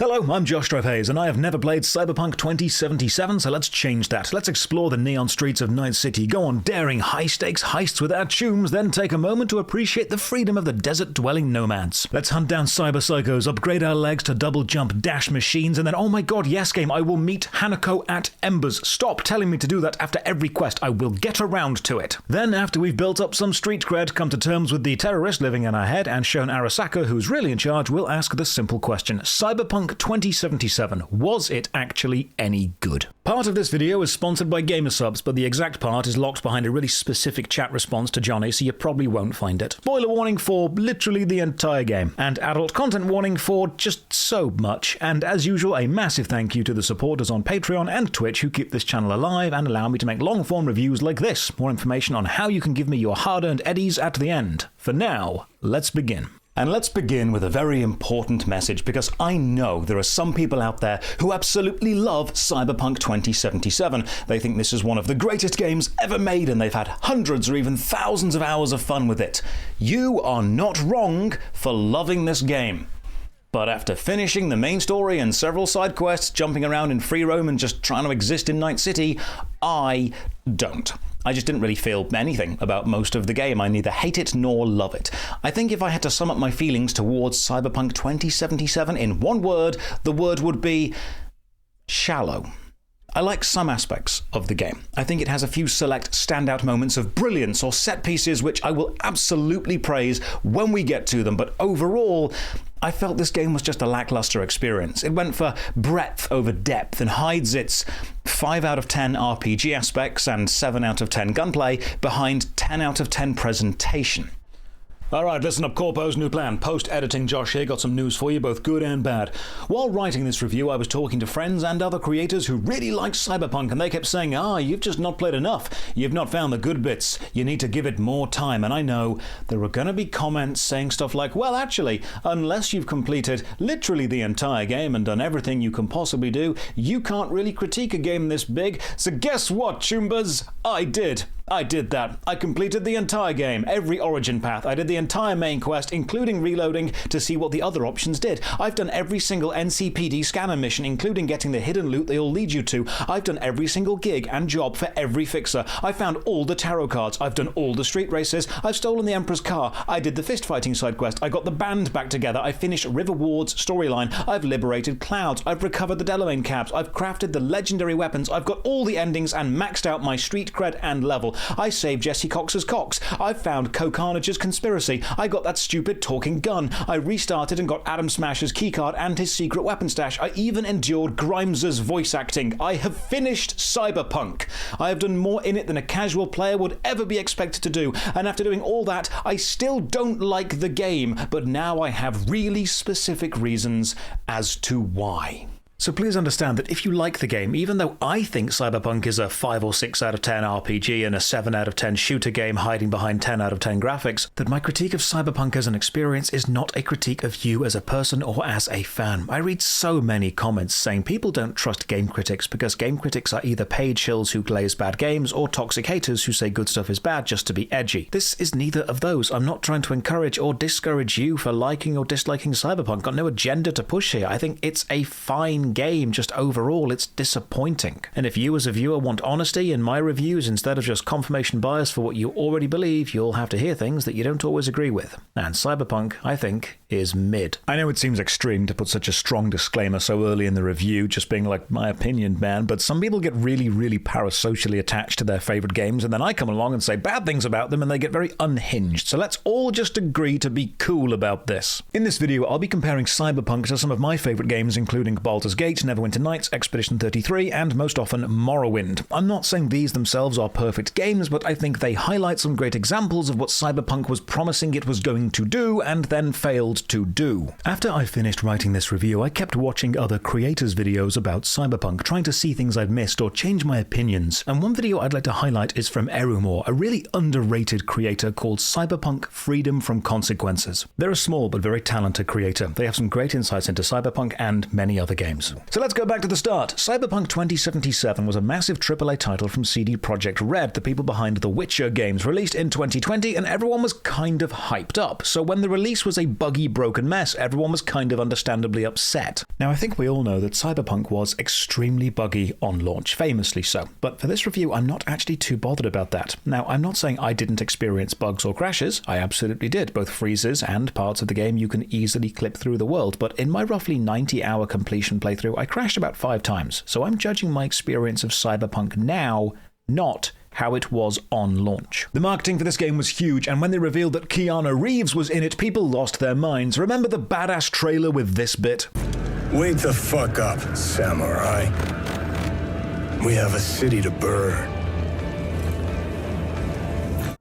Hello, I'm Josh Hayes, and I have never played Cyberpunk 2077, so let's change that. Let's explore the neon streets of Night City, go on daring high-stakes heists with our tunes, then take a moment to appreciate the freedom of the desert-dwelling nomads. Let's hunt down cyber psychos, upgrade our legs to double-jump dash machines, and then, oh my god, yes game, I will meet Hanako at Embers. Stop telling me to do that after every quest. I will get around to it. Then, after we've built up some street cred, come to terms with the terrorist living in our head, and shown Arasaka who's really in charge, we'll ask the simple question. Cyberpunk 2077, was it actually any good? Part of this video is sponsored by Gamersubs, but the exact part is locked behind a really specific chat response to Johnny, so you probably won't find it. Spoiler warning for literally the entire game, and adult content warning for just so much. And as usual, a massive thank you to the supporters on Patreon and Twitch who keep this channel alive and allow me to make long-form reviews like this. More information on how you can give me your hard-earned eddies at the end. For now, let's begin. And let's begin with a very important message, because I know there are some people out there who absolutely love Cyberpunk 2077. They think this is one of the greatest games ever made, and they've had hundreds or even thousands of hours of fun with it. You are not wrong for loving this game. But after finishing the main story and several side quests, jumping around in free roam and just trying to exist in Night City, I don't. I just didn't really feel anything about most of the game. I neither hate it nor love it. I think if I had to sum up my feelings towards Cyberpunk 2077 in one word, the word would be shallow. I like some aspects of the game. I think it has a few select standout moments of brilliance or set pieces which I will absolutely praise when we get to them, but overall, I felt this game was just a lackluster experience. It went for breadth over depth and hides its 5 out of 10 RPG aspects and 7 out of 10 gunplay behind 10 out of 10 presentation. Alright, listen up corpos, new plan. Post-editing Josh here, got some news for you, both good and bad. While writing this review, I was talking to friends and other creators who really like Cyberpunk, and they kept saying, you've just not played enough. You've not found the good bits. You need to give it more time. And I know there are going to be comments saying stuff like, well, actually, unless you've completed literally the entire game and done everything you can possibly do, you can't really critique a game this big. So guess what, Chumbas? I did that. I completed the entire game, every origin path. I did the entire main quest, including reloading to see what the other options did. I've done every single NCPD scanner mission, including getting the hidden loot they all lead you to. I've done every single gig and job for every fixer. I found all the tarot cards. I've done all the street races. I've stolen the Emperor's car. I did the fist fighting side quest. I got the band back together. I finished River Ward's storyline. I've liberated Clouds. I've recovered the Delamain cabs. I've crafted the legendary weapons. I've got all the endings and maxed out my street cred and level. I saved Jesse Cox's Cox. I found Co-Carnage's conspiracy. I got that stupid talking gun. I restarted and got Adam Smash's keycard and his secret weapon stash. I even endured Grimes's voice acting. I have finished Cyberpunk. I have done more in it than a casual player would ever be expected to do. And after doing all that, I still don't like the game. But now I have really specific reasons as to why. So please understand that if you like the game, even though I think Cyberpunk is a 5 or 6 out of 10 RPG and a 7 out of 10 shooter game hiding behind 10 out of 10 graphics, that my critique of Cyberpunk as an experience is not a critique of you as a person or as a fan. I read so many comments saying people don't trust game critics because game critics are either paid shills who glaze bad games or toxic haters who say good stuff is bad just to be edgy. This is neither of those. I'm not trying to encourage or discourage you for liking or disliking Cyberpunk. Got no agenda to push here. I think it's a fine game, just overall it's disappointing. And if you as a viewer want honesty in my reviews instead of just confirmation bias for what you already believe, you'll have to hear things that you don't always agree with. And Cyberpunk, I think, is mid. I know it seems extreme to put such a strong disclaimer so early in the review, just being like, my opinion, man, but some people get really, really parasocially attached to their favorite games, and then I come along and say bad things about them, and they get very unhinged. So let's all just agree to be cool about this. In this video, I'll be comparing Cyberpunk to some of my favorite games, including Baldur's Gate, Neverwinter Nights, Expedition 33, and most often Morrowind. I'm not saying these themselves are perfect games, but I think they highlight some great examples of what Cyberpunk was promising it was going to do and then failed to do. After I finished writing this review, I kept watching other creators' videos about Cyberpunk, trying to see things I'd missed or change my opinions, and one video I'd like to highlight is from Erumor, a really underrated creator called Cyberpunk Freedom from Consequences. They're a small but very talented creator. They have some great insights into Cyberpunk and many other games. So let's go back to the start. Cyberpunk 2077 was a massive AAA title from CD Projekt Red, the people behind The Witcher games, released in 2020, and everyone was kind of hyped up. So when the release was a buggy broken mess. Everyone was kind of understandably upset. Now, I think we all know that Cyberpunk was extremely buggy on launch, famously so. But for this review, I'm not actually too bothered about that. Now, I'm not saying I didn't experience bugs or crashes. I absolutely did, both freezes and parts of the game you can easily clip through the world. But in my roughly 90-hour completion playthrough, I crashed about 5 times. So I'm judging my experience of Cyberpunk now, not how it was on launch. The marketing for this game was huge, and when they revealed that Keanu Reeves was in it, people lost their minds. Remember the badass trailer with this bit? Wake the fuck up, samurai. We have a city to burn.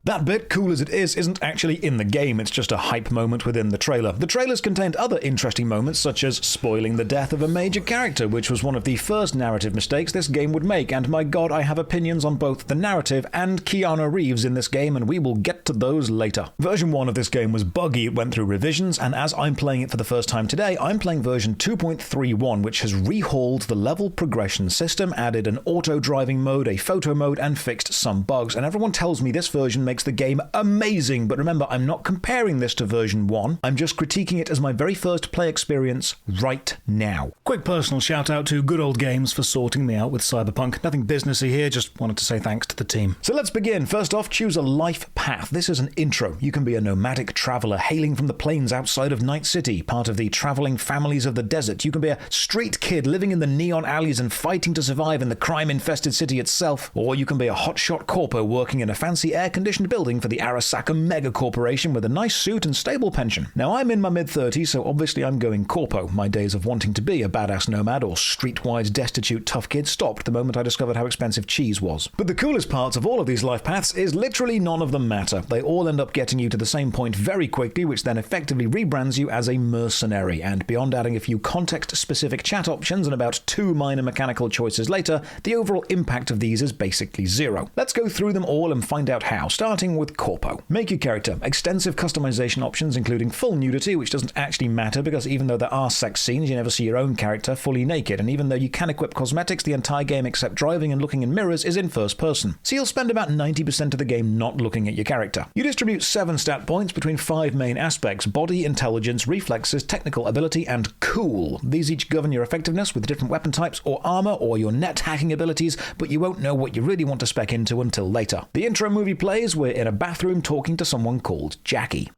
That bit, cool as it is, isn't actually in the game, it's just a hype moment within the trailer. The trailers contained other interesting moments, such as spoiling the death of a major character, which was one of the first narrative mistakes this game would make, and my god, I have opinions on both the narrative and Keanu Reeves in this game, and we will get to those later. Version 1 of this game was buggy, it went through revisions, and as I'm playing it for the first time today, I'm playing version 2.31, which has rehauled the level progression system, added an auto-driving mode, a photo mode, and fixed some bugs, and everyone tells me this version makes the game amazing, but remember, I'm not comparing this to version 1, I'm just critiquing it as my very first play experience right now. Quick personal shout out to Good Old Games for sorting me out with Cyberpunk. Nothing businessy here, just wanted to say thanks to the team. So let's begin. First off, choose a life path. This is an intro. You can be a nomadic traveler hailing from the plains outside of Night City, part of the traveling families of the desert. You can be a street kid living in the neon alleys and fighting to survive in the crime-infested city itself, or you can be a hotshot corpo working in a fancy air-conditioned building for the Arasaka mega corporation with a nice suit and stable pension. Now, I'm in my mid-30s, so obviously I'm going corpo. My days of wanting to be a badass nomad or streetwise destitute tough kid stopped the moment I discovered how expensive cheese was. But the coolest parts of all of these life paths is literally none of them matter. They all end up getting you to the same point very quickly, which then effectively rebrands you as a mercenary, and beyond adding a few context-specific chat options and about 2 minor mechanical choices later, the overall impact of these is basically 0. Let's go through them all and find out how, starting with Corpo. Make your character. Extensive customization options, including full nudity, which doesn't actually matter because even though there are sex scenes, you never see your own character fully naked, and even though you can equip cosmetics, the entire game except driving and looking in mirrors is in first person. So you'll spend about 90% of the game not looking at your character. You distribute 7 stat points between 5 main aspects: body, intelligence, reflexes, technical ability, and cool. These each govern your effectiveness with different weapon types or armor or your net hacking abilities, but you won't know what you really want to spec into until later. The intro movie plays, we're in a bathroom talking to someone called Jackie.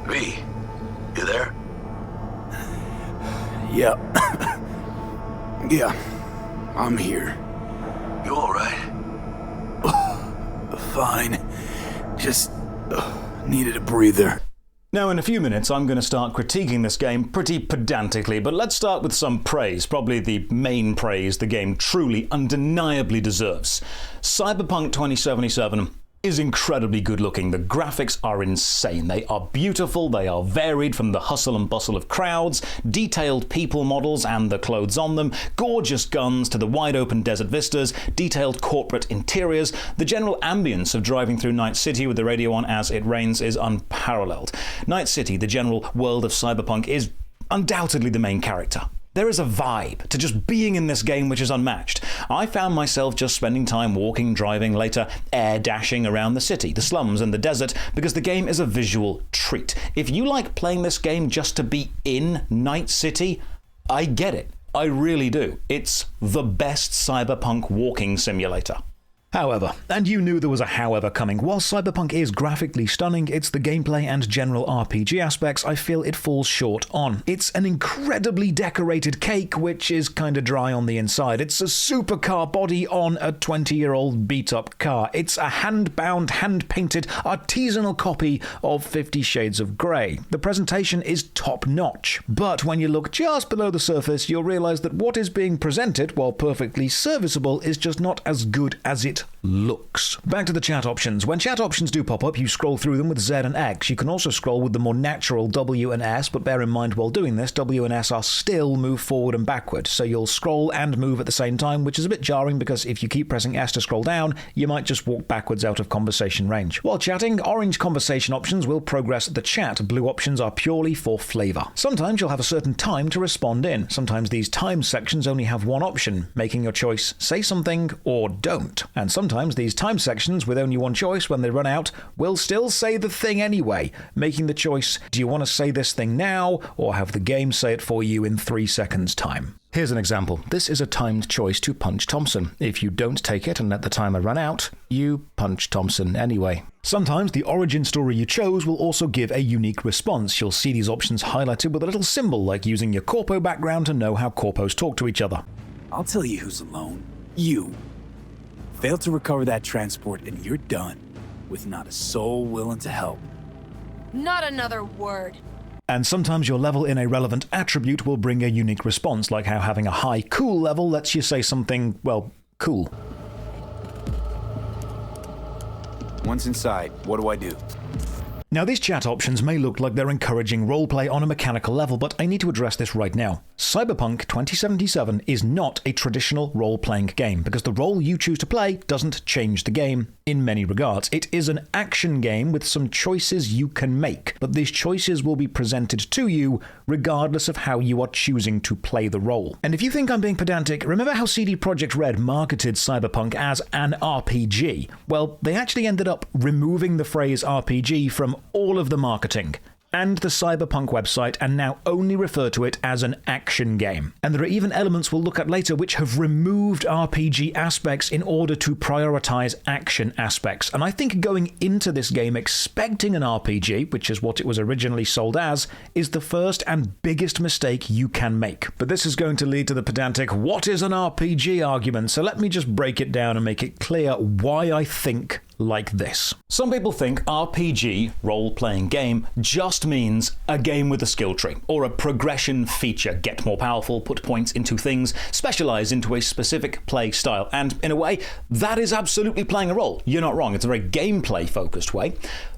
V, you there? Yeah. Yeah, I'm here. You alright? Fine. Just needed a breather. Now, in a few minutes, I'm going to start critiquing this game pretty pedantically, but let's start with some praise, probably the main praise the game truly, undeniably deserves. Cyberpunk 2077 is incredibly good looking. The graphics are insane. They are beautiful, they are varied from the hustle and bustle of crowds, detailed people models and the clothes on them, gorgeous guns to the wide open desert vistas, detailed corporate interiors. The general ambience of driving through Night City with the radio on as it rains is unparalleled. Night City, the general world of Cyberpunk, is undoubtedly the main character. There is a vibe to just being in this game which is unmatched. I found myself just spending time walking, driving, later air dashing around the city, the slums and the desert, because the game is a visual treat. If you like playing this game just to be in Night City, I get it. I really do. It's the best Cyberpunk walking simulator. However, and you knew there was a however coming, while Cyberpunk is graphically stunning, it's the gameplay and general RPG aspects I feel it falls short on. It's an incredibly decorated cake, which is kinda dry on the inside. It's a supercar body on a 20-year-old beat-up car. It's a hand-bound, hand-painted, artisanal copy of 50 Shades of Grey. The presentation is top-notch, but when you look just below the surface, you'll realize that what is being presented, while perfectly serviceable, is just not as good as it looks. Back to the chat options. When chat options do pop up, you scroll through them with Z and X. You can also scroll with the more natural W and S, but bear in mind while doing this, W and S are still move forward and backward, so you'll scroll and move at the same time, which is a bit jarring because if you keep pressing S to scroll down, you might just walk backwards out of conversation range. While chatting, orange conversation options will progress the chat. Blue options are purely for flavor. Sometimes you'll have a certain time to respond in. Sometimes these time sections only have one option, making your choice say something or don't. And Sometimes these time sections with only one choice, when they run out, will still say the thing anyway, making the choice, do you want to say this thing now, or have the game say it for you in 3 seconds' time? Here's an example. This is a timed choice to punch Thompson. If you don't take it and let the timer run out, you punch Thompson anyway. Sometimes the origin story you chose will also give a unique response. You'll see these options highlighted with a little symbol, like using your corpo background to know how corpos talk to each other. I'll tell you who's alone. You. Fail to recover that transport and you're done, with not a soul willing to help. Not another word. And sometimes your level in a relevant attribute will bring a unique response, like how having a high cool level lets you say something, well, cool. Once inside, what do I do? Now, these chat options may look like they're encouraging roleplay on a mechanical level, but I need to address this right now. Cyberpunk 2077 is not a traditional role-playing game, because the role you choose to play doesn't change the game in many regards. It is an action game with some choices you can make, but these choices will be presented to you regardless of how you are choosing to play the role. And if you think I'm being pedantic, remember how CD Projekt Red marketed Cyberpunk as an RPG? Well, they actually ended up removing the phrase RPG from all of the marketing and the Cyberpunk website, and now only refer to it as an action game. And there are even elements we'll look at later which have removed RPG aspects in order to prioritize action aspects. And I think going into this game expecting an RPG, which is what it was originally sold as, is the first and biggest mistake you can make. But this is going to lead to the pedantic what is an RPG argument, so let me just break it down and make it clear why I think like this. Some people think RPG, role-playing game, just means a game with a skill tree, or a progression feature, get more powerful, put points into things, specialize into a specific play style, and in a way, that is absolutely playing a role. You're not wrong, it's a very gameplay-focused way.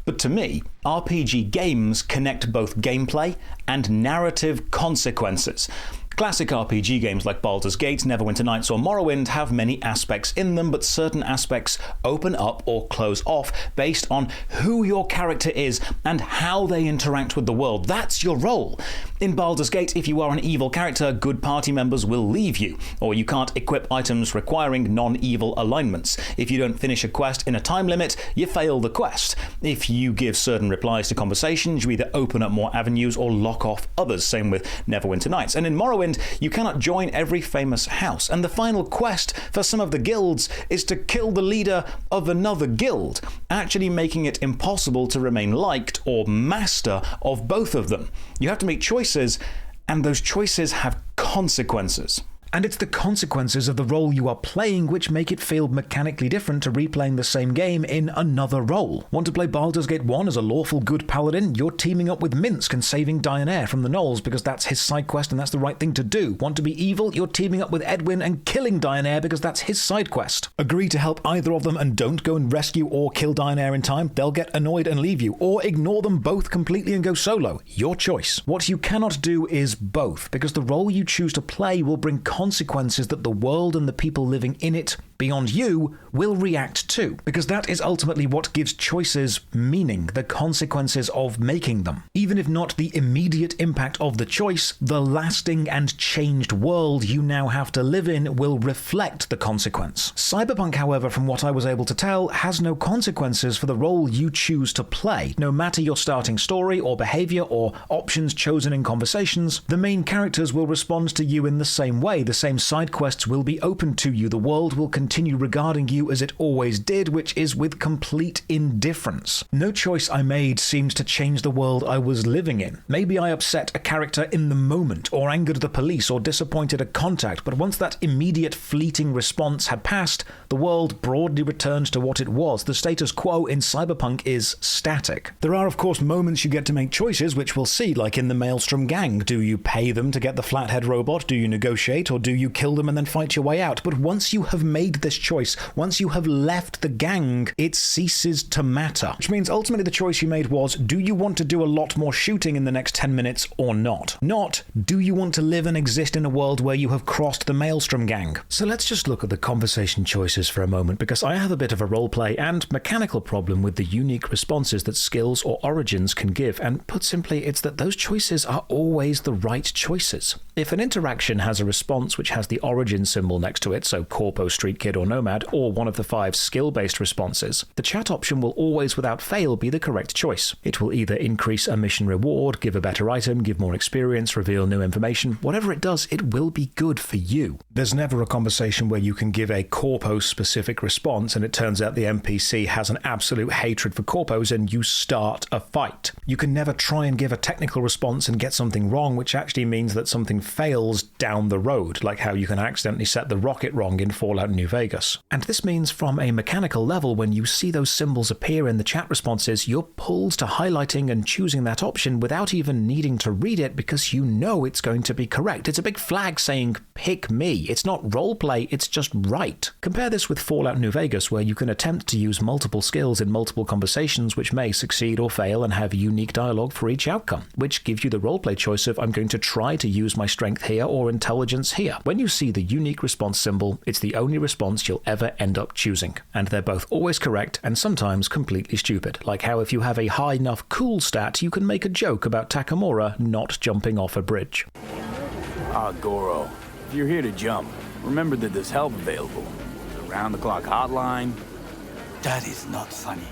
But to me, RPG games connect both gameplay and narrative consequences. Classic RPG games like Baldur's Gate, Neverwinter Nights, or Morrowind have many aspects in them, but certain aspects open up or close off based on who your character is and how they interact with the world. That's your role. In Baldur's Gate, if you are an evil character, good party members will leave you, or you can't equip items requiring non-evil alignments. If you don't finish a quest in a time limit, you fail the quest. If you give certain replies to conversations, you either open up more avenues or lock off others, same with Neverwinter Nights. And in Morrowind, you cannot join every famous house, and the final quest for some of the guilds is to kill the leader of another guild, actually making it impossible to remain liked or master of both of them. You have to make choices, and those choices have consequences. And it's the consequences of the role you are playing which make it feel mechanically different to replaying the same game in another role. Want to play Baldur's Gate 1 as a lawful good paladin? You're teaming up with Minsk and saving Dianair from the Gnolls because that's his side quest and that's the right thing to do. Want to be evil? You're teaming up with Edwin and killing Dianair because that's his side quest. Agree to help either of them and don't go and rescue or kill Dianair in time? They'll get annoyed and leave you. Or ignore them both completely and go solo. Your choice. What you cannot do is both, because the role you choose to play will bring consequences that the world and the people living in it beyond you will react to, because that is ultimately what gives choices meaning, the consequences of making them. Even if not the immediate impact of the choice, the lasting and changed world you now have to live in will reflect the consequence. Cyberpunk, however, from what I was able to tell, has no consequences for the role you choose to play. No matter your starting story or behavior or options chosen in conversations, the main characters will respond to you in the same way. The same side quests will be open to you. The world will continue regarding you as it always did, which is with complete indifference. No choice I made seemed to change the world I was living in. Maybe I upset a character in the moment, or angered the police, or disappointed a contact, but once that immediate fleeting response had passed, the world broadly returned to what it was. The status quo in Cyberpunk is static. There are, of course, moments you get to make choices, which we'll see, like in the Maelstrom gang. Do you pay them to get the flathead robot? Do you negotiate, or do you kill them and then fight your way out? But once you have made this choice, once you have left the gang, it ceases to matter. Which means ultimately the choice you made was, do you want to do a lot more shooting in the next 10 minutes or not? Not, do you want to live and exist in a world where you have crossed the Maelstrom gang? So let's just look at the conversation choices for a moment, because I have a bit of a roleplay and mechanical problem with the unique responses that skills or origins can give, and put simply, it's that those choices are always the right choices. If an interaction has a response response, which has the origin symbol next to it, so Corpo, Street Kid, or Nomad, or one of the 5 skill-based responses, the chat option will always without fail be the correct choice. It will either increase a mission reward, give a better item, give more experience, reveal new information. Whatever it does, it will be good for you. There's never a conversation where you can give a Corpo-specific response and it turns out the NPC has an absolute hatred for Corpos and you start a fight. You can never try and give a technical response and get something wrong, which actually means that something fails down the road, like how you can accidentally set the rocket wrong in Fallout New Vegas. And this means from a mechanical level, when you see those symbols appear in the chat responses, you're pulled to highlighting and choosing that option without even needing to read it because you know it's going to be correct. It's a big flag saying, pick me. It's not roleplay, it's just right. Compare this with Fallout New Vegas, where you can attempt to use multiple skills in multiple conversations which may succeed or fail and have unique dialogue for each outcome, which gives you the roleplay choice of I'm going to try to use my strength here or intelligence here. When you see the unique response symbol, it's the only response you'll ever end up choosing. And they're both always correct and sometimes completely stupid, like how if you have a high enough cool stat, you can make a joke about Takemura not jumping off a bridge. Goro, if you're here to jump, remember that there's help available. The round-the-clock hotline. That is not funny.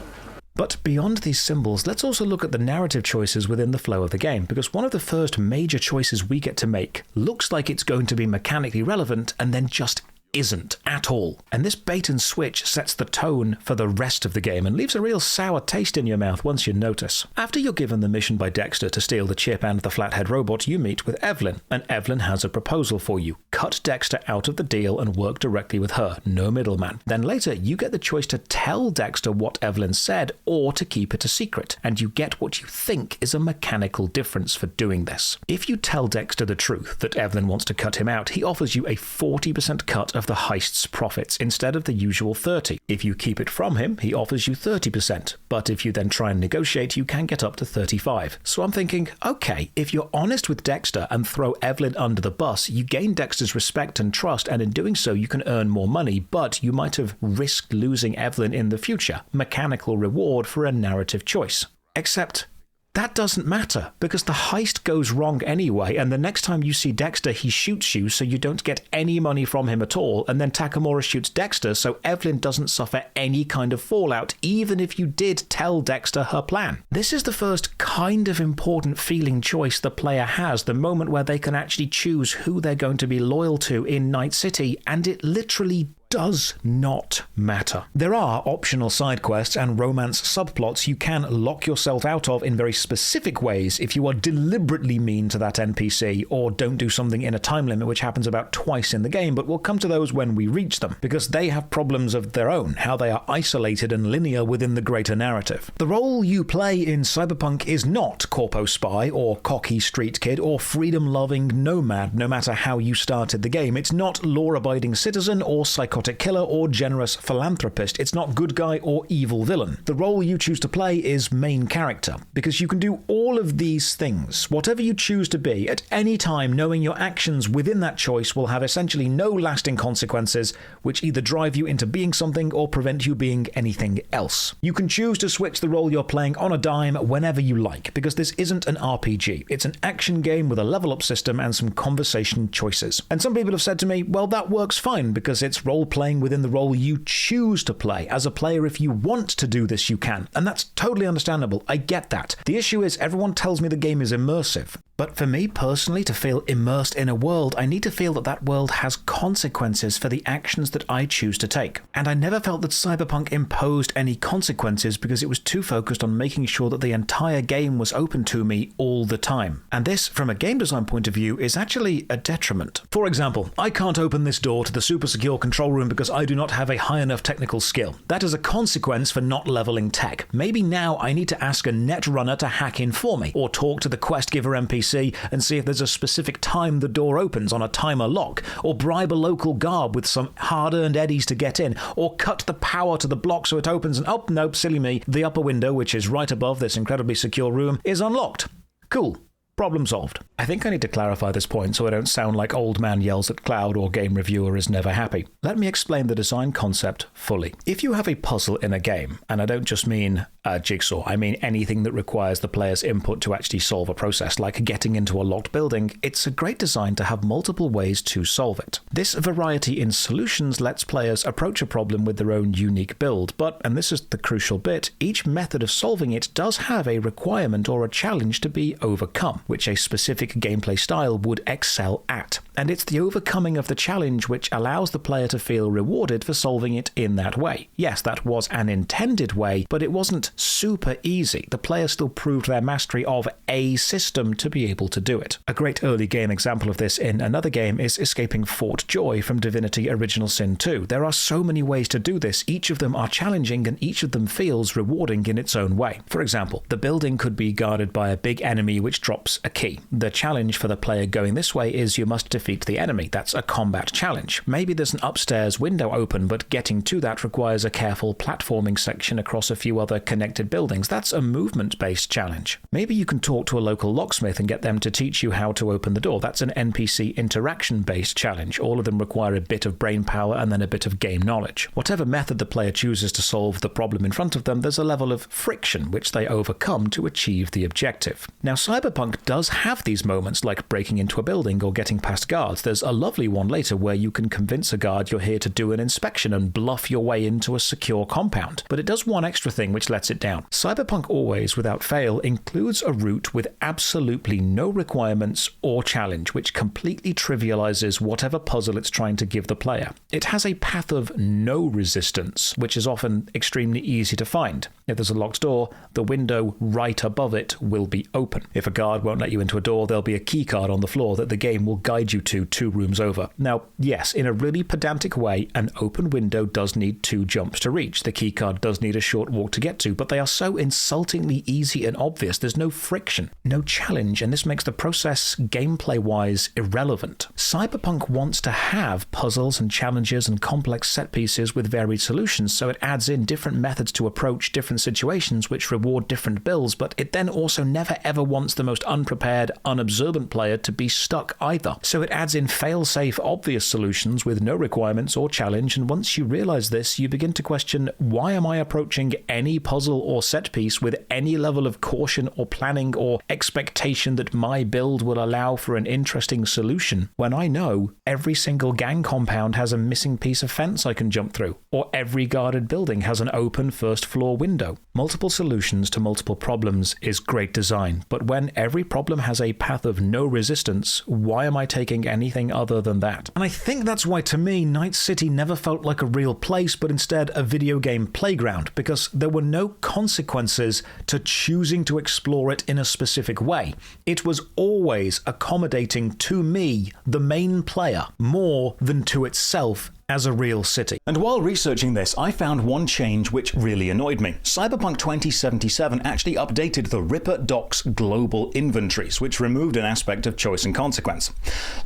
But beyond these symbols, let's also look at the narrative choices within the flow of the game, because one of the first major choices we get to make looks like it's going to be mechanically relevant and then just isn't at all. And this bait and switch sets the tone for the rest of the game and leaves a real sour taste in your mouth once you notice. After you're given the mission by Dexter to steal the chip and the flathead robot, you meet with Evelyn, and Evelyn has a proposal for you. Cut Dexter out of the deal and work directly with her, no middleman. Then later, you get the choice to tell Dexter what Evelyn said or to keep it a secret, and you get what you think is a mechanical difference for doing this. If you tell Dexter the truth, that Evelyn wants to cut him out, he offers you a 40% cut of the heist's profits instead of the usual 30%. If you keep it from him, he offers you 30%, but if you then try and negotiate, you can get up to 35%. So I'm thinking, okay, if you're honest with Dexter and throw Evelyn under the bus, you gain Dexter's respect and trust, and in doing so, you can earn more money, but you might have risked losing Evelyn in the future. Mechanical reward for a narrative choice. Except that doesn't matter, because the heist goes wrong anyway, and the next time you see Dexter, he shoots you, so you don't get any money from him at all, and then Takemura shoots Dexter, so Evelyn doesn't suffer any kind of fallout, even if you did tell Dexter her plan. This is the first kind of important feeling choice the player has, the moment where they can actually choose who they're going to be loyal to in Night City, and it literally does not matter. There are optional side quests and romance subplots you can lock yourself out of in very specific ways if you are deliberately mean to that NPC or don't do something in a time limit, which happens about twice in the game, but we'll come to those when we reach them, because they have problems of their own, how they are isolated and linear within the greater narrative. The role you play in Cyberpunk is not corpo spy or cocky street kid or freedom-loving nomad, no matter how you started the game. It's not law-abiding citizen or psychotic killer or generous philanthropist. It's not good guy or evil villain. The role you choose to play is main character, because you can do all of these things, whatever you choose to be, at any time, knowing your actions within that choice will have essentially no lasting consequences, which either drive you into being something or prevent you being anything else. You can choose to switch the role you're playing on a dime whenever you like, because this isn't an RPG. It's an action game with a level up system and some conversation choices. And some people have said to me, well, that works fine because it's role-playing within the role you choose to play. As a player, if you want to do this, you can. And that's totally understandable. I get that. The issue is everyone tells me the game is immersive. But for me personally, to feel immersed in a world, I need to feel that that world has consequences for the actions that I choose to take. And I never felt that Cyberpunk imposed any consequences because it was too focused on making sure that the entire game was open to me all the time. And this, from a game design point of view, is actually a detriment. For example, I can't open this door to the super secure control room because I do not have a high enough technical skill. That is a consequence for not leveling tech. Maybe now I need to ask a netrunner to hack in for me, or talk to the quest giver NPC and see if there's a specific time the door opens on a timer lock, or bribe a local guard with some hard-earned eddies to get in, or cut the power to the block so it opens and, oh, nope, silly me, the upper window, which is right above this incredibly secure room, is unlocked. Cool. Problem solved. I think I need to clarify this point so I don't sound like old man yells at cloud or game reviewer is never happy. Let me explain the design concept fully. If you have a puzzle in a game, and I don't just mean a jigsaw, I mean anything that requires the player's input to actually solve a process, like getting into a locked building, it's a great design to have multiple ways to solve it. This variety in solutions lets players approach a problem with their own unique build, but, and this is the crucial bit, each method of solving it does have a requirement or a challenge to be overcome, which a specific gameplay style would excel at. And it's the overcoming of the challenge which allows the player to feel rewarded for solving it in that way. Yes, that was an intended way, but it wasn't super easy. The player still proved their mastery of a system to be able to do it. A great early game example of this in another game is escaping Fort Joy from Divinity Original Sin 2. There are so many ways to do this, each of them are challenging and each of them feels rewarding in its own way. For example, the building could be guarded by a big enemy which drops a key. The challenge for the player going this way is you must defeat the enemy. That's a combat challenge. Maybe there's an upstairs window open, but getting to that requires a careful platforming section across a few other connected buildings. That's a movement-based challenge. Maybe you can talk to a local locksmith and get them to teach you how to open the door. That's an NPC interaction-based challenge. All of them require a bit of brain power and then a bit of game knowledge. Whatever method the player chooses to solve the problem in front of them, there's a level of friction which they overcome to achieve the objective. Now, Cyberpunk does have these moments like breaking into a building or getting past guards. There's a lovely one later where you can convince a guard you're here to do an inspection and bluff your way into a secure compound. But it does one extra thing which lets it down. Cyberpunk always, without fail, includes a route with absolutely no requirements or challenge, which completely trivializes whatever puzzle it's trying to give the player. It has a path of no resistance, which is often extremely easy to find. If there's a locked door, the window right above it will be open. If a guard won't let you into a door, there'll be a key card on the floor that the game will guide you to 2 rooms over. Now, yes, in a really pedantic way, an open window does need 2 jumps to reach. The key card does need a short walk to get to, but they are so insultingly easy and obvious. There's no friction, no challenge, and this makes the process gameplay-wise irrelevant. Cyberpunk wants to have puzzles and challenges and complex set pieces with varied solutions, so it adds in different methods to approach different situations which reward different builds, but it then also never ever wants the most unprepared, unobservant player to be stuck either. So it adds in fail-safe, obvious solutions with no requirements or challenge, and once you realize this, you begin to question, why am I approaching any puzzle or set piece with any level of caution or planning or expectation that my build will allow for an interesting solution, when I know every single gang compound has a missing piece of fence I can jump through, or every guarded building has an open first floor window. Multiple solutions to multiple problems is great design, but when every problem has a path of no resistance, why am I taking anything other than that? And I think that's why, to me, Night City never felt like a real place, but instead a video game playground, because there were no consequences to choosing to explore it in a specific way. It was always accommodating to me, the main player, more than to itself as a real city. And while researching this, I found one change which really annoyed me. Cyberpunk 2077 actually updated the Ripper Doc's global inventories, which removed an aspect of choice and consequence.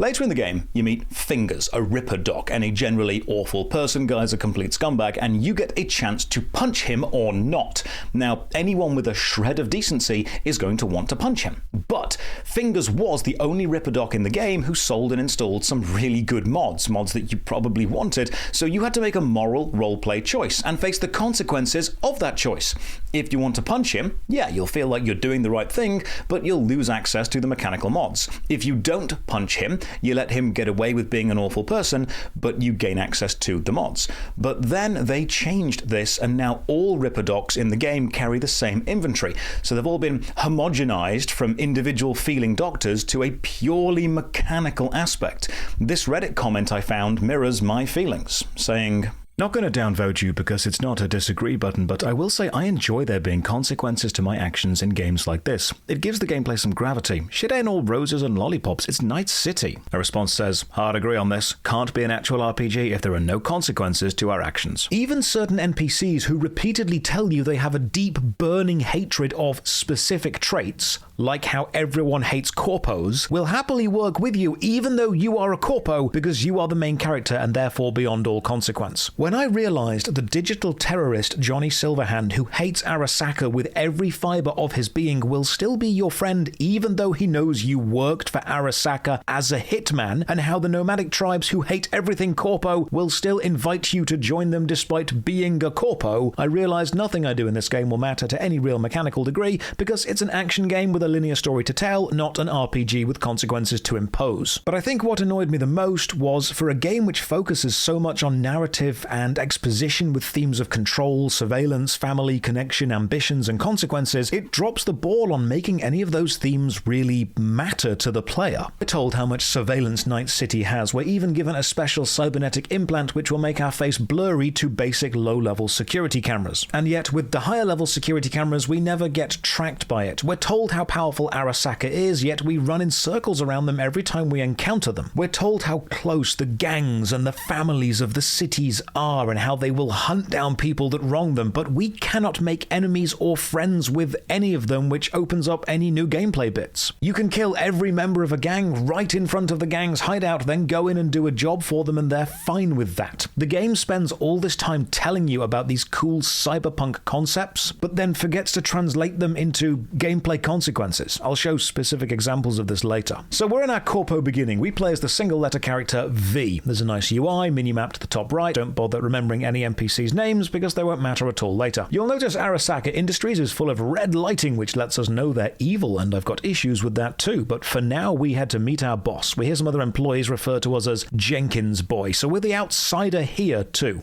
Later in the game, you meet Fingers, a Ripper Doc, and a generally awful person. Guy's a complete scumbag, and you get a chance to punch him or not. Now, anyone with a shred of decency is going to want to punch him. But Fingers was the only Ripper Doc in the game who sold and installed some really good mods that you probably wanted, so you had to make a moral roleplay choice and face the consequences of that choice. If you want to punch him, yeah, you'll feel like you're doing the right thing, but you'll lose access to the mechanical mods. If you don't punch him, you let him get away with being an awful person, but you gain access to the mods. But then they changed this, and now all Ripper Docs in the game carry the same inventory. So they've all been homogenized from individual feeling doctors to a purely mechanical aspect. This Reddit comment I found mirrors my feelings, saying, "Not going to downvote you because it's not a disagree button, but I will say I enjoy there being consequences to my actions in games like this. It gives the gameplay some gravity. Shit ain't all roses and lollipops, it's Night City." A response says, "Hard agree on this. Can't be an actual RPG if there are no consequences to our actions." Even certain NPCs who repeatedly tell you they have a deep, burning hatred of specific traits, like how everyone hates corpos, will happily work with you even though you are a corpo because you are the main character and therefore beyond all consequence. When I realized the digital terrorist Johnny Silverhand, who hates Arasaka with every fiber of his being, will still be your friend even though he knows you worked for Arasaka as a hitman, and how the nomadic tribes who hate everything corpo will still invite you to join them despite being a corpo, I realized nothing I do in this game will matter to any real mechanical degree, because it's an action game with a linear story to tell, not an RPG with consequences to impose. But I think what annoyed me the most was, for a game which focuses so much on narrative and exposition with themes of control, surveillance, family, connection, ambitions, and consequences, it drops the ball on making any of those themes really matter to the player. We're told how much surveillance Night City has. We're even given a special cybernetic implant which will make our face blurry to basic low-level security cameras. And yet, with the higher-level security cameras, we never get tracked by it. We're told how powerful Arasaka is, yet we run in circles around them every time we encounter them. We're told how close the gangs and the families of the cities are, and how they will hunt down people that wrong them, but we cannot make enemies or friends with any of them, which opens up any new gameplay bits. You can kill every member of a gang right in front of the gang's hideout, then go in and do a job for them, and they're fine with that. The game spends all this time telling you about these cool cyberpunk concepts, but then forgets to translate them into gameplay consequences. I'll show specific examples of this later. So we're in our corpo beginning. We play as the single letter character V. There's a nice UI, mini-map to the top right. Don't bother remembering any NPCs' names because they won't matter at all later. You'll notice Arasaka Industries is full of red lighting, which lets us know they're evil, and I've got issues with that too. But for now, we head to meet our boss. We hear some other employees refer to us as Jenkins Boy, so we're the outsider here too.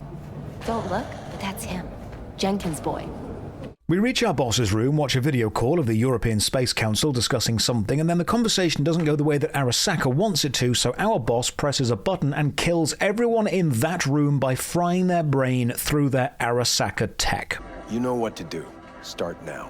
Don't look, but that's him. Jenkins Boy. We reach our boss's room, watch a video call of the European Space Council discussing something, and then the conversation doesn't go the way that Arasaka wants it to, so our boss presses a button and kills everyone in that room by frying their brain through their Arasaka tech. You know what to do. Start now.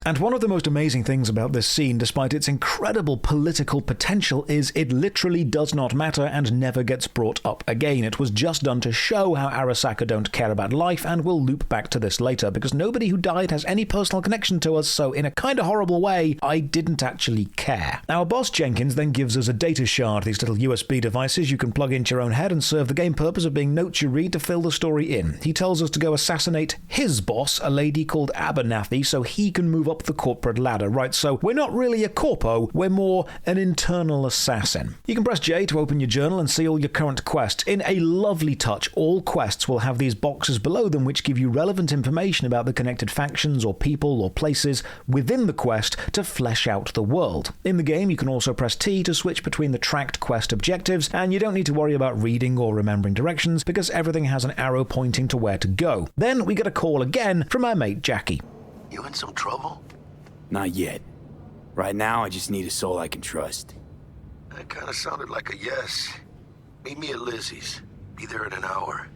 And one of the most amazing things about this scene, despite its incredible political potential, is it literally does not matter and never gets brought up again. It was just done to show how Arasaka don't care about life, and we'll loop back to this later, because nobody who died has any personal connection to us, so in a kind of horrible way, I didn't actually care. Our boss Jenkins then gives us a data shard, these little USB devices you can plug into your own head and serve the game purpose of being notes you read to fill the story in. He tells us to go assassinate his boss, a lady called Abernathy, so he can move up the corporate ladder, right? So we're not really a corpo, we're more an internal assassin. You can press J to open your journal and see all your current quests. In a lovely touch, all quests will have these boxes below them which give you relevant information about the connected factions or people or places within the quest to flesh out the world. In the game, you can also press T to switch between the tracked quest objectives, and you don't need to worry about reading or remembering directions because everything has an arrow pointing to where to go. Then we get a call again from our mate Jackie. You in some trouble? Not yet. Right now, I just need a soul I can trust. That kind of sounded like a yes. Meet me at Lizzie's. Be there in an hour.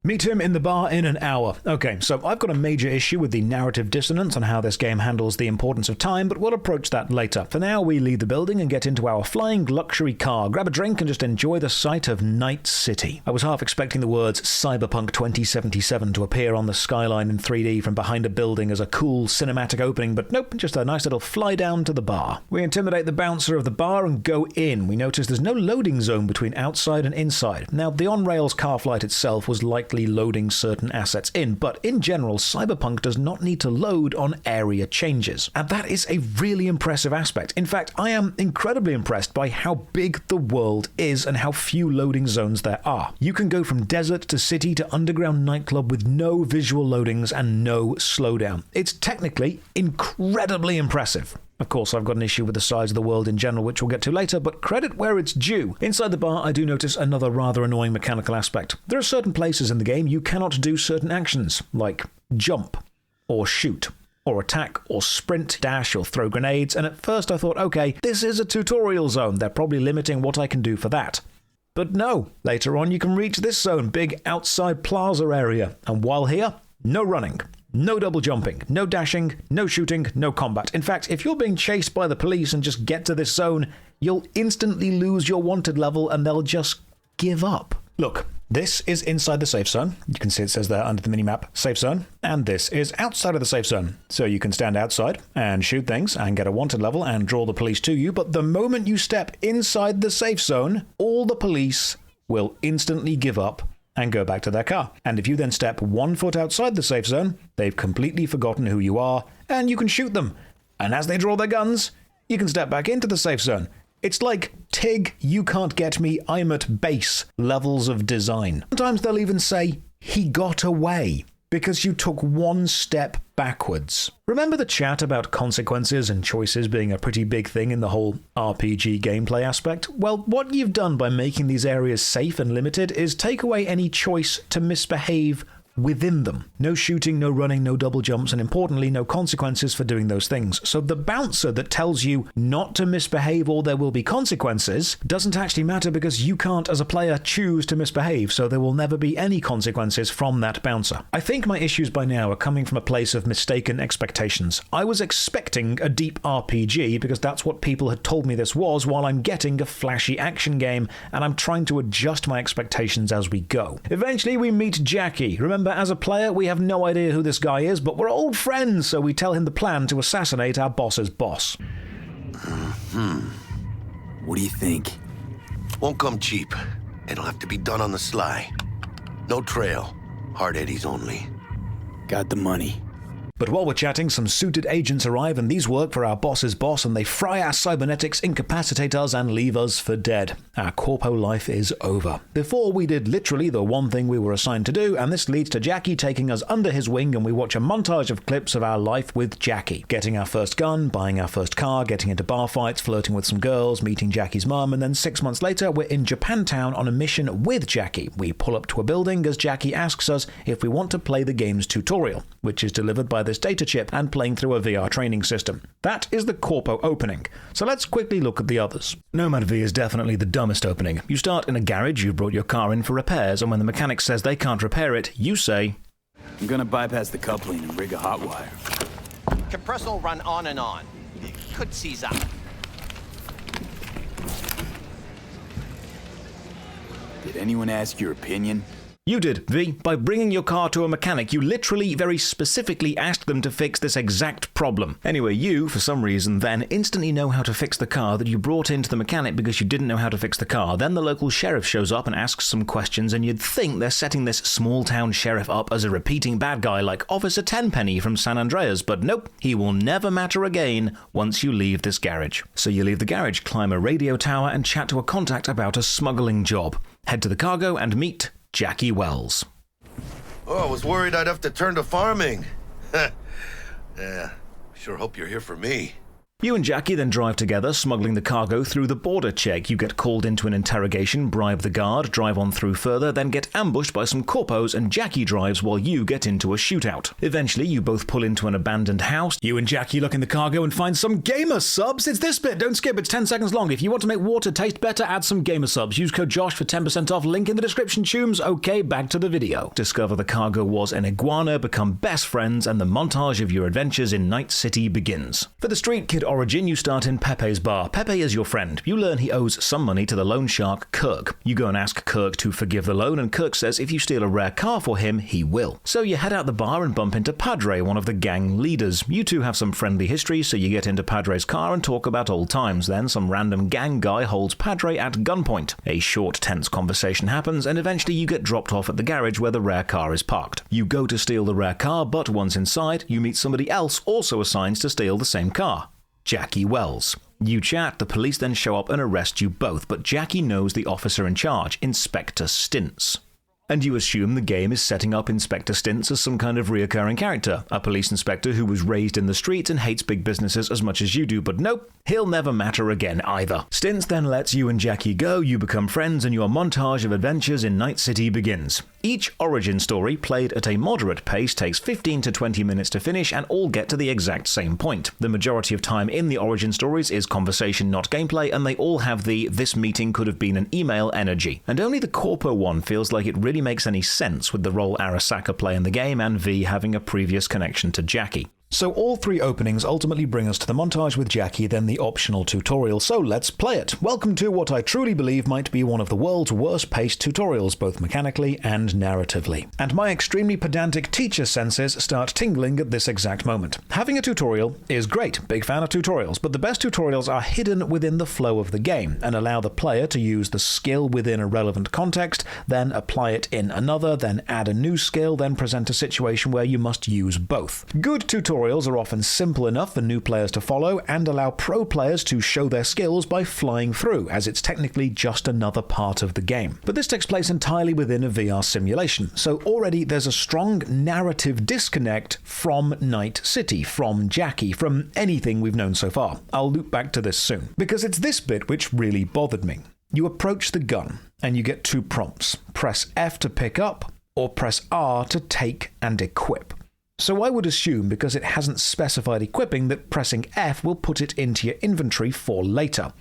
Meet him in the bar in an hour. Okay, so I've got a major issue with the narrative dissonance on how this game handles the importance of time, but we'll approach that later. For now, we leave the building and get into our flying luxury car, grab a drink and just enjoy the sight of Night City. I was half expecting the words Cyberpunk 2077 to appear on the skyline in 3D from behind a building as a cool cinematic opening, but nope, just a nice little fly down to the bar. We intimidate the bouncer of the bar and go in. We notice there's no loading zone between outside and inside. Now, the on-rails car flight itself was likely loading certain assets in, but in general, Cyberpunk does not need to load on area changes. And that is a really impressive aspect. In fact, I am incredibly impressed by how big the world is and how few loading zones there are. You can go from desert to city to underground nightclub with no visual loadings and no slowdown. It's technically incredibly impressive. Of course, I've got an issue with the size of the world in general, which we'll get to later, but credit where it's due. Inside the bar, I do notice another rather annoying mechanical aspect. There are certain places in the game you cannot do certain actions, like jump, or shoot, or attack, or sprint, dash, or throw grenades, and at first I thought, okay, this is a tutorial zone, they're probably limiting what I can do for that. But no, later on you can reach this zone, big outside plaza area, and while here, no running. No double jumping, no dashing, no shooting, no combat. In fact, if you're being chased by the police and just get to this zone, you'll instantly lose your wanted level and they'll just give up. Look, This is inside the safe zone. You can see it says there under the minimap, safe zone. And this is outside of the safe zone. So you can stand outside and shoot things and get a wanted level and draw the police to you. But the moment you step inside the safe zone, all the police will instantly give up and go back to their car. And if you then step 1 foot outside the safe zone, they've completely forgotten who you are, and you can shoot them. And as they draw their guns, you can step back into the safe zone. It's like Tig, you can't get me, I'm at base levels of design. Sometimes they'll even say, he got away, because you took 1 step backwards. Remember the chat about consequences and choices being a pretty big thing in the whole RPG gameplay aspect? Well, what you've done by making these areas safe and limited is take away any choice to misbehave within them. No shooting, no running, no double jumps, and importantly, no consequences for doing those things. So the bouncer that tells you not to misbehave or there will be consequences doesn't actually matter because you can't, as a player, choose to misbehave, so there will never be any consequences from that bouncer. I think my issues by now are coming from a place of mistaken expectations. I was expecting a deep RPG because that's what people had told me this was, while I'm getting a flashy action game, and I'm trying to adjust my expectations as we go. Eventually, we meet Jackie. Remember, as a player, we have no idea who this guy is, but we're old friends, so we tell him the plan to assassinate our boss's boss. What do you think? Won't come cheap. It'll have to be done on the sly. No trail. Hard eddies only. Got the money. But while we're chatting, some suited agents arrive, and these work for our boss's boss, and they fry our cybernetics, incapacitate us, and leave us for dead. Our corpo life is over. Before, we did literally the one thing we were assigned to do, and this leads to Jackie taking us under his wing, and we watch a montage of clips of our life with Jackie. Getting our first gun, buying our first car, getting into bar fights, flirting with some girls, meeting Jackie's mum, and then 6 months later, we're in Japantown on a mission with Jackie. We pull up to a building as Jackie asks us if we want to play the game's tutorial, which is delivered by this data chip and playing through a VR training system. That is the corpo opening. So let's quickly look at the others. Nomad V is definitely the dumbest opening. You start in a garage, you've brought your car in for repairs, and when the mechanic says they can't repair it, you say, I'm gonna bypass the coupling and rig a hot wire. Compressor will run on and on. It could seize up. Did anyone ask your opinion? You did, V. By bringing your car to a mechanic, you literally very specifically asked them to fix this exact problem. Anyway, you, for some reason, then instantly know how to fix the car that you brought into the mechanic because you didn't know how to fix the car. Then the local sheriff shows up and asks some questions, and you'd think they're setting this small-town sheriff up as a repeating bad guy like Officer Tenpenny from San Andreas, but nope, he will never matter again once you leave this garage. So you leave the garage, climb a radio tower, and chat to a contact about a smuggling job. Head to the cargo and meet Jackie Wells. Oh, I was worried I'd have to turn to farming. Yeah, sure hope you're here for me. You and Jackie then drive together, smuggling the cargo through the border check. You get called into an interrogation, bribe the guard, drive on through further, then get ambushed by some corpos, and Jackie drives while you get into a shootout. Eventually, you both pull into an abandoned house. You and Jackie look in the cargo and find some gamer subs. It's this bit, don't skip, it's 10 seconds long. If you want to make water taste better, add some gamer subs. Use code Josh for 10% off, link in the description, tunes. Okay, back to the video. Discover the cargo was an iguana, become best friends, and the montage of your adventures in Night City begins. For the Street Kid origin, you start in Pepe's bar. Pepe is your friend. You learn he owes some money to the loan shark, Kirk. You go and ask Kirk to forgive the loan, and Kirk says if you steal a rare car for him, he will. So you head out the bar and bump into Padre, one of the gang leaders. You two have some friendly history, so you get into Padre's car and talk about old times. Then some random gang guy holds Padre at gunpoint. A short, tense conversation happens, and eventually you get dropped off at the garage where the rare car is parked. You go to steal the rare car, but once inside, you meet somebody else also assigned to steal the same car. Jackie Wells. You chat, the police then show up and arrest you both, but Jackie knows the officer in charge, Inspector Stints. And you assume the game is setting up Inspector Stints as some kind of reoccurring character, a police inspector who was raised in the streets and hates big businesses as much as you do, but nope, he'll never matter again either. Stints then lets you and Jackie go, you become friends, and your montage of adventures in Night City begins. Each origin story, played at a moderate pace, takes 15 to 20 minutes to finish, and all get to the exact same point. The majority of time in the origin stories is conversation, not gameplay, and they all have the "this meeting could have been an email" energy. And only the Corpo one feels like it really makes any sense, with the role Arasaka play in the game and V having a previous connection to Jackie. So all three openings ultimately bring us to the montage with Jackie, then the optional tutorial, so let's play it. Welcome to what I truly believe might be one of the world's worst paced tutorials, both mechanically and narratively. And my extremely pedantic teacher senses start tingling at this exact moment. Having a tutorial is great, big fan of tutorials, but the best tutorials are hidden within the flow of the game and allow the player to use the skill within a relevant context, then apply it in another, then add a new skill, then present a situation where you must use both. Good tutorials are often simple enough for new players to follow and allow pro players to show their skills by flying through, as it's technically just another part of the game. But this takes place entirely within a VR simulation, so already there's a strong narrative disconnect from Night City, from Jackie, from anything we've known so far. I'll loop back to this soon, because it's this bit which really bothered me. You approach the gun, and you get two prompts. Press F to pick up, or press R to take and equip. So I would assume, because it hasn't specified equipping, that pressing F will put it into your inventory for later.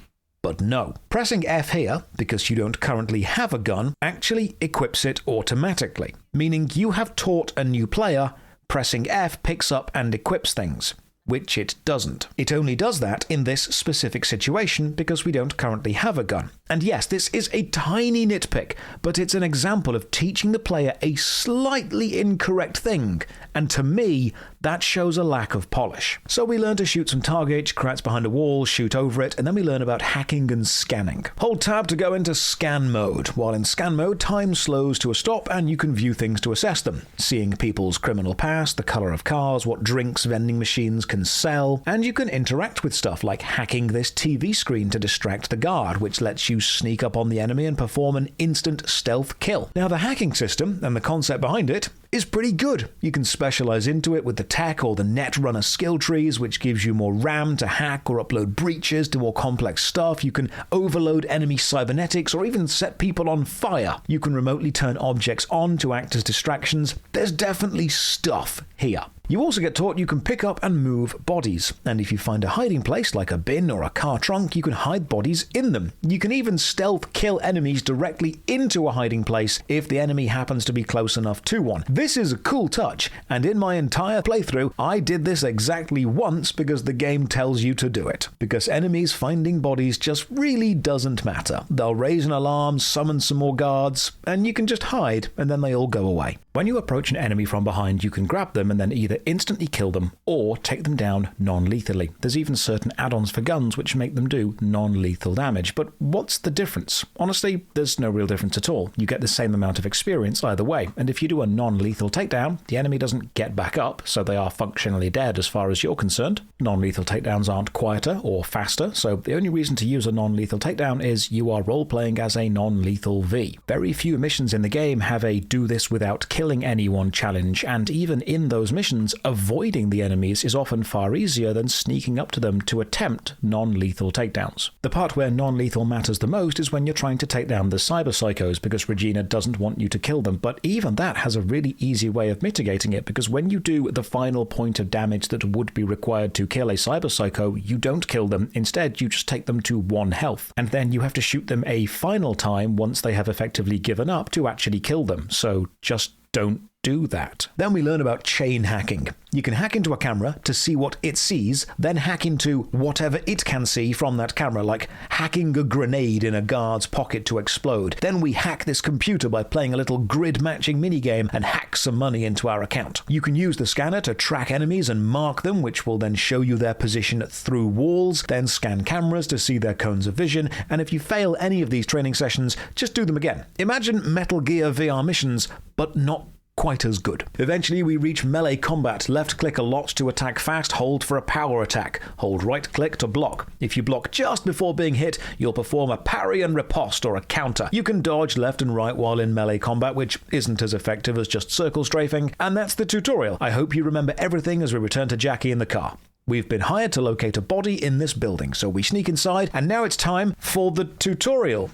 But no. Pressing F here, because you don't currently have a gun, actually equips it automatically, meaning you have taught a new player pressing F picks up and equips things, which it doesn't. It only does that in this specific situation because we don't currently have a gun. And yes, this is a tiny nitpick, but it's an example of teaching the player a slightly incorrect thing, and to me, that shows a lack of polish. So we learn to shoot some targets, crouch behind a wall, shoot over it, and then we learn about hacking and scanning. Hold tab to go into scan mode. While in scan mode, time slows to a stop and you can view things to assess them, seeing people's criminal past, the color of cars, what drinks vending machines can sell, and you can interact with stuff like hacking this TV screen to distract the guard, which lets you sneak up on the enemy and perform an instant stealth kill. Now, the hacking system and the concept behind it is pretty good. You can specialize into it with the tech or the netrunner skill trees, which gives you more RAM to hack or upload breaches to more complex stuff. You can overload enemy cybernetics or even set people on fire. You can remotely turn objects on to act as distractions. There's definitely stuff here. You also get taught you can pick up and move bodies, and if you find a hiding place like a bin or a car trunk, you can hide bodies in them. You can even stealth kill enemies directly into a hiding place if the enemy happens to be close enough to one. This is a cool touch, and in my entire playthrough, I did this exactly once because the game tells you to do it. Because enemies finding bodies just really doesn't matter. They'll raise an alarm, summon some more guards, and you can just hide, and then they all go away. When you approach an enemy from behind, you can grab them and then either instantly kill them or take them down non-lethally. There's even certain add-ons for guns which make them do non-lethal damage. But what's the difference? Honestly, there's no real difference at all. You get the same amount of experience either way, and if you do a non-lethal takedown, the enemy doesn't get back up, so they are functionally dead as far as you're concerned. Non-lethal takedowns aren't quieter or faster, so the only reason to use a non-lethal takedown is you are role-playing as a non-lethal V. Very few missions in the game have a do this without killing anyone challenge, and even in those missions, avoiding the enemies is often far easier than sneaking up to them to attempt non-lethal takedowns. The part where non-lethal matters the most is when you're trying to take down the cyber psychos because Regina doesn't want you to kill them, but even that has a really easy way of mitigating it, because when you do the final point of damage that would be required to kill a cyber psycho, you don't kill them. Instead, you just take them to 1 health, and then you have to shoot them a final time once they have effectively given up to actually kill them. So just don't do that. Then we learn about chain hacking. You can hack into a camera to see what it sees, then hack into whatever it can see from that camera, like hacking a grenade in a guard's pocket to explode. Then we hack this computer by playing a little grid matching minigame and hack some money into our account. You can use the scanner to track enemies and mark them, which will then show you their position through walls, then scan cameras to see their cones of vision, and if you fail any of these training sessions, just do them again. Imagine Metal Gear VR missions, but not quite as good. Eventually we reach melee combat. Left click a lot to attack fast, hold for a power attack. Hold right click to block. If you block just before being hit, you'll perform a parry and riposte or a counter. You can dodge left and right while in melee combat, which isn't as effective as just circle strafing. And that's the tutorial. I hope you remember everything as we return to Jackie in the car. We've been hired to locate a body in this building, so we sneak inside, and now it's time for the tutorial.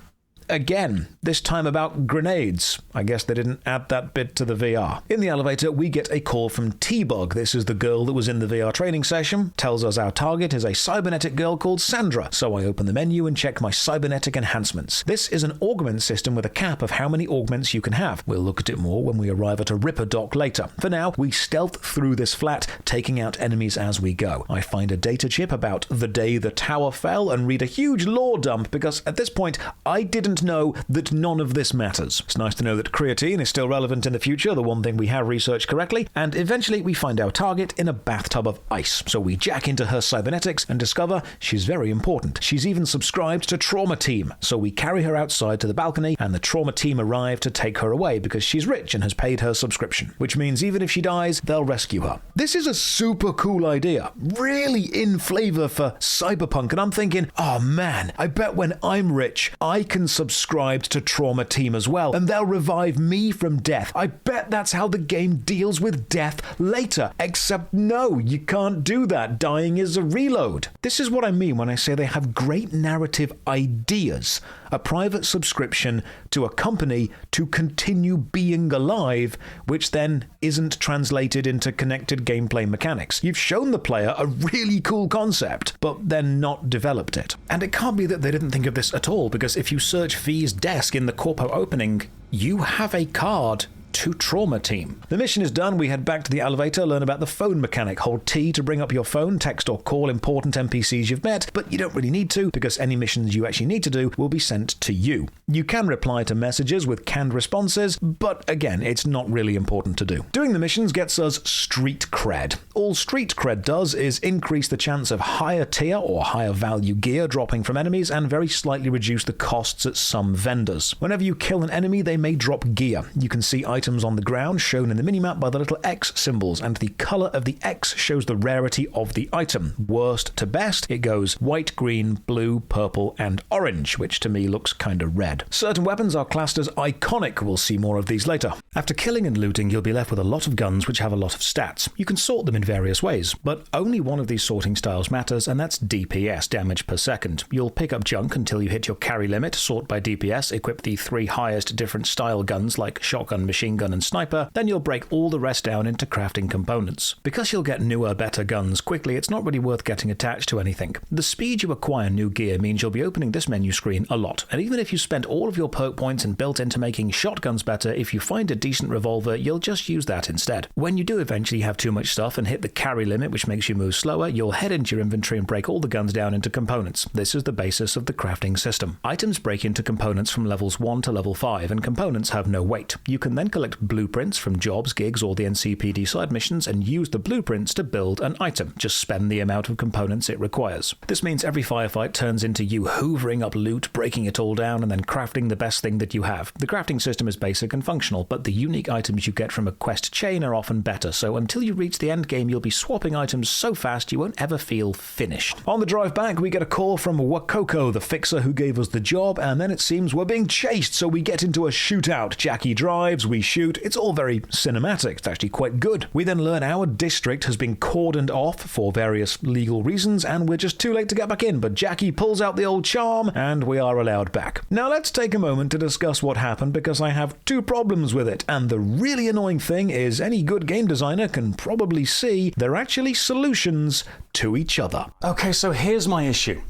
again, this time about grenades. I guess they didn't add that bit to the VR. In the elevator, we get a call from T-Bug. This is the girl that was in the VR training session. Tells us our target is a cybernetic girl called Sandra. So I open the menu and check my cybernetic enhancements. This is an augment system with a cap of how many augments you can have. We'll look at it more when we arrive at a Ripper dock later. For now, we stealth through this flat, taking out enemies as we go. I find a data chip about the day the tower fell and read a huge lore dump because at this point, I didn't know that none of this matters. It's nice to know that creatine is still relevant in the future, the one thing we have researched correctly, and eventually we find our target in a bathtub of ice. So we jack into her cybernetics and discover she's very important. She's even subscribed to Trauma Team, so we carry her outside to the balcony and the Trauma Team arrive to take her away because she's rich and has paid her subscription, which means even if she dies, they'll rescue her. This is a super cool idea, really in flavor for Cyberpunk, and I'm thinking, oh man, I bet when I'm rich, I can subscribe to Trauma Team as well, and they'll revive me from death. I bet that's how the game deals with death later, except no, you can't do that. Dying is a reload. This is what I mean when I say they have great narrative ideas. A private subscription to a company to continue being alive, which then isn't translated into connected gameplay mechanics. You've shown the player a really cool concept, but then not developed it. And it can't be that they didn't think of this at all, because if you search V's desk in the corpo opening, you have a card to Trauma Team. The mission is done. We head back to the elevator, learn about the phone mechanic. Hold T to bring up your phone, text or call important NPCs you've met, but you don't really need to because any missions you actually need to do will be sent to you. You can reply to messages with canned responses, but again, it's not really important to do. Doing the missions gets us street cred. All street cred does is increase the chance of higher tier or higher value gear dropping from enemies and very slightly reduce the costs at some vendors. Whenever you kill an enemy, they may drop gear. You can see items on the ground shown in the minimap by the little X symbols, and the color of the X shows the rarity of the item. Worst to best, it goes white, green, blue, purple, and orange, which to me looks kinda red. Certain weapons are classed as iconic. We'll see more of these later. After killing and looting, you'll be left with a lot of guns which have a lot of stats. You can sort them in various ways, but only one of these sorting styles matters, and that's DPS, damage per second. You'll pick up junk until you hit your carry limit, sort by DPS, equip the 3 highest different style guns like shotgun, machine gun, and sniper, then you'll break all the rest down into crafting components. Because you'll get newer, better guns quickly, it's not really worth getting attached to anything. The speed you acquire new gear means you'll be opening this menu screen a lot, and even if you spent all of your perk points and built into making shotguns better, if you find a decent revolver, you'll just use that instead. When you do eventually have too much stuff and hit the carry limit, which makes you move slower, you'll head into your inventory and break all the guns down into components. This is the basis of the crafting system. Items break into components from levels 1 to level 5, and components have no weight. You can then collect blueprints from jobs, gigs, or the NCPD side missions and use the blueprints to build an item. Just spend the amount of components it requires. This means every firefight turns into you hoovering up loot, breaking it all down, and then crafting the best thing that you have. The crafting system is basic and functional, but the unique items you get from a quest chain are often better, so until you reach the end game, you'll be swapping items so fast you won't ever feel finished. On the drive back, we get a call from Wakoko, the fixer who gave us the job, and then it seems we're being chased, so we get into a shootout. Jackie drives, we shoot. It's all very cinematic. It's actually quite good. We then learn our district has been cordoned off for various legal reasons, and we're just too late to get back in, but Jackie pulls out the old charm, and we are allowed back. Now let's take a moment to discuss what happened, because I have 2 problems with it, and the really annoying thing is any good game designer can probably see they're actually solutions to each other. Okay, so here's my issue.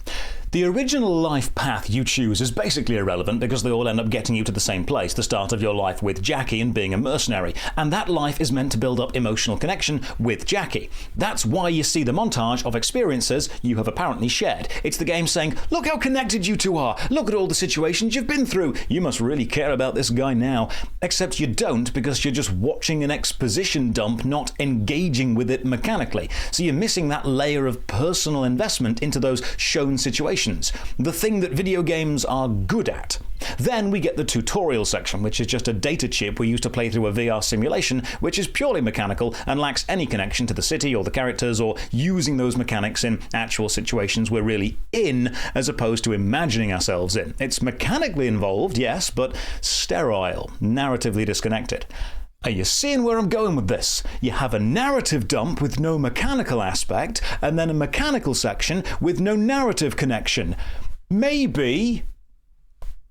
The original life path you choose is basically irrelevant because they all end up getting you to the same place, the start of your life with Jackie and being a mercenary, and that life is meant to build up emotional connection with Jackie. That's why you see the montage of experiences you have apparently shared. It's the game saying, look how connected you two are, look at all the situations you've been through, you must really care about this guy now. Except you don't, because you're just watching an exposition dump, not engaging with it mechanically. So you're missing that layer of personal investment into those shown situations. The thing that video games are good at. Then we get the tutorial section, which is just a data chip we use to play through a VR simulation, which is purely mechanical and lacks any connection to the city or the characters or using those mechanics in actual situations we're really in, as opposed to imagining ourselves in. It's mechanically involved, yes, but sterile, narratively disconnected. Are you seeing where I'm going with this? You have a narrative dump with no mechanical aspect, and then a mechanical section with no narrative connection. Maybe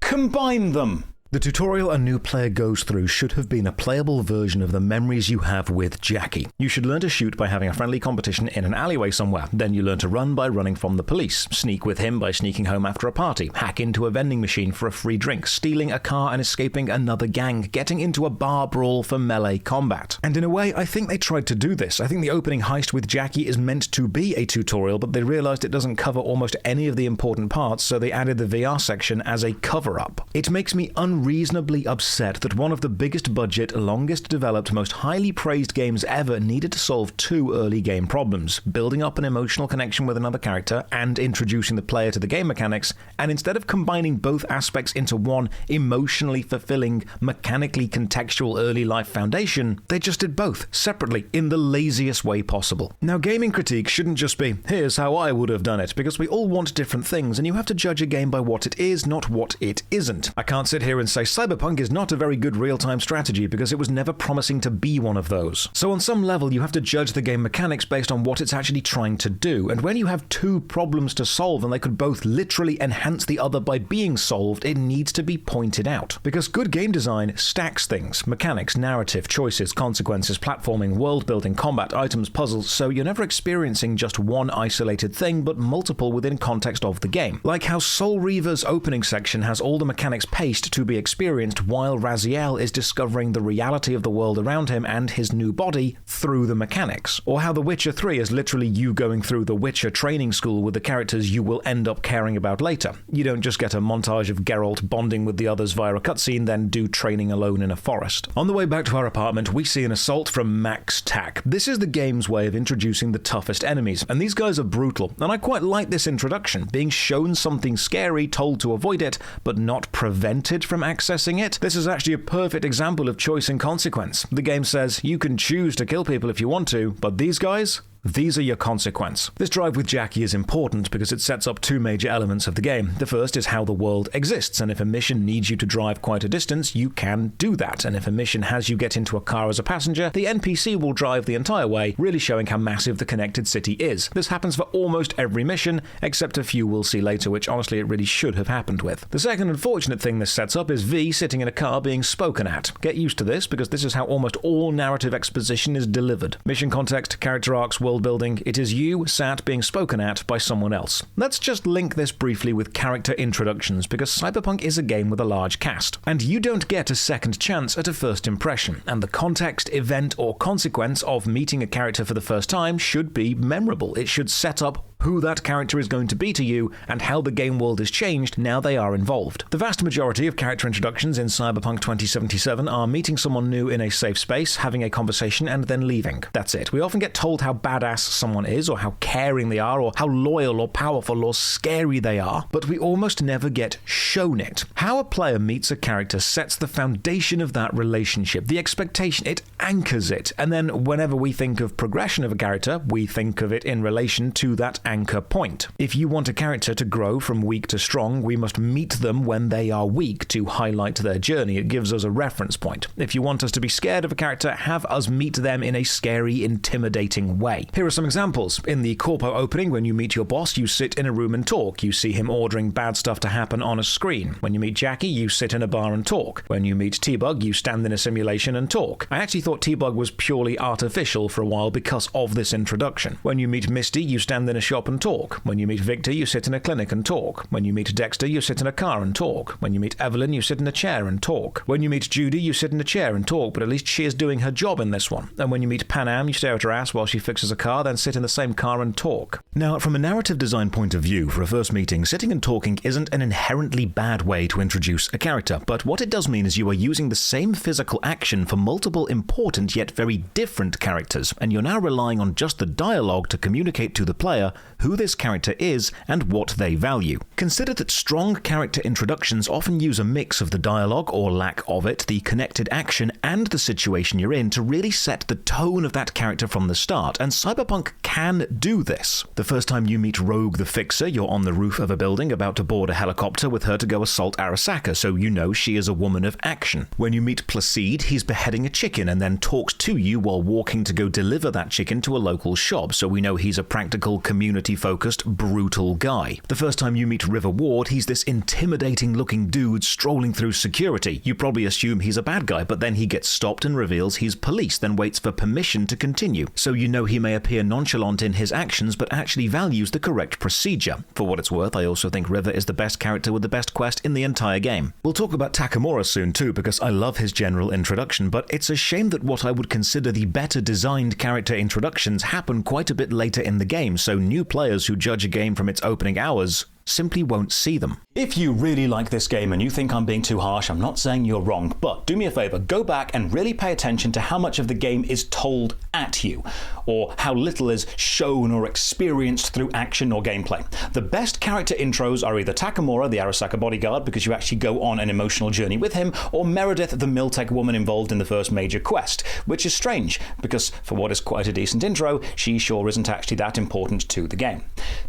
Combine them! The tutorial a new player goes through should have been a playable version of the memories you have with Jackie. You should learn to shoot by having a friendly competition in an alleyway somewhere. Then you learn to run by running from the police, sneak with him by sneaking home after a party, hack into a vending machine for a free drink, stealing a car and escaping another gang, getting into a bar brawl for melee combat. And in a way, I think they tried to do this. I think the opening heist with Jackie is meant to be a tutorial, but they realized it doesn't cover almost any of the important parts, so they added the VR section as a cover-up. It makes me unreasonably upset that one of the biggest budget, longest developed, most highly praised games ever needed to solve two early game problems: building up an emotional connection with another character and introducing the player to the game mechanics, and instead of combining both aspects into one emotionally fulfilling, mechanically contextual early life foundation, they just did both, separately, in the laziest way possible. Now, gaming critique shouldn't just be, here's how I would have done it, because we all want different things, and you have to judge a game by what it is, not what it isn't. I can't sit here and say Cyberpunk is not a very good real-time strategy because it was never promising to be one of those. So on some level, you have to judge the game mechanics based on what it's actually trying to do, and when you have two problems to solve and they could both literally enhance the other by being solved, it needs to be pointed out. Because good game design stacks things: mechanics, narrative, choices, consequences, platforming, world-building, combat, items, puzzles, so you're never experiencing just one isolated thing, but multiple within context of the game. Like how Soul Reaver's opening section has all the mechanics paced to be experienced while Raziel is discovering the reality of the world around him and his new body through the mechanics. Or how The Witcher 3 is literally you going through the Witcher training school with the characters you will end up caring about later. You don't just get a montage of Geralt bonding with the others via a cutscene, then do training alone in a forest. On the way back to our apartment, we see an assault from Max Tack. This is the game's way of introducing the toughest enemies, and these guys are brutal, and I quite like this introduction, being shown something scary, told to avoid it, but not prevented from accessing it. This is actually a perfect example of choice and consequence. The game says, you can choose to kill people if you want to, but these guys? These are your consequence. This drive with Jackie is important because it sets up two major elements of the game. The first is how the world exists, and if a mission needs you to drive quite a distance, you can do that. And if a mission has you get into a car as a passenger, the NPC will drive the entire way, really showing how massive the connected city is. This happens for almost every mission, except a few we'll see later, which honestly it really should have happened with. The second unfortunate thing this sets up is V sitting in a car being spoken at. Get used to this, because this is how almost all narrative exposition is delivered. Mission context, character arcs, world building, it is you sat being spoken at by someone else. Let's just link this briefly with character introductions, because Cyberpunk is a game with a large cast, and you don't get a second chance at a first impression, and the context, event, or consequence of meeting a character for the first time should be memorable. It should set up who that character is going to be to you, and how the game world is changed now they are involved. The vast majority of character introductions in Cyberpunk 2077 are meeting someone new in a safe space, having a conversation, and then leaving. That's it. We often get told how badass someone is, or how caring they are, or how loyal or powerful or scary they are, but we almost never get shown it. How a player meets a character sets the foundation of that relationship, the expectation, it anchors it, and then whenever we think of progression of a character, we think of it in relation to that anchor point. If you want a character to grow from weak to strong, we must meet them when they are weak to highlight their journey. It gives us a reference point. If you want us to be scared of a character, have us meet them in a scary, intimidating way. Here are some examples. In the Corpo opening, when you meet your boss, you sit in a room and talk. You see him ordering bad stuff to happen on a screen. When you meet Jackie, you sit in a bar and talk. When you meet T-Bug, you stand in a simulation and talk. I actually thought T-Bug was purely artificial for a while because of this introduction. When you meet Misty, you stand in a shop and talk. When you meet Victor, you sit in a clinic and talk. When you meet Dexter, you sit in a car and talk. When you meet Evelyn, you sit in a chair and talk. When you meet Judy, you sit in a chair and talk, but at least she is doing her job in this one. And when you meet Panam, you stare at her ass while she fixes a car, then sit in the same car and talk. Now, from a narrative design point of view, for a first meeting, sitting and talking isn't an inherently bad way to introduce a character, but what it does mean is you are using the same physical action for multiple important yet very different characters, and you're now relying on just the dialogue to communicate to the player who this character is and what they value. Consider that strong character introductions often use a mix of the dialogue, or lack of it, the connected action, and the situation you're in to really set the tone of that character from the start, and Cyberpunk can do this. The first time you meet Rogue the Fixer, you're on the roof of a building about to board a helicopter with her to go assault Arasaka, so you know she is a woman of action. When you meet Placide, he's beheading a chicken and then talks to you while walking to go deliver that chicken to a local shop, so we know he's a practical community community-focused, brutal guy. The first time you meet River Ward, he's this intimidating-looking dude strolling through security. You probably assume he's a bad guy, but then he gets stopped and reveals he's police, then waits for permission to continue. So you know he may appear nonchalant in his actions, but actually values the correct procedure. For what it's worth, I also think River is the best character with the best quest in the entire game. We'll talk about Takemura soon too, because I love his general introduction, but it's a shame that what I would consider the better designed character introductions happen quite a bit later in the game, so new players who judge a game from its opening hours simply won't see them. If you really like this game and you think I'm being too harsh, I'm not saying you're wrong, but do me a favor, go back and really pay attention to how much of the game is told at you, or how little is shown or experienced through action or gameplay. The best character intros are either Takemura, the Arasaka bodyguard, because you actually go on an emotional journey with him, or Meredith, the Miltech woman involved in the first major quest, which is strange, because for what is quite a decent intro, she sure isn't actually that important to the game.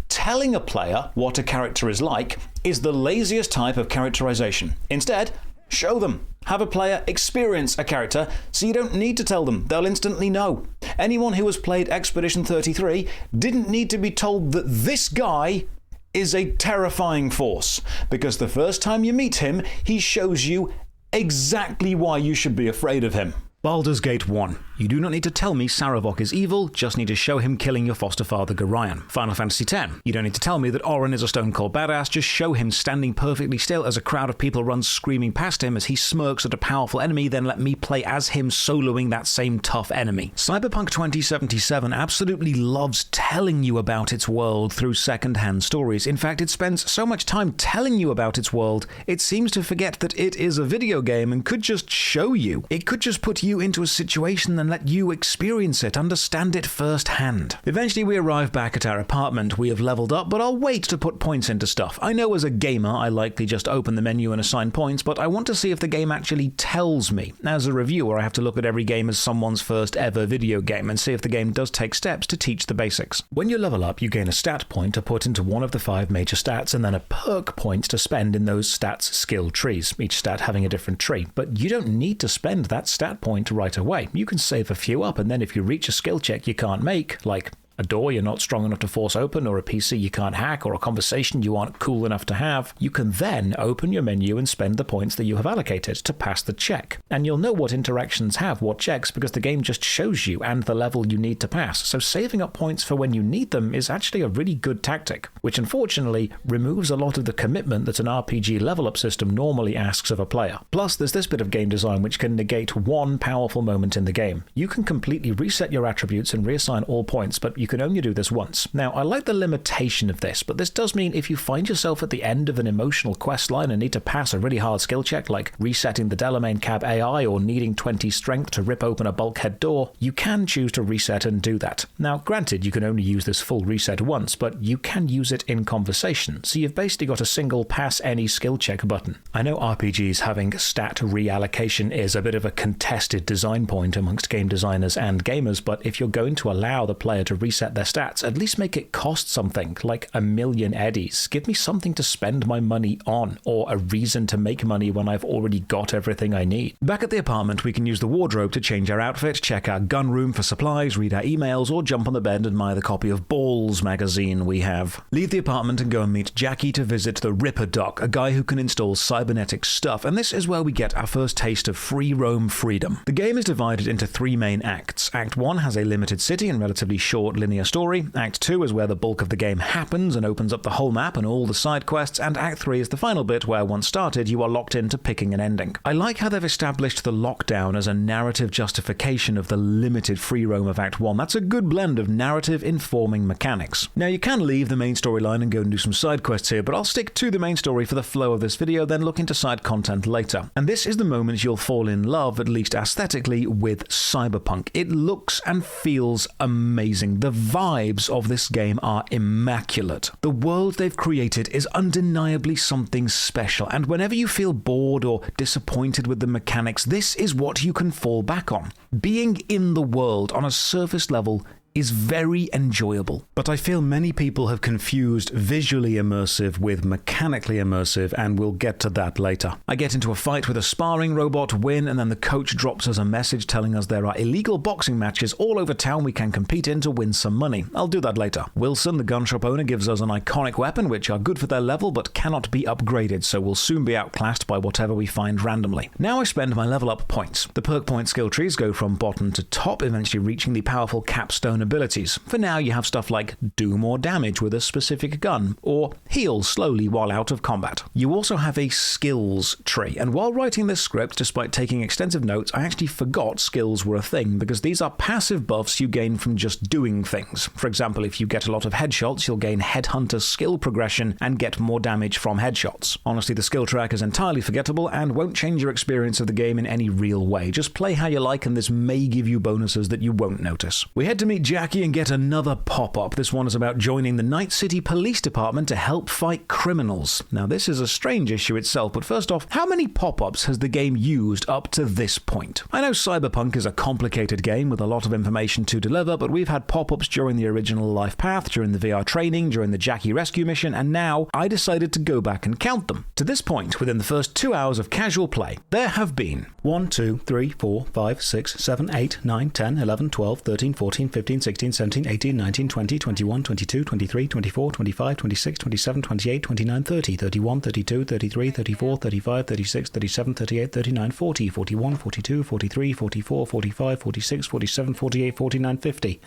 Telling a player what a character is like is the laziest type of characterization. Instead, show them. Have a player experience a character, so you don't need to tell them. They'll instantly know. Anyone who has played Expedition 33 didn't need to be told that this guy is a terrifying force, because the first time you meet him, he shows you exactly why you should be afraid of him. Baldur's Gate 1. You do not need to tell me Sarevok is evil, just need to show him killing your foster father Gorion. Final Fantasy X. You don't need to tell me that Orin is a stone cold badass, just show him standing perfectly still as a crowd of people runs screaming past him as he smirks at a powerful enemy, then let me play as him soloing that same tough enemy. Cyberpunk 2077 absolutely loves telling you about its world through second-hand stories. In fact, it spends so much time telling you about its world, it seems to forget that it is a video game and could just show you. It could just put you into a situation and let you experience it, understand it firsthand. Eventually we arrive back at our apartment. We have leveled up, but I'll wait to put points into stuff. I know as a gamer I likely just open the menu and assign points, but I want to see if the game actually tells me. As a reviewer, I have to look at every game as someone's first ever video game and see if the game does take steps to teach the basics. When you level up, you gain a stat point to put into one of the 5 major stats, and then a perk point to spend in those stats skill trees, each stat having a different tree. But you don't need to spend that stat point right away. You can save a few up, and then if you reach a skill check you can't make, like a door you're not strong enough to force open, or a PC you can't hack, or a conversation you aren't cool enough to have, you can then open your menu and spend the points that you have allocated to pass the check. And you'll know what interactions have what checks because the game just shows you and the level you need to pass. So saving up points for when you need them is actually a really good tactic, which unfortunately removes a lot of the commitment that an RPG level up system normally asks of a player. Plus, there's this bit of game design which can negate one powerful moment in the game. You can completely reset your attributes and reassign all points, but you can only do this once. Now, I like the limitation of this, but this does mean if you find yourself at the end of an emotional quest line and need to pass a really hard skill check, like resetting the Delamain Cab AI or needing 20 strength to rip open a bulkhead door, you can choose to reset and do that. Now, granted, you can only use this full reset once, but you can use it in conversation, so you've basically got a single pass any skill check button. I know RPGs having stat reallocation is a bit of a contested design point amongst game designers and gamers, but if you're going to allow the player to reset their stats, at least make it cost something, like 1,000,000 eddies. Give me something to spend my money on, or a reason to make money when I've already got everything I need. Back at the apartment, we can use the wardrobe to change our outfit, check our gun room for supplies, read our emails, or jump on the bed and admire the copy of Balls magazine we have. Leave the apartment and go and meet Jackie to visit the Ripper Doc, a guy who can install cybernetic stuff, and this is where we get our first taste of free roam freedom. The game is divided into 3 main acts. Act 1 has a limited city and relatively short linear story. Act 2 is where the bulk of the game happens and opens up the whole map and all the side quests, and Act 3 is the final bit where, once started, you are locked into picking an ending. I like how they've established the lockdown as a narrative justification of the limited free roam of Act 1. That's a good blend of narrative informing mechanics. Now, you can leave the main storyline and go and do some side quests here, but I'll stick to the main story for the flow of this video, then look into side content later. And this is the moment you'll fall in love, at least aesthetically, with Cyberpunk. It looks and feels amazing. The vibes of this game are immaculate. The world they've created is undeniably something special, and whenever you feel bored or disappointed with the mechanics, this is what you can fall back on. Being in the world on a surface level is very enjoyable. But I feel many people have confused visually immersive with mechanically immersive, and we'll get to that later. I get into a fight with a sparring robot, win, and then the coach drops us a message telling us there are illegal boxing matches all over town we can compete in to win some money. I'll do that later. Wilson, the gun shop owner, gives us an iconic weapon which are good for their level but cannot be upgraded, so we'll soon be outclassed by whatever we find randomly. Now I spend my level up points. The perk point skill trees go from bottom to top, eventually reaching the powerful capstone abilities. For now you have stuff like do more damage with a specific gun, or heal slowly while out of combat. You also have a skills tree, and while writing this script, despite taking extensive notes, I actually forgot skills were a thing, because these are passive buffs you gain from just doing things. For example, if you get a lot of headshots, you'll gain Headhunter skill progression and get more damage from headshots. Honestly, the skill track is entirely forgettable and won't change your experience of the game in any real way. Just play how you like, and this may give you bonuses that you won't notice. We head to meet Jackie and get another pop-up. This one is about joining the Night City Police Department to help fight criminals. Now, this is a strange issue itself, but first off, how many pop-ups has the game used up to this point? I know Cyberpunk is a complicated game with a lot of information to deliver, but we've had pop-ups during the original life path, during the VR training, during the Jackie rescue mission, and now I decided to go back and count them. To this point, within the first 2 hours of casual play, there have been 1, 2, 3, 4, 5, 6, 7, 8, 9, 10, 11, 12, 13, 14, 15, 16, 17, 18, 19, 20, 21, 22, 23, 24, 25, 26, 27, 28, 29, 30, 31, 32, 33, 34, 35, 36, 37, 38, 39, 40, 41, 42, 43, 44, 45, 46, 47, 48, 49, 50.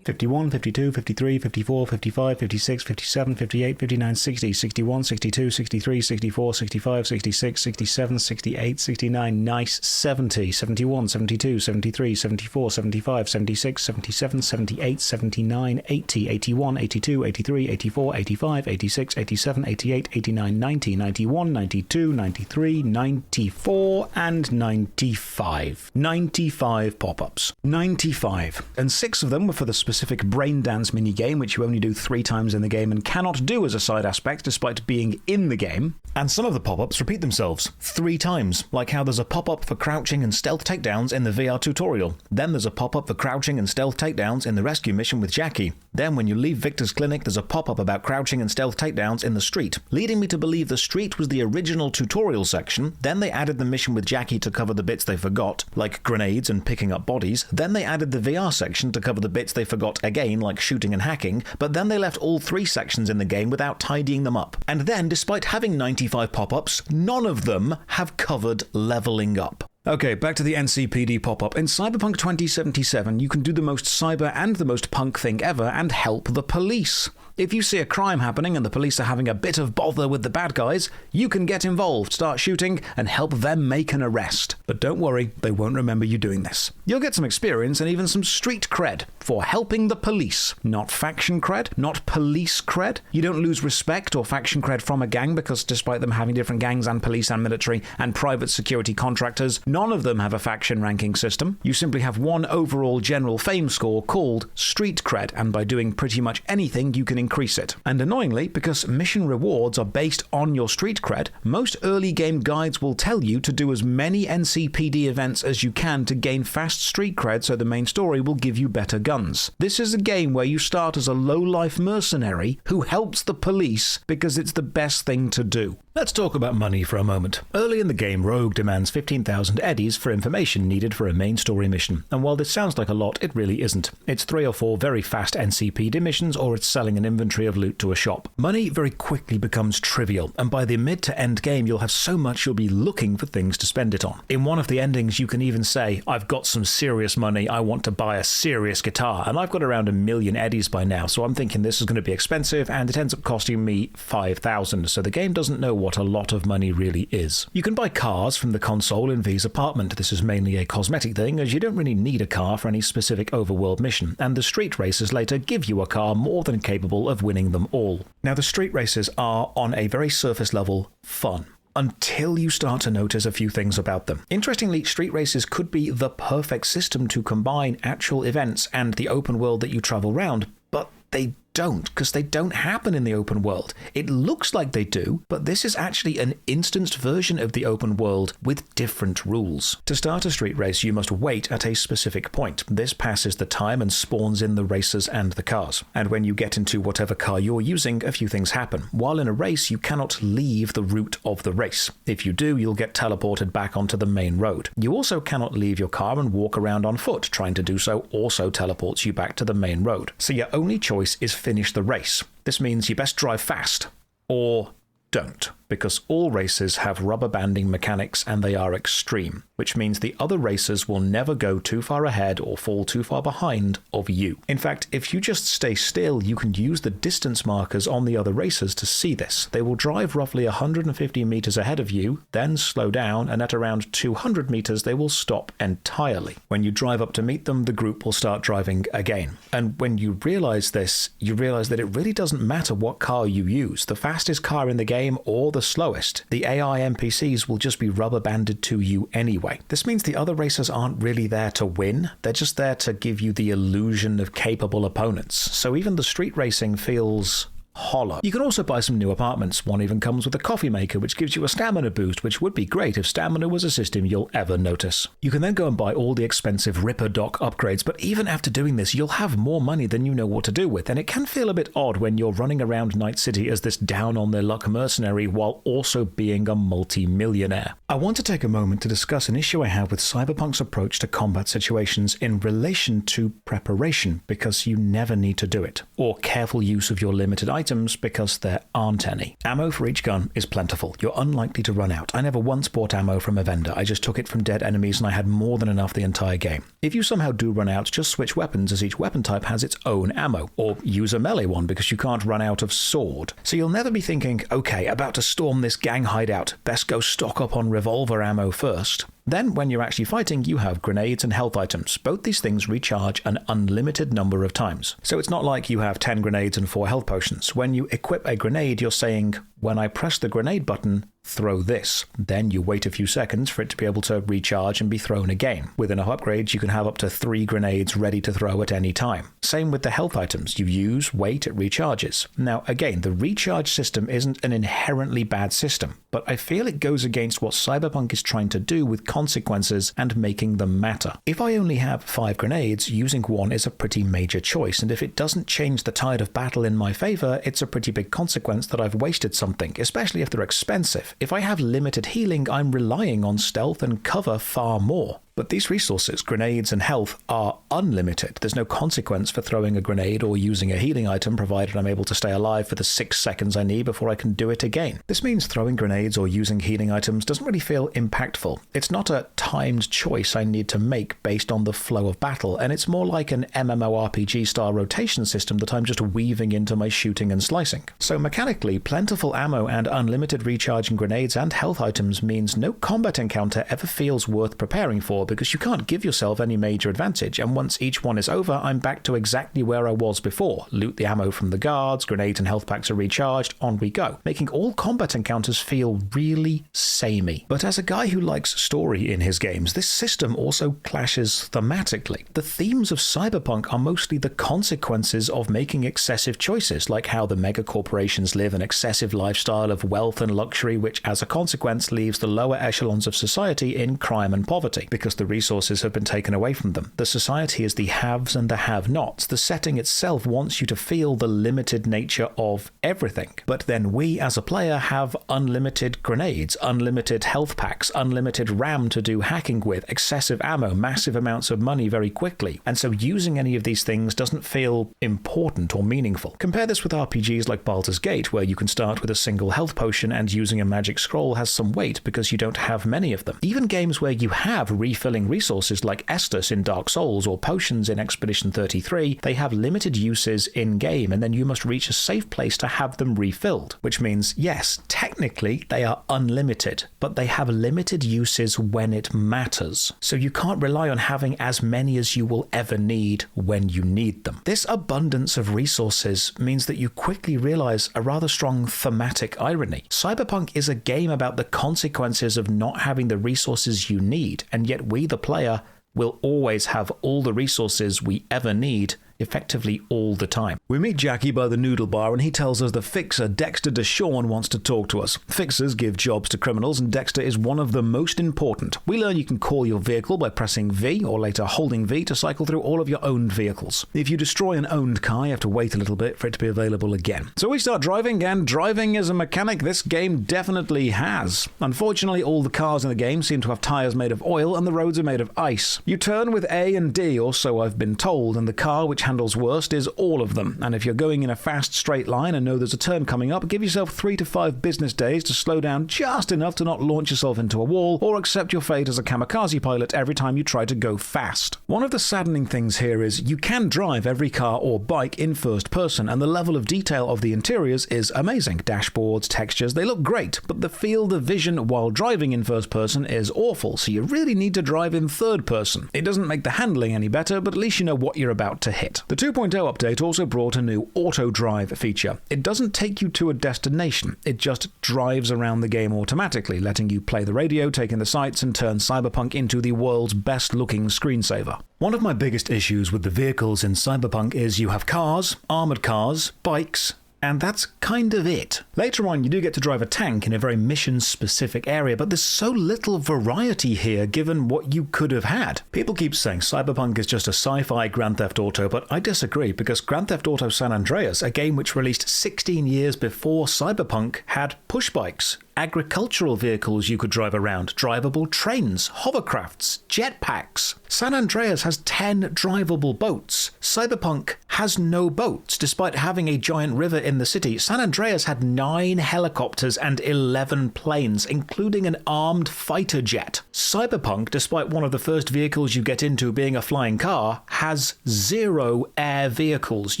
51, 52, 53, 54, 55, 56, 57, 58, 59, 60, 61, 62, 63, 64, 65, 66, 67, 68, 69, nice, 70, 71, 72, 73, 74, 75, 76, 77, 78, 79, 80, 81, 82, 83, 84, 85, 86, 87, 88, 89, 90, 91, 92, 93, 94, and 95. 95 pop-ups. 95. And 6 of them were for the specific Braindance minigame, which you only do 3 times in the game and cannot do as a side aspect despite being in the game. And some of the pop-ups repeat themselves 3 times, like how there's a pop-up for crouching and stealth takedowns in the VR tutorial. Then there's a pop-up for crouching and stealth takedowns in the rescue mission with Jackie. Then when you leave Victor's clinic, there's a pop-up about crouching and stealth takedowns in the street, leading me to believe the street was the original tutorial section. Then they added the mission with Jackie to cover the bits they forgot, like grenades and picking up bodies. Then they added the VR section to cover the bits they forgot again, like shooting and hacking, but then they left all 3 sections in the game without tidying them up. And then, despite having 95 pop-ups, none of them have covered leveling up. Okay, back to the NCPD pop-up. In Cyberpunk 2077, you can do the most cyber and the most punk thing ever and help the police. If you see a crime happening and the police are having a bit of bother with the bad guys, you can get involved, start shooting, and help them make an arrest. But don't worry, they won't remember you doing this. You'll get some experience and even some street cred for helping the police. Not faction cred, not police cred. You don't lose respect or faction cred from a gang because despite them having different gangs and police and military and private security contractors, none of them have a faction ranking system. You simply have one overall general fame score called street cred, and by doing pretty much anything you can increase it. And annoyingly, because mission rewards are based on your street cred, most early game guides will tell you to do as many NCPD events as you can to gain fast street cred so the main story will give you better guns. This is a game where you start as a low-life mercenary who helps the police because it's the best thing to do. Let's talk about money for a moment. Early in the game, Rogue demands 15,000 eddies for information needed for a main story mission, and while this sounds like a lot, it really isn't. It's 3 or 4 very fast NCPD missions, or it's selling an inventory of loot to a shop. Money very quickly becomes trivial, and by the mid to end game, you'll have so much you'll be looking for things to spend it on. In one of the endings, you can even say, I've got some serious money, I want to buy a serious guitar, and I've got around 1 million eddies by now, so I'm thinking this is going to be expensive, and it ends up costing me 5,000, so the game doesn't know what a lot of money really is. You can buy cars from the console in V's apartment. This is mainly a cosmetic thing, as you don't really need a car for any specific overworld mission, and the street races later give you a car more than capable of winning them all. Now, the street races are, on a very surface level, fun, until you start to notice a few things about them. Interestingly, street races could be the perfect system to combine actual events and the open world that you travel around, but they don't, because they don't happen in the open world. It looks like they do, but this is actually an instanced version of the open world with different rules. To start a street race, you must wait at a specific point. This passes the time and spawns in the racers and the cars. And when you get into whatever car you're using, a few things happen. While in a race, you cannot leave the route of the race. If you do, you'll get teleported back onto the main road. You also cannot leave your car and walk around on foot. Trying to do so also teleports you back to the main road. So your only choice is finish the race. This means you best drive fast, or don't, because all races have rubber banding mechanics and they are extreme, which means the other racers will never go too far ahead or fall too far behind of you. In fact, if you just stay still, you can use the distance markers on the other racers to see this. They will drive roughly 150 meters ahead of you, then slow down, and at around 200 meters they will stop entirely. When you drive up to meet them, the group will start driving again. And when you realize this, you realize that it really doesn't matter what car you use, the fastest car in the game or the slowest. The AI NPCs will just be rubber banded to you anyway. This means the other racers aren't really there to win, they're just there to give you the illusion of capable opponents. So even the street racing feels hollow. You can also buy some new apartments. One even comes with a coffee maker, which gives you a stamina boost, which would be great if stamina was a system you'll ever notice. You can then go and buy all the expensive Ripper Dock upgrades, but even after doing this, you'll have more money than you know what to do with, and it can feel a bit odd when you're running around Night City as this down-on-their-luck mercenary while also being a multi-millionaire. I want to take a moment to discuss an issue I have with Cyberpunk's approach to combat situations in relation to preparation, because you never need to do it, or careful use of your limited items because there aren't any. Ammo for each gun is plentiful. You're unlikely to run out. I never once bought ammo from a vendor. I just took it from dead enemies and I had more than enough the entire game. If you somehow do run out, just switch weapons as each weapon type has its own ammo, or use a melee one because you can't run out of sword. So you'll never be thinking, okay, about to storm this gang hideout, best go stock up on revolver ammo first. Then, when you're actually fighting, you have grenades and health items. Both these things recharge an unlimited number of times. So it's not like you have 10 grenades and 4 health potions. When you equip a grenade, you're saying, when I press the grenade button, throw this. Then you wait a few seconds for it to be able to recharge and be thrown again. With enough upgrades, you can have up to 3 grenades ready to throw at any time. Same with the health items. You use, wait, it recharges. Now, again, the recharge system isn't an inherently bad system, but I feel it goes against what Cyberpunk is trying to do with consequences and making them matter. If I only have 5 grenades, using one is a pretty major choice, and if it doesn't change the tide of battle in my favor, it's a pretty big consequence that I've wasted something, especially if they're expensive. If I have limited healing, I'm relying on stealth and cover far more. But these resources, grenades and health, are unlimited. There's no consequence for throwing a grenade or using a healing item, provided I'm able to stay alive for the 6 seconds I need before I can do it again. This means throwing grenades or using healing items doesn't really feel impactful. It's not a timed choice I need to make based on the flow of battle, and it's more like an MMORPG-style rotation system that I'm just weaving into my shooting and slicing. So mechanically, plentiful ammo and unlimited recharging grenades and health items means no combat encounter ever feels worth preparing for, because you can't give yourself any major advantage, and once each one is over, I'm back to exactly where I was before. Loot the ammo from the guards, grenades and health packs are recharged, on we go, making all combat encounters feel really samey. But as a guy who likes story in his games, this system also clashes thematically. The themes of Cyberpunk are mostly the consequences of making excessive choices, like how the megacorporations live an excessive lifestyle of wealth and luxury, which as a consequence leaves the lower echelons of society in crime and poverty, because the resources have been taken away from them. The society is the haves and the have-nots. The setting itself wants you to feel the limited nature of everything. But then we, as a player, have unlimited grenades, unlimited health packs, unlimited RAM to do hacking with, excessive ammo, massive amounts of money very quickly. And so using any of these things doesn't feel important or meaningful. Compare this with RPGs like Baldur's Gate, where you can start with a single health potion and using a magic scroll has some weight because you don't have many of them. Even games where you have refilling resources like Estus in Dark Souls or potions in Expedition 33, they have limited uses in-game, and then you must reach a safe place to have them refilled, which means, yes, technically they are unlimited, but they have limited uses when it matters. So you can't rely on having as many as you will ever need when you need them. This abundance of resources means that you quickly realize a rather strong thematic irony. Cyberpunk is a game about the consequences of not having the resources you need, and yet we, the player, will always have all the resources we ever need effectively all the time. We meet Jackie by the noodle bar and he tells us the fixer Dexter DeShawn wants to talk to us. Fixers give jobs to criminals and Dexter is one of the most important. We learn you can call your vehicle by pressing V or later holding V to cycle through all of your owned vehicles. If you destroy an owned car, you have to wait a little bit for it to be available again. So we start driving, and driving is a mechanic this game definitely has. Unfortunately, all the cars in the game seem to have tires made of oil and the roads are made of ice. You turn with A and D, or so I've been told, and the car which handles worst is all of them. And if you're going in a fast straight line and know there's a turn coming up, give yourself 3 to 5 business days to slow down just enough to not launch yourself into a wall or accept your fate as a kamikaze pilot every time you try to go fast. One of the saddening things here is you can drive every car or bike in first person, and the level of detail of the interiors is amazing. Dashboards, textures, they look great, but the field of vision while driving in first person is awful, so you really need to drive in third person. It doesn't make the handling any better, but at least you know what you're about to hit. The 2.0 update also brought a new auto drive feature. It doesn't take you to a destination, it just drives around the game automatically, letting you play the radio, take in the sights, and turn Cyberpunk into the world's best looking screensaver. One of my biggest issues with the vehicles in Cyberpunk is you have cars, armored cars, bikes, and that's kind of it. Later on, you do get to drive a tank in a very mission-specific area, but there's so little variety here given what you could have had. People keep saying Cyberpunk is just a sci-fi Grand Theft Auto, but I disagree, because Grand Theft Auto San Andreas, a game which released 16 years before Cyberpunk, had push bikes, agricultural vehicles you could drive around, drivable trains, hovercrafts, jetpacks. San Andreas has 10 drivable boats. Cyberpunk has no boats, despite having a giant river in the city. San Andreas had 9 helicopters and 11 planes, including an armed fighter jet. Cyberpunk, despite one of the first vehicles you get into being a flying car, has 0 air vehicles.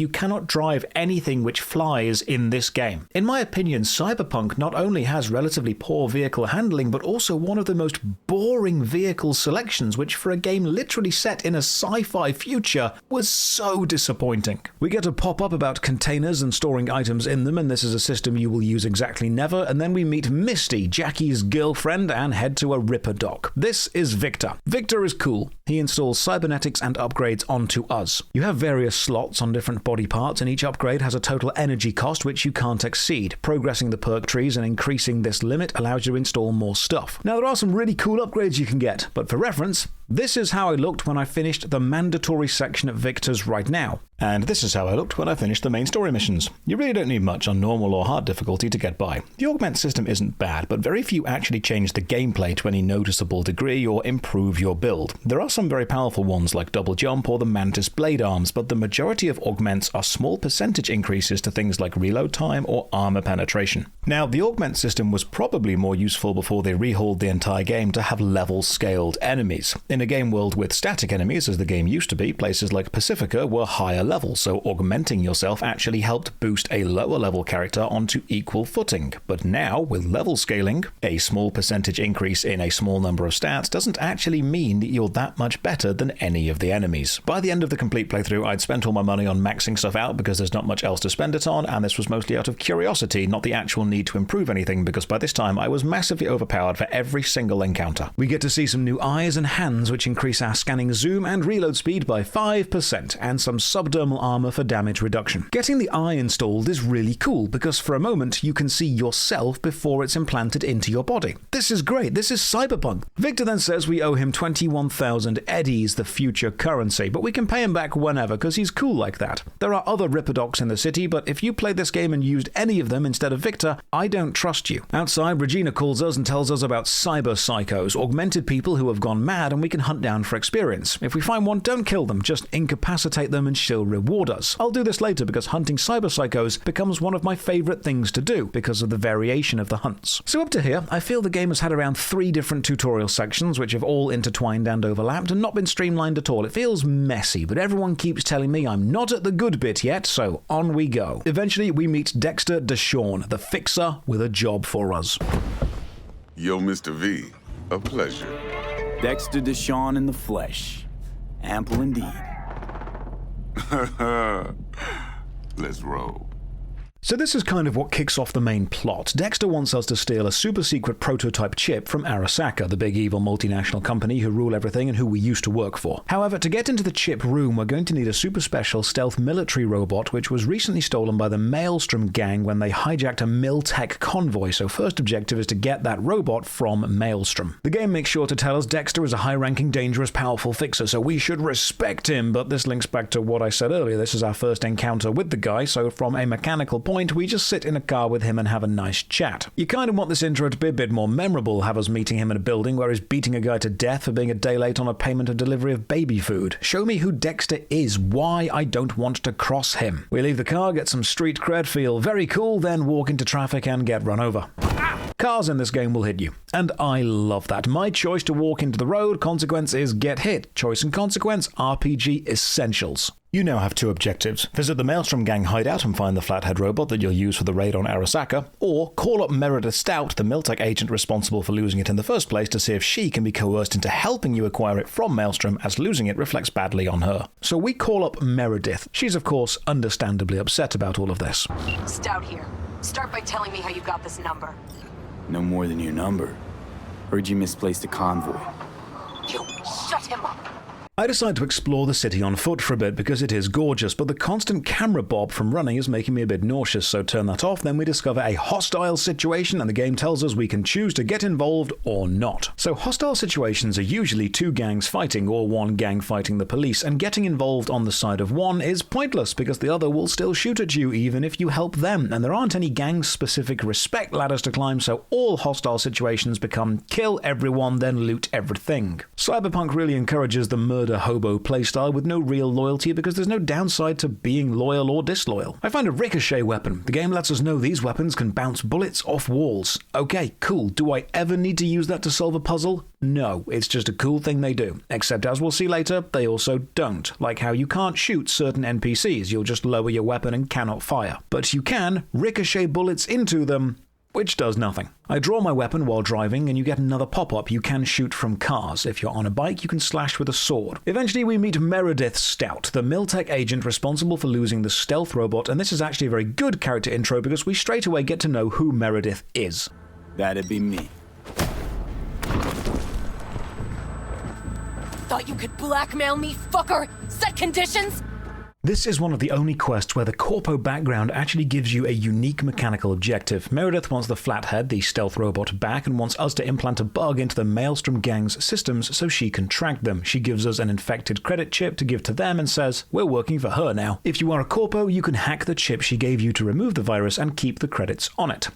You cannot drive anything which flies in this game. In my opinion, Cyberpunk not only has relatively poor vehicle handling, but also one of the most boring vehicle selections, which for a game literally set in a sci-fi future was so disappointing. We get a pop-up about containers and storing items in them, and this is a system you will use exactly never, and then we meet Misty, Jackie's girlfriend, and head to a Ripper dock. This is Victor. Victor is cool. He installs cybernetics and upgrades onto us. You have various slots on different body parts, and each upgrade has a total energy cost which you can't exceed. Progressing the perk trees and increasing this limit allows you to install more stuff. Now, there are some really cool upgrades you can get, but for reference, this is how I looked when I finished the mandatory section at Victor's right now. And this is how I looked when I finished the main story missions. You really don't need much on normal or hard difficulty to get by. The augment system isn't bad, but very few actually change the gameplay to any noticeable degree or improve your build. There are some very powerful ones like double jump or the mantis blade arms, but the majority of augments are small percentage increases to things like reload time or armor penetration. Now, the augment system was probably more useful before they rehauled the entire game to have level-scaled enemies. In a game world with static enemies, as the game used to be, places like Pacifica were higher level, so augmenting yourself actually helped boost a lower level character onto equal footing. But now, with level scaling, a small percentage increase in a small number of stats doesn't actually mean that you're that much better than any of the enemies. By the end of the complete playthrough, I'd spent all my money on maxing stuff out because there's not much else to spend it on, and this was mostly out of curiosity, not the actual need to improve anything, because by this time I was massively overpowered for every single encounter. We get to see some new eyes and hands which increase our scanning zoom and reload speed by 5%, and some subdermal armor for damage reduction. Getting the eye installed is really cool, because for a moment you can see yourself before it's implanted into your body. This is great, this is Cyberpunk. Victor then says we owe him 21,000 eddies, the future currency, but we can pay him back whenever because he's cool like that. There are other Ripper docks in the city, but if you played this game and used any of them instead of Victor, I don't trust you. Outside, Regina calls us and tells us about cyber psychos, augmented people who have gone mad and we can hunt down for experience. If we find one, don't kill them, just incapacitate them and she'll reward us. I'll do this later because hunting cyber psychos becomes one of my favorite things to do because of the variation of the hunts. So up to here, I feel the game has had around 3 different tutorial sections which have all intertwined and overlapped and not been streamlined at all. It feels messy, but everyone keeps telling me I'm not at the good bit yet, so on we go. Eventually, we meet Dexter DeShawn, the fixer with a job for us. Yo, Mr. V, a pleasure. Dexter DeShawn in the flesh. Ample indeed. Let's roll. So this is kind of what kicks off the main plot. Dexter wants us to steal a super-secret prototype chip from Arasaka, the big evil multinational company who rule everything and who we used to work for. However, to get into the chip room, we're going to need a super special stealth military robot which was recently stolen by the Maelstrom gang when they hijacked a Miltech convoy, so first objective is to get that robot from Maelstrom. The game makes sure to tell us Dexter is a high-ranking, dangerous, powerful fixer, so we should respect him, but this links back to what I said earlier. This is our first encounter with the guy, so from a mechanical point, we just sit in a car with him and have a nice chat. You kind of want this intro to be a bit more memorable, have us meeting him in a building where he's beating a guy to death for being a day late on a payment of delivery of baby food. Show me who Dexter is, why I don't want to cross him. We leave the car, get some street cred, feel very cool, then walk into traffic and get run over. Cars in this game will hit you, and I love that. My choice to walk into the road, consequence is get hit. Choice and consequence, RPG essentials. You now have two objectives. Visit the Maelstrom gang hideout and find the flathead robot that you'll use for the raid on Arasaka, or call up Meredith Stout, the Miltech agent responsible for losing it in the first place, to see if she can be coerced into helping you acquire it from Maelstrom, as losing it reflects badly on her. So we call up Meredith. She's of course understandably upset about all of this. Stout here. Start by telling me how you got this number. No more than your number. Heard you misplaced a convoy. You shut him up. I decide to explore the city on foot for a bit because it is gorgeous, but the constant camera bob from running is making me a bit nauseous, so turn that off. Then we discover a hostile situation and the game tells us we can choose to get involved or not. So hostile situations are usually two gangs fighting or one gang fighting the police, and getting involved on the side of one is pointless because the other will still shoot at you even if you help them, and there aren't any gang-specific respect ladders to climb, so all hostile situations become kill everyone then loot everything. Cyberpunk really encourages the murder hobo playstyle with no real loyalty because there's no downside to being loyal or disloyal. I find a ricochet weapon. The game lets us know these weapons can bounce bullets off walls. Okay, cool. Do I ever need to use that to solve a puzzle? No, it's just a cool thing they do. Except as we'll see later, they also don't. Like how you can't shoot certain NPCs, you'll just lower your weapon and cannot fire. But you can ricochet bullets into them, which does nothing. I draw my weapon while driving and you get another pop-up. You can shoot from cars. If you're on a bike, you can slash with a sword. Eventually we meet Meredith Stout, the Miltech agent responsible for losing the stealth robot, and this is actually a very good character intro because we straight away get to know who Meredith is. That'd be me. Thought you could blackmail me, fucker? Set conditions? This is one of the only quests where the corpo background actually gives you a unique mechanical objective. Meredith wants the Flathead, the stealth robot, back and wants us to implant a bug into the Maelstrom gang's systems so she can track them. She gives us an infected credit chip to give to them and says, we're working for her now. If you are a corpo, you can hack the chip she gave you to remove the virus and keep the credits on it.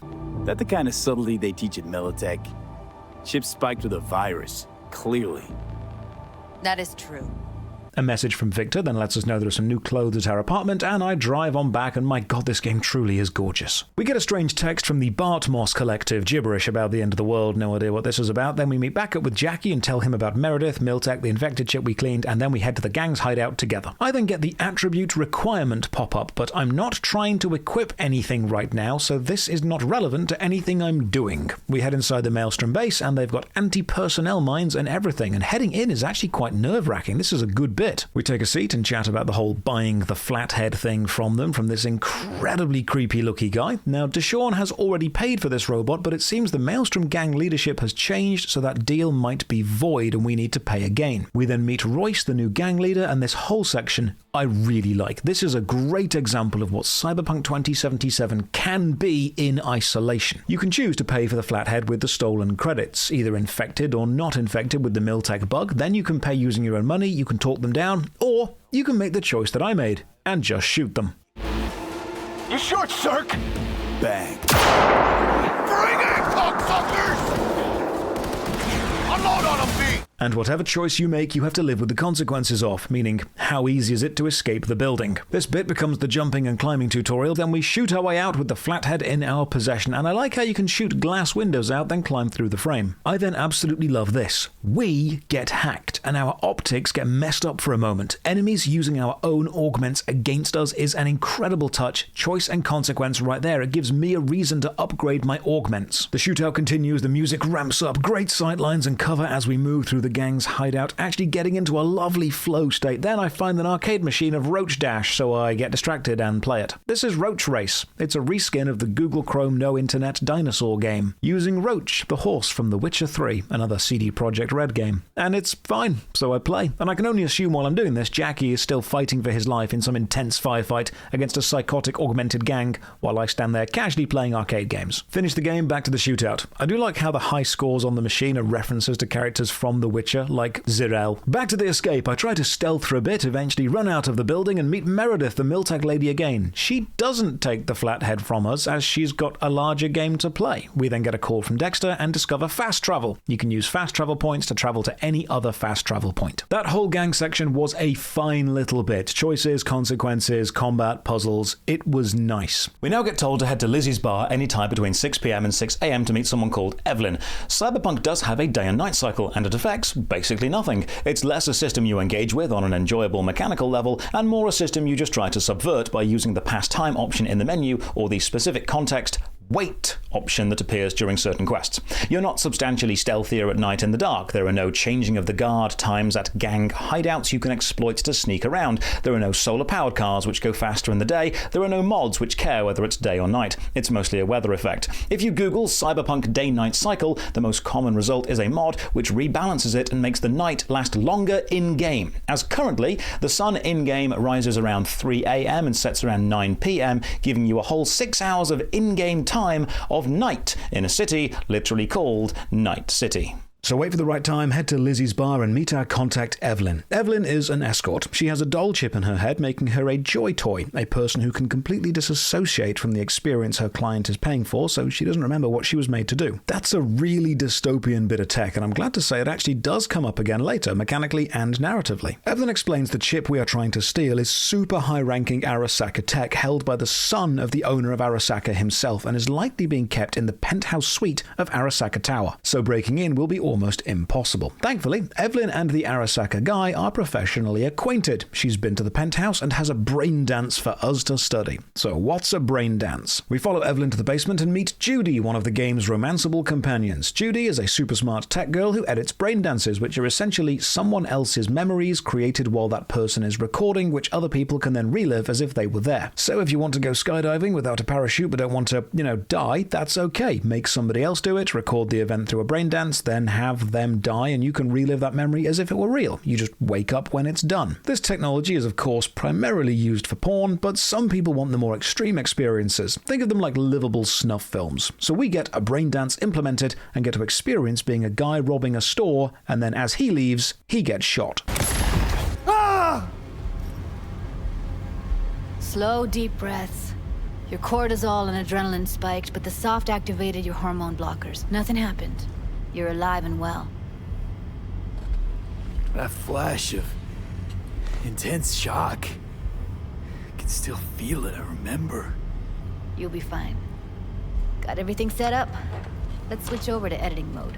That the kind of subtlety they teach at Militech? Chip spiked with a virus, clearly. That is true. A message from Victor then lets us know there are some new clothes at our apartment, and I drive on back, and my god, this game truly is gorgeous. We get a strange text from the Bart Moss Collective, gibberish about the end of the world, no idea what this is about. Then we meet back up with Jackie and tell him about Meredith, Miltech, the infected chip we cleaned, and then we head to the gang's hideout together. I then get the attribute requirement pop-up, but I'm not trying to equip anything right now, so this is not relevant to anything I'm doing. We head inside the Maelstrom base, and they've got anti-personnel mines and everything, and heading in is actually quite nerve-wracking. This is a good bit. We take a seat and chat about the whole buying the Flathead thing from them, from this incredibly creepy-looking guy. Now, Deshawn has already paid for this robot, but it seems the Maelstrom gang leadership has changed, so that deal might be void and we need to pay again. We then meet Royce, the new gang leader, and this whole section I really like. This is a great example of what Cyberpunk 2077 can be in isolation. You can choose to pay for the Flathead with the stolen credits, either infected or not infected with the Miltech bug. Then you can pay using your own money, you can talk them down, or you can make the choice that I made and just shoot them. You short, Cirque? Bang. Bring it, cocksuckers! Unload on them, B! And whatever choice you make, you have to live with the consequences of, meaning how easy is it to escape the building. This bit becomes the jumping and climbing tutorial, then we shoot our way out with the Flathead in our possession, and I like how you can shoot glass windows out, then climb through the frame. I then absolutely love this. We get hacked, and our optics get messed up for a moment. Enemies using our own augments against us is an incredible touch. Choice and consequence right there. It gives me a reason to upgrade my augments. The shootout continues, the music ramps up, great sightlines and cover as we move through the gang's hideout, actually getting into a lovely flow state. Then I find an arcade machine of Roach Dash, so I get distracted and play it. This is Roach Race. It's a reskin of the Google Chrome No Internet dinosaur game, using Roach, the horse from The Witcher 3, another CD Projekt Red game. And it's fine, so I play. And I can only assume while I'm doing this, Jackie is still fighting for his life in some intense firefight against a psychotic augmented gang, while I stand there casually playing arcade games. Finish the game, back to the shootout. I do like how the high scores on the machine are references to characters from The Witcher, like Zirel. Back to the escape. I try to stealth for a bit, eventually run out of the building and meet Meredith, the Miltech lady, again. She doesn't take the flathead from us, as she's got a larger game to play. We then get a call from Dexter and discover fast travel. You can use fast travel points to travel to any other fast travel point. That whole gang section was a fine little bit. Choices, consequences, combat, puzzles. It was nice. We now get told to head to Lizzie's bar anytime between 6 p.m. and 6 a.m. to meet someone called Evelyn. Cyberpunk does have a day and night cycle, and it affects basically nothing. It's less a system you engage with on an enjoyable mechanical level, and more a system you just try to subvert by using the past time option in the menu or the specific context wait option that appears during certain quests. You're not substantially stealthier at night in the dark. There are no changing of the guard times at gang hideouts you can exploit to sneak around. There are no solar-powered cars which go faster in the day. There are no mods which care whether it's day or night. It's mostly a weather effect. If you Google Cyberpunk day-night cycle, the most common result is a mod which rebalances it and makes the night last longer in-game. As currently, the sun in-game rises around 3 a.m. and sets around 9 p.m., giving you a whole 6 hours of in-game time of night in a city literally called Night City. So wait for the right time, head to Lizzie's bar and meet our contact Evelyn. Evelyn is an escort. She has a doll chip in her head, making her a joy toy, a person who can completely disassociate from the experience her client is paying for, so she doesn't remember what she was made to do. That's a really dystopian bit of tech, and I'm glad to say it actually does come up again later, mechanically and narratively. Evelyn explains the chip we are trying to steal is super high-ranking Arasaka tech held by the son of the owner of Arasaka himself, and is likely being kept in the penthouse suite of Arasaka Tower, so breaking in will be almost impossible. Thankfully, Evelyn and the Arasaka guy are professionally acquainted. She's been to the penthouse and has a brain dance for us to study. So what's a brain dance? We follow Evelyn to the basement and meet Judy, one of the game's romanceable companions. Judy is a super smart tech girl who edits brain dances, which are essentially someone else's memories created while that person is recording, which other people can then relive as if they were there. So if you want to go skydiving without a parachute but don't want to, die, that's okay. Make somebody else do it, record the event through a brain dance, then have them die and you can relive that memory as if it were real. You just wake up when it's done. This technology is of course primarily used for porn, but some people want the more extreme experiences. Think of them like livable snuff films. So we get a brain dance implemented and get to experience being a guy robbing a store, and then as he leaves, he gets shot. Slow, deep breaths. Your cortisol and adrenaline spiked, but the soft activated your hormone blockers. Nothing happened. You're alive and well. That flash of intense shock. I can still feel it, I remember. You'll be fine. Got everything set up? Let's switch over to editing mode.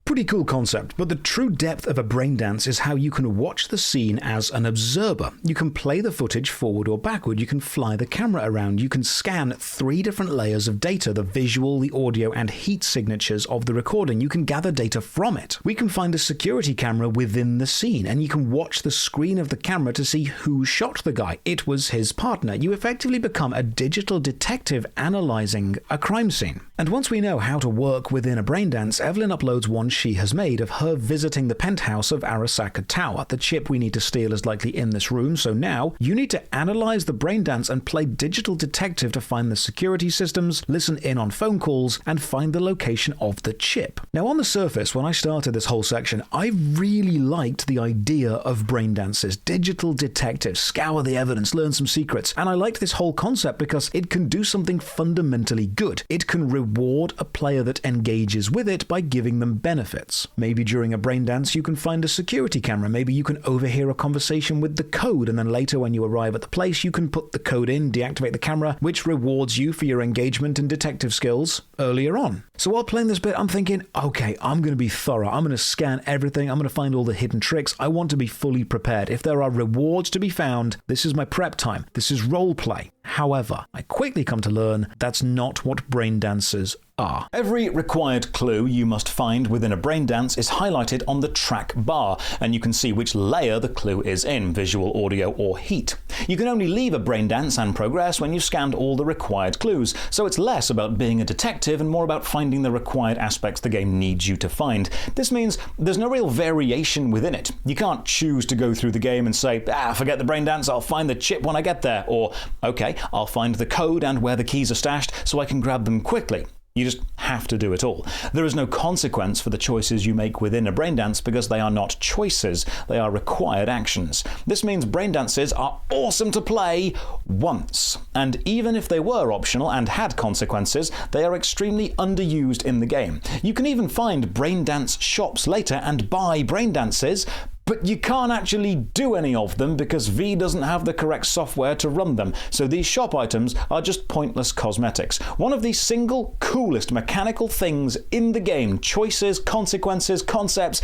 Pretty cool concept, but the true depth of a brain dance is how you can watch the scene as an observer. You can play the footage forward or backward, you can fly the camera around, you can scan 3 different layers of data, the visual, the audio, and heat signatures of the recording. You can gather data from it. We can find a security camera within the scene, and you can watch the screen of the camera to see who shot the guy. It was his partner. You effectively become a digital detective analyzing a crime scene. And once we know how to work within a brain dance, Evelyn uploads one she has made of her visiting the penthouse of Arasaka Tower. The chip we need to steal is likely in this room, so now you need to analyze the brain dance and play digital detective to find the security systems, listen in on phone calls, and find the location of the chip. Now on the surface, when I started this whole section, I really liked the idea of brain dances, digital detective, scour the evidence, learn some secrets, and I liked this whole concept because it can do something fundamentally good. It can reward a player that engages with it by giving them benefits. Maybe during a brain dance you can find a security camera, maybe you can overhear a conversation with the code, and then later when you arrive at the place you can put the code in, deactivate the camera, which rewards you for your engagement and detective skills earlier on. So while playing this bit I'm thinking, okay, I'm going to be thorough, I'm going to scan everything, I'm going to find all the hidden tricks, I want to be fully prepared. If there are rewards to be found, this is my prep time, this is role play. However, I quickly come to learn that's not what braindances are. Every required clue you must find within a braindance is highlighted on the track bar, and you can see which layer the clue is in, visual, audio, or heat. You can only leave a braindance and progress when you've scanned all the required clues, so it's less about being a detective and more about finding the required aspects the game needs you to find. This means there's no real variation within it. You can't choose to go through the game and say, forget the braindance, I'll find the chip when I get there, or, okay, I'll find the code and where the keys are stashed so I can grab them quickly. You just have to do it all. There is no consequence for the choices you make within a braindance because they are not choices, they are required actions. This means braindances are awesome to play once. And even if they were optional and had consequences, they are extremely underused in the game. You can even find braindance shops later and buy braindances, but you can't actually do any of them because V doesn't have the correct software to run them, so these shop items are just pointless cosmetics. One of the single coolest mechanical things in the game, choices, consequences, concepts,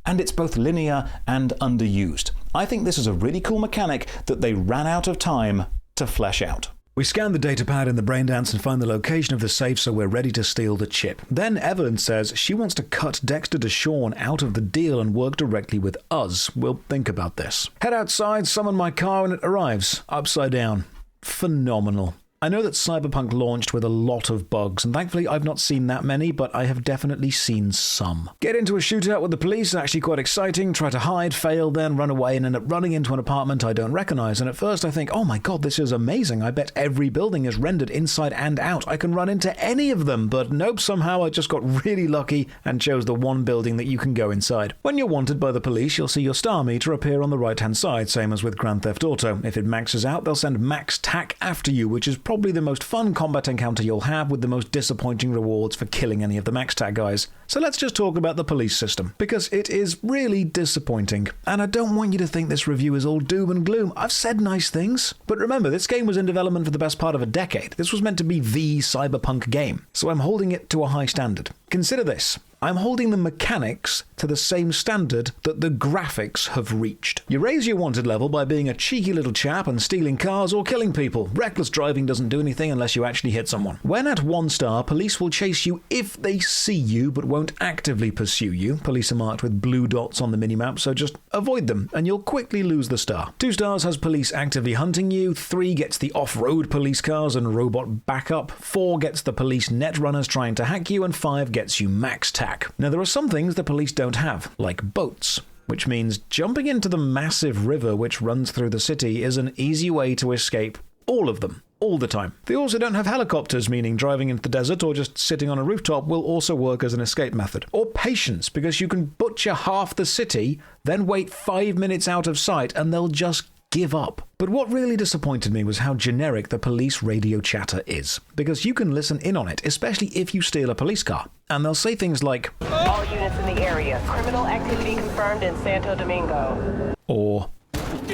and it's both linear and underused. I think this is a really cool mechanic that they ran out of time to flesh out. We scan the datapad in the braindance and find the location of the safe, so we're ready to steal the chip. Then Evelyn says she wants to cut Dexter to Sean out of the deal and work directly with us. We'll think about this. Head outside, summon my car, and it arrives. Upside down. Phenomenal. I know that Cyberpunk launched with a lot of bugs, and thankfully I've not seen that many, but I have definitely seen some. Get into a shootout with the police is actually quite exciting, try to hide, fail, then run away and end up running into an apartment I don't recognize, and at first I think, oh my god, this is amazing, I bet every building is rendered inside and out, I can run into any of them, but nope, somehow I just got really lucky and chose the one building that you can go inside. When you're wanted by the police, you'll see your star meter appear on the right hand side, same as with Grand Theft Auto. If it maxes out, they'll send max tack after you, which is probably the most fun combat encounter you'll have with the most disappointing rewards for killing any of the max tag guys. So let's just talk about the police system, because it is really disappointing. And I don't want you to think this review is all doom and gloom. I've said nice things. But remember, this game was in development for the best part of a decade. This was meant to be the Cyberpunk game. So I'm holding it to a high standard. Consider this. I'm holding the mechanics to the same standard that the graphics have reached. You raise your wanted level by being a cheeky little chap and stealing cars or killing people. Reckless driving doesn't do anything unless you actually hit someone. When at 1 star, police will chase you if they see you but won't actively pursue you. Police are marked with blue dots on the minimap, so just avoid them and you'll quickly lose the star. 2 stars has police actively hunting you. 3 gets the off-road police cars and robot backup. 4 gets the police netrunners trying to hack you, and 5 gets you max tack. Now there are some things the police don't have, like boats, which means jumping into the massive river which runs through the city is an easy way to escape all of them, all the time. They also don't have helicopters, meaning driving into the desert or just sitting on a rooftop will also work as an escape method. Or patience, because you can butcher half the city, then wait 5 minutes out of sight and they'll just give up. But what really disappointed me was how generic the police radio chatter is, because you can listen in on it, especially if you steal a police car, and they'll say things like, all units in the area, criminal activity confirmed in Santo Domingo. Or,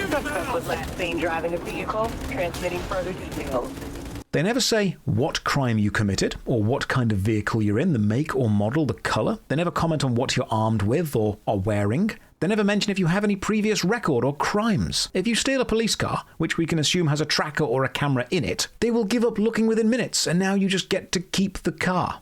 suspect was last seen driving a vehicle, transmitting further details. They never say what crime you committed, or what kind of vehicle you're in, the make or model, the color. They never comment on what you're armed with or are wearing. They never mention if you have any previous record or crimes. If you steal a police car, which we can assume has a tracker or a camera in it, they will give up looking within minutes, and now you just get to keep the car.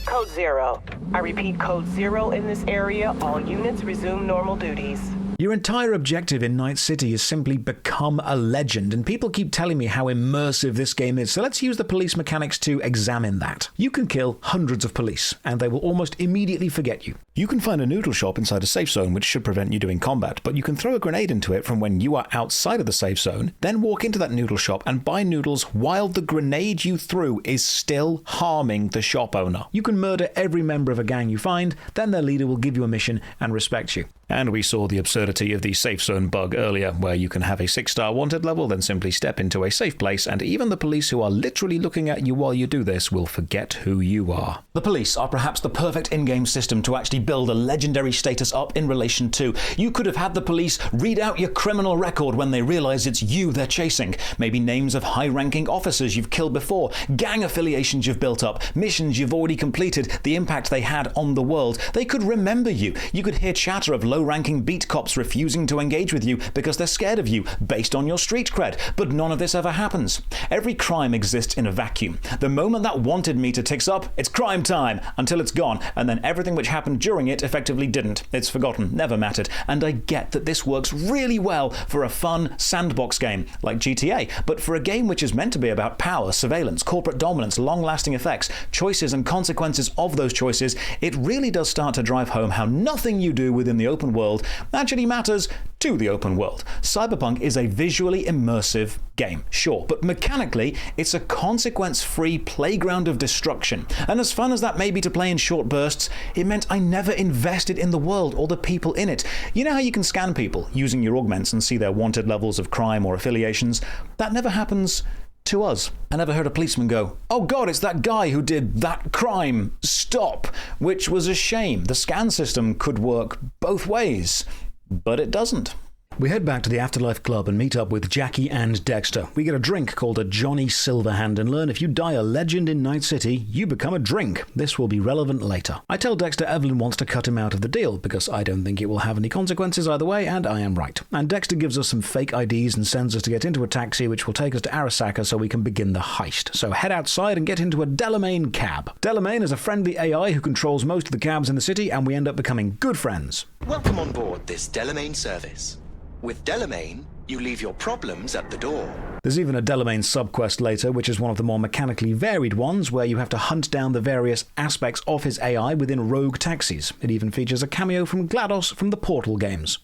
Code 0. I repeat, code 0 in this area. All units resume normal duties. Your entire objective in Night City is simply become a legend, and people keep telling me how immersive this game is, so let's use the police mechanics to examine that. You can kill hundreds of police, and they will almost immediately forget you. You can find a noodle shop inside a safe zone which should prevent you doing combat, but you can throw a grenade into it from when you are outside of the safe zone, then walk into that noodle shop and buy noodles while the grenade you threw is still harming the shop owner. You can murder every member of a gang you find, then their leader will give you a mission and respect you. And we saw the absurdity of the safe zone bug earlier, where you can have a 6-star wanted level, then simply step into a safe place, and even the police who are literally looking at you while you do this will forget who you are. The police are perhaps the perfect in-game system to actually build a legendary status up in relation to. You could have had the police read out your criminal record when they realize it's you they're chasing. Maybe names of high-ranking officers you've killed before, gang affiliations you've built up, missions you've already completed, the impact they had on the world. They could remember you. You could hear chatter of low-ranking beat cops refusing to engage with you because they're scared of you, based on your street cred. But none of this ever happens. Every crime exists in a vacuum. The moment that wanted meter ticks up, it's crime time, until it's gone, and then everything which happened during it effectively didn't. It's forgotten, never mattered. And I get that this works really well for a fun sandbox game like GTA, but for a game which is meant to be about power, surveillance, corporate dominance, long-lasting effects, choices and consequences of those choices, it really does start to drive home how nothing you do within the open world actually matters to the open world. Cyberpunk is a visually immersive game, sure, but mechanically, it's a consequence-free playground of destruction. And as fun as that may be to play in short bursts, it meant I never invested in the world or the people in it. You know how you can scan people using your augments and see their wanted levels of crime or affiliations? That never happens to us. I never heard a policeman go, "Oh God, it's that guy who did that crime. Stop," which was a shame. The scan system could work both ways. But it doesn't. We head back to the Afterlife Club and meet up with Jackie and Dexter. We get a drink called a Johnny Silverhand and learn if you die a legend in Night City, you become a drink. This will be relevant later. I tell Dexter Evelyn wants to cut him out of the deal because I don't think it will have any consequences either way, and I am right. And Dexter gives us some fake IDs and sends us to get into a taxi which will take us to Arasaka so we can begin the heist. So head outside and get into a Delamain cab. Delamain is a friendly AI who controls most of the cabs in the city, and we end up becoming good friends. Welcome on board this Delamain service. With Delamain, you leave your problems at the door. There's even a Delamain subquest later, which is one of the more mechanically varied ones, where you have to hunt down the various aspects of his AI within rogue taxis. It even features a cameo from GLaDOS from the Portal games.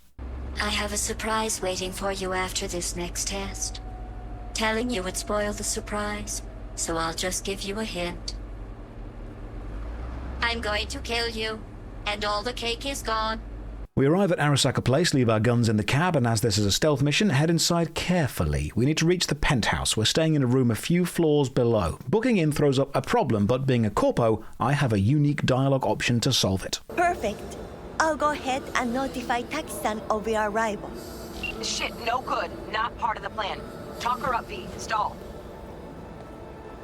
I have a surprise waiting for you after this next test. Telling you would spoil the surprise, so I'll just give you a hint. I'm going to kill you, and all the cake is gone. We arrive at Arasaka Place, leave our guns in the cab, and as this is a stealth mission, head inside carefully. We need to reach the penthouse. We're staying in a room a few floors below. Booking in throws up a problem, but being a corpo, I have a unique dialogue option to solve it. Perfect. I'll go ahead and notify Taki-san of your arrival. Shit, no good. Not part of the plan. Talk her up, V. Stall.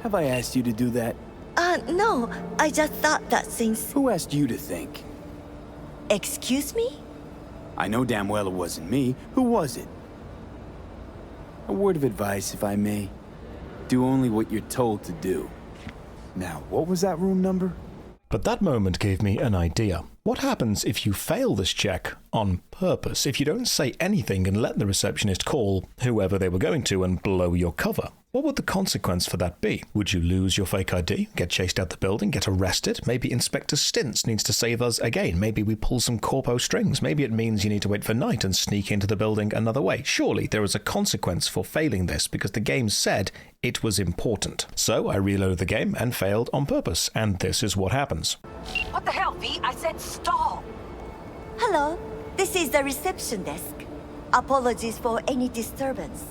Have I asked you to do that? No. I just thought that since... Who asked you to think? Excuse me? I know damn well it wasn't me. Who was it? A word of advice, if I may. Do only what you're told to do. Now, what was that room number? But that moment gave me an idea. What happens if you fail this check on purpose? If you don't say anything and let the receptionist call whoever they were going to and blow your cover? What would the consequence for that be? Would you lose your fake ID, get chased out the building, get arrested? Maybe Inspector Stints needs to save us again. Maybe we pull some corpo strings. Maybe it means you need to wait for night and sneak into the building another way. Surely there is a consequence for failing this because the game said it was important. So I reloaded the game and failed on purpose, and this is what happens. What the hell, V? I said stall! Hello, this is the reception desk. Apologies for any disturbance.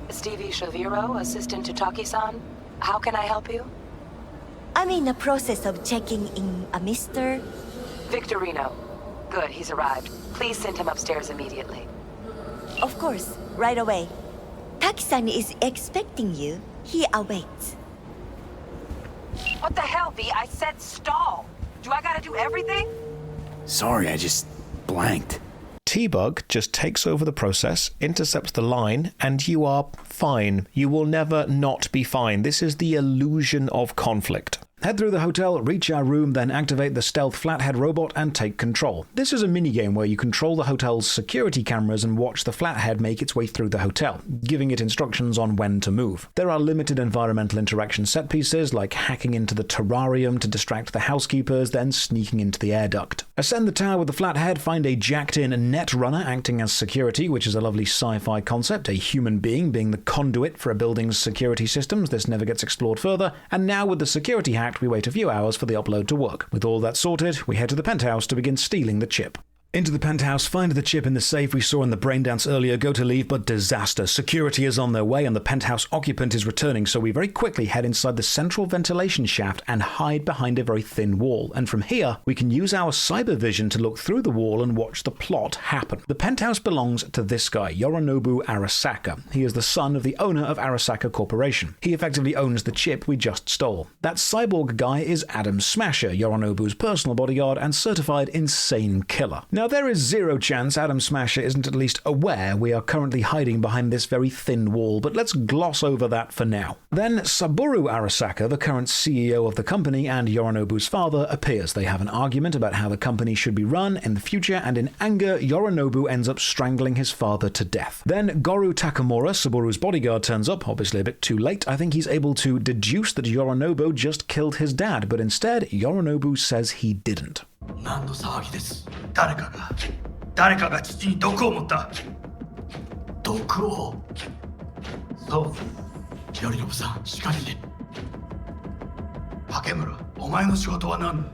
Stevie Shaviro, assistant to Taki-san. How can I help you? I'm in the process of checking in a Mr. Victorino. Good, he's arrived. Please send him upstairs immediately. Of course, right away. Taki-san is expecting you. He awaits. What the hell, V? I said stall! Do I gotta do everything? Sorry, I just blanked. T-Bug just takes over the process, intercepts the line, and you are fine. You will never not be fine. This is the illusion of conflict. Head through the hotel, reach our room, then activate the stealth flathead robot and take control. This is a minigame where you control the hotel's security cameras and watch the flathead make its way through the hotel, giving it instructions on when to move. There are limited environmental interaction set pieces, like hacking into the terrarium to distract the housekeepers, then sneaking into the air duct. Ascend the tower with the flathead, find a jacked-in net runner acting as security, which is a lovely sci-fi concept, a human being the conduit for a building's security systems. This never gets explored further, and now with the security hacked, we wait a few hours for the upload to work. With all that sorted, we head to the penthouse to begin stealing the chip. Into the penthouse, find the chip in the safe we saw in the Braindance earlier, go to leave, but disaster. Security is on their way and the penthouse occupant is returning, so we very quickly head inside the central ventilation shaft and hide behind a very thin wall. And from here, we can use our cyber vision to look through the wall and watch the plot happen. The penthouse belongs to this guy, Yorinobu Arasaka. He is the son of the owner of Arasaka Corporation. He effectively owns the chip we just stole. That cyborg guy is Adam Smasher, Yorinobu's personal bodyguard and certified insane killer. Now, there is zero chance Adam Smasher isn't at least aware we are currently hiding behind this very thin wall, but let's gloss over that for now. Then Saburo Arasaka, the current CEO of the company and Yorinobu's father, appears. They have an argument about how the company should be run in the future, and in anger, Yorinobu ends up strangling his father to death. Then Goru Takemura, Saburu's bodyguard, turns up, obviously a bit too late. I think he's able to deduce that Yorinobu just killed his dad, but instead, Yorinobu says he didn't. 何の騒ぎです。誰かが父に毒を持った。毒を。そう。頼信さん、しかり。竹村、お前の仕事は何？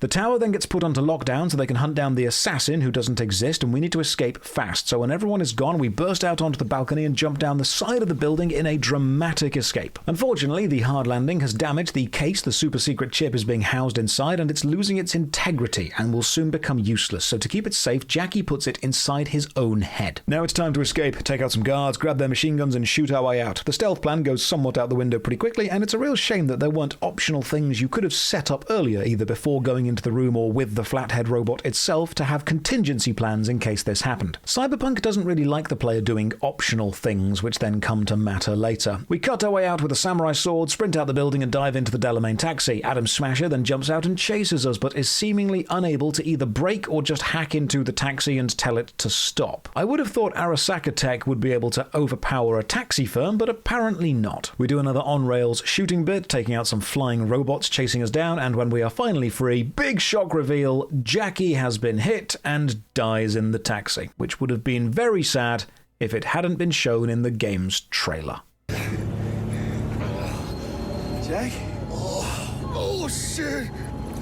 The tower then gets put onto lockdown so they can hunt down the assassin who doesn't exist, and we need to escape fast. So when everyone is gone, we burst out onto the balcony and jump down the side of the building in a dramatic escape. Unfortunately, the hard landing has damaged the case the super secret chip is being housed inside, and it's losing its integrity and will soon become useless. So to keep it safe, Jackie puts it inside his own head. Now it's time to escape, take out some guards, grab their machine guns and shoot our way out. The stealth plan goes somewhat out the window pretty quickly, and it's a real shame that there weren't optional things you could have set up earlier, either before going into the room or with the flathead robot itself, to have contingency plans in case this happened. Cyberpunk doesn't really like the player doing optional things, which then come to matter later. We cut our way out with a samurai sword, sprint out the building and dive into the Delamain taxi. Adam Smasher then jumps out and chases us, but is seemingly unable to either brake or just hack into the taxi and tell it to stop. I would have thought Arasaka Tech would be able to overpower a taxi firm, but apparently not. We do another on-rails shooting bit, taking out some flying robots chasing us down, and when we are finally free, big shock reveal, Jackie has been hit and dies in the taxi, which would have been very sad if it hadn't been shown in the game's trailer. Jack? Oh shit!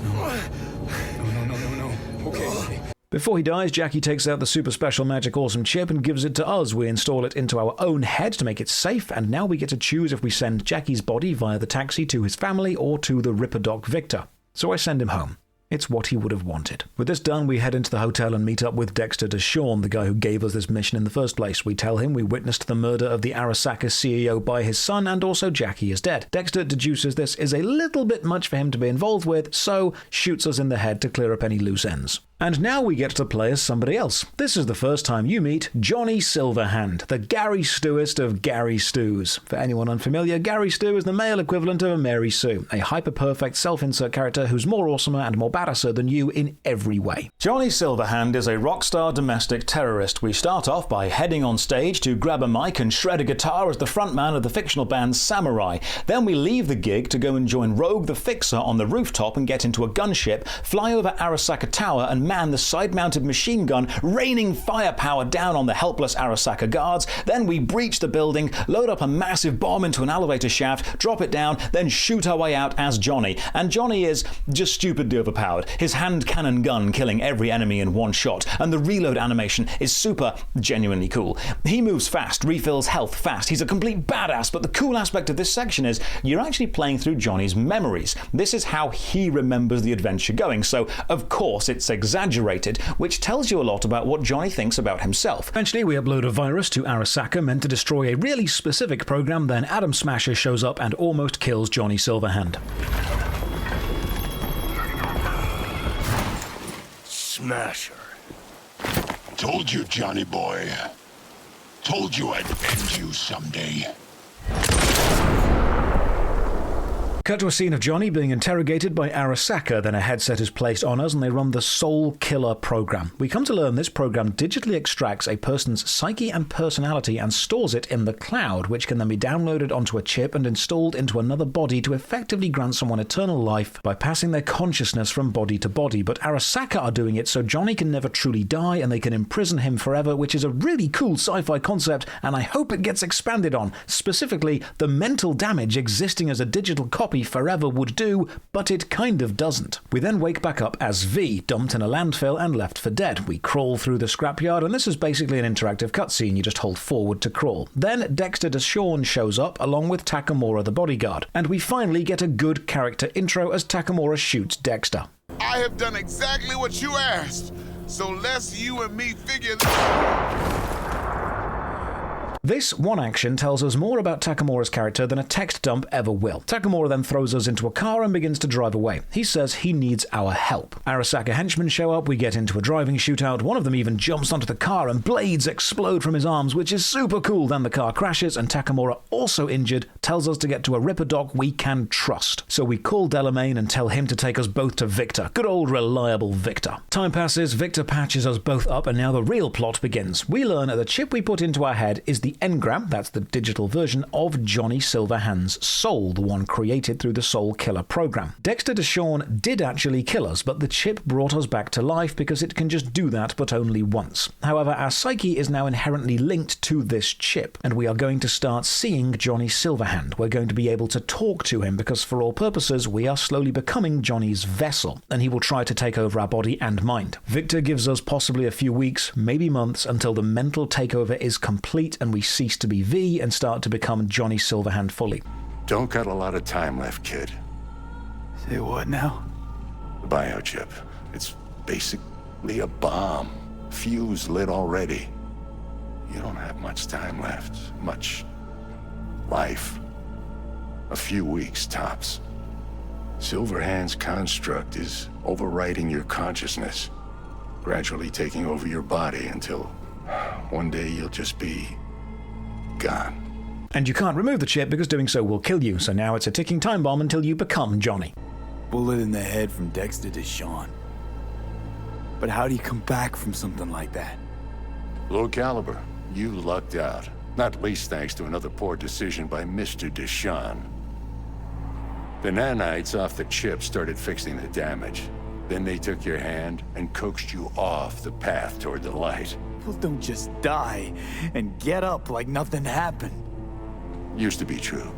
No. Okay. Before he dies, Jackie takes out the super special magic awesome chip and gives it to us. We install it into our own head to make it safe, and now we get to choose if we send Jackie's body via the taxi to his family or to the Ripperdoc Victor. So I send him home. It's what he would have wanted. With this done, we head into the hotel and meet up with Dexter DeShawn, the guy who gave us this mission in the first place. We tell him we witnessed the murder of the Arasaka CEO by his son, and also Jackie is dead. Dexter deduces this is a little bit much for him to be involved with, so shoots us in the head to clear up any loose ends. And now we get to play as somebody else. This is the first time you meet Johnny Silverhand, the Gary Stewist of Gary Stews. For anyone unfamiliar, Gary Stew is the male equivalent of a Mary Sue, a hyper-perfect self-insert character who's more awesomer and more badasser than you in every way. Johnny Silverhand is a rockstar domestic terrorist. We start off by heading on stage to grab a mic and shred a guitar as the frontman of the fictional band Samurai. Then we leave the gig to go and join Rogue the Fixer on the rooftop and get into a gunship, fly over Arasaka Tower and man the side-mounted machine gun, raining firepower down on the helpless Arasaka guards. Then we breach the building, load up a massive bomb into an elevator shaft, drop it down, then shoot our way out as Johnny. And Johnny is just stupidly overpowered. His hand cannon gun killing every enemy in one shot, and the reload animation is super genuinely cool. He moves fast, refills health fast. He's a complete badass, but the cool aspect of this section is you're actually playing through Johnny's memories. This is how he remembers the adventure going, so of course it's exaggerated, which tells you a lot about what Johnny thinks about himself. Eventually we upload a virus to Arasaka meant to destroy a really specific program, then Adam Smasher shows up and almost kills Johnny Silverhand. Smasher. Told you, Johnny boy. Told you I'd end you someday. Cut to a scene of Johnny being interrogated by Arasaka, then a headset is placed on us and they run the Soul Killer program. We come to learn this program digitally extracts a person's psyche and personality and stores it in the cloud, which can then be downloaded onto a chip and installed into another body to effectively grant someone eternal life by passing their consciousness from body to body. But Arasaka are doing it so Johnny can never truly die and they can imprison him forever, which is a really cool sci-fi concept, and I hope it gets expanded on, specifically the mental damage existing as a digital copy copy forever would do, but it kind of doesn't. We then wake back up as V, dumped in a landfill and left for dead. We crawl through the scrapyard, and this is basically an interactive cutscene. You just hold forward to crawl. Then Dexter Deshawn shows up, along with Takemura the bodyguard, and we finally get a good character intro as Takemura shoots Dexter. I have done exactly what you asked, so let's you and me figure this. This one action tells us more about Takemura's character than a text dump ever will. Takemura then throws us into a car and begins to drive away. He says he needs our help. Arasaka henchmen show up, we get into a driving shootout, one of them even jumps onto the car and blades explode from his arms, which is super cool. Then the car crashes and Takemura, also injured, tells us to get to a Ripper dock we can trust. So we call Delamain and tell him to take us both to Victor. Good old reliable Victor. Time passes, Victor patches us both up, and now the real plot begins. We learn that the chip we put into our head is the engram, that's the digital version of Johnny Silverhand's soul, the one created through the Soul Killer program. Dexter Deshawn did actually kill us, but the chip brought us back to life because it can just do that, but only once. However, our psyche is now inherently linked to this chip, and we are going to start seeing Johnny Silverhand. We're going to be able to talk to him because for all purposes, we are slowly becoming Johnny's vessel, and he will try to take over our body and mind. Victor gives us possibly a few weeks, maybe months, until the mental takeover is complete and we cease to be V and start to become Johnny Silverhand fully. Don't got a lot of time left, kid. Say what now? The biochip. It's basically a bomb. Fuse lit already. You don't have much time left. Much life. A few weeks, tops. Silverhand's construct is overriding your consciousness, gradually taking over your body until one day you'll just be gone. And you can't remove the chip because doing so will kill you, so now it's a ticking time bomb until you become Johnny. Bullet in the head from Dexter Deshawn. But how do you come back from something like that? Low caliber, you lucked out. Not least thanks to another poor decision by Mr. Deshawn. The nanites off the chip started fixing the damage. Then they took your hand and coaxed you off the path toward the light. People don't just die and get up like nothing happened. Used to be true.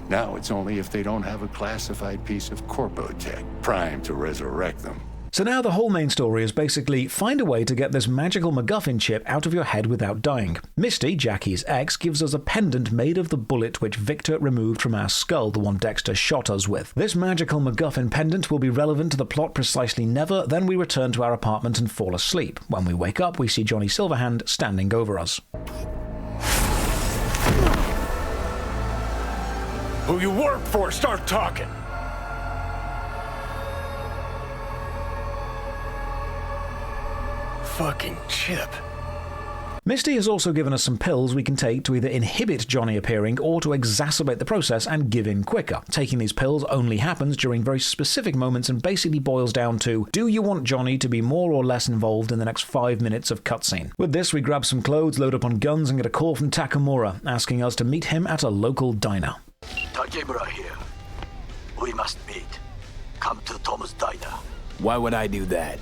Now it's only if they don't have a classified piece of corpo tech primed to resurrect them. So now the whole main story is basically find a way to get this magical MacGuffin chip out of your head without dying. Misty, Jackie's ex, gives us a pendant made of the bullet which Victor removed from our skull, the one Dexter shot us with. This magical MacGuffin pendant will be relevant to the plot precisely never, then we return to our apartment and fall asleep. When we wake up, we see Johnny Silverhand standing over us. Who you work for, start talking! Fucking chip. Misty has also given us some pills we can take to either inhibit Johnny appearing or to exacerbate the process and give in quicker. Taking these pills only happens during very specific moments and basically boils down to, do you want Johnny to be more or less involved in the next 5 minutes of cutscene? With this, we grab some clothes, load up on guns, and get a call from Takemura, asking us to meet him at a local diner. Takemura here. We must meet. Come to Tom's diner. Why would I do that?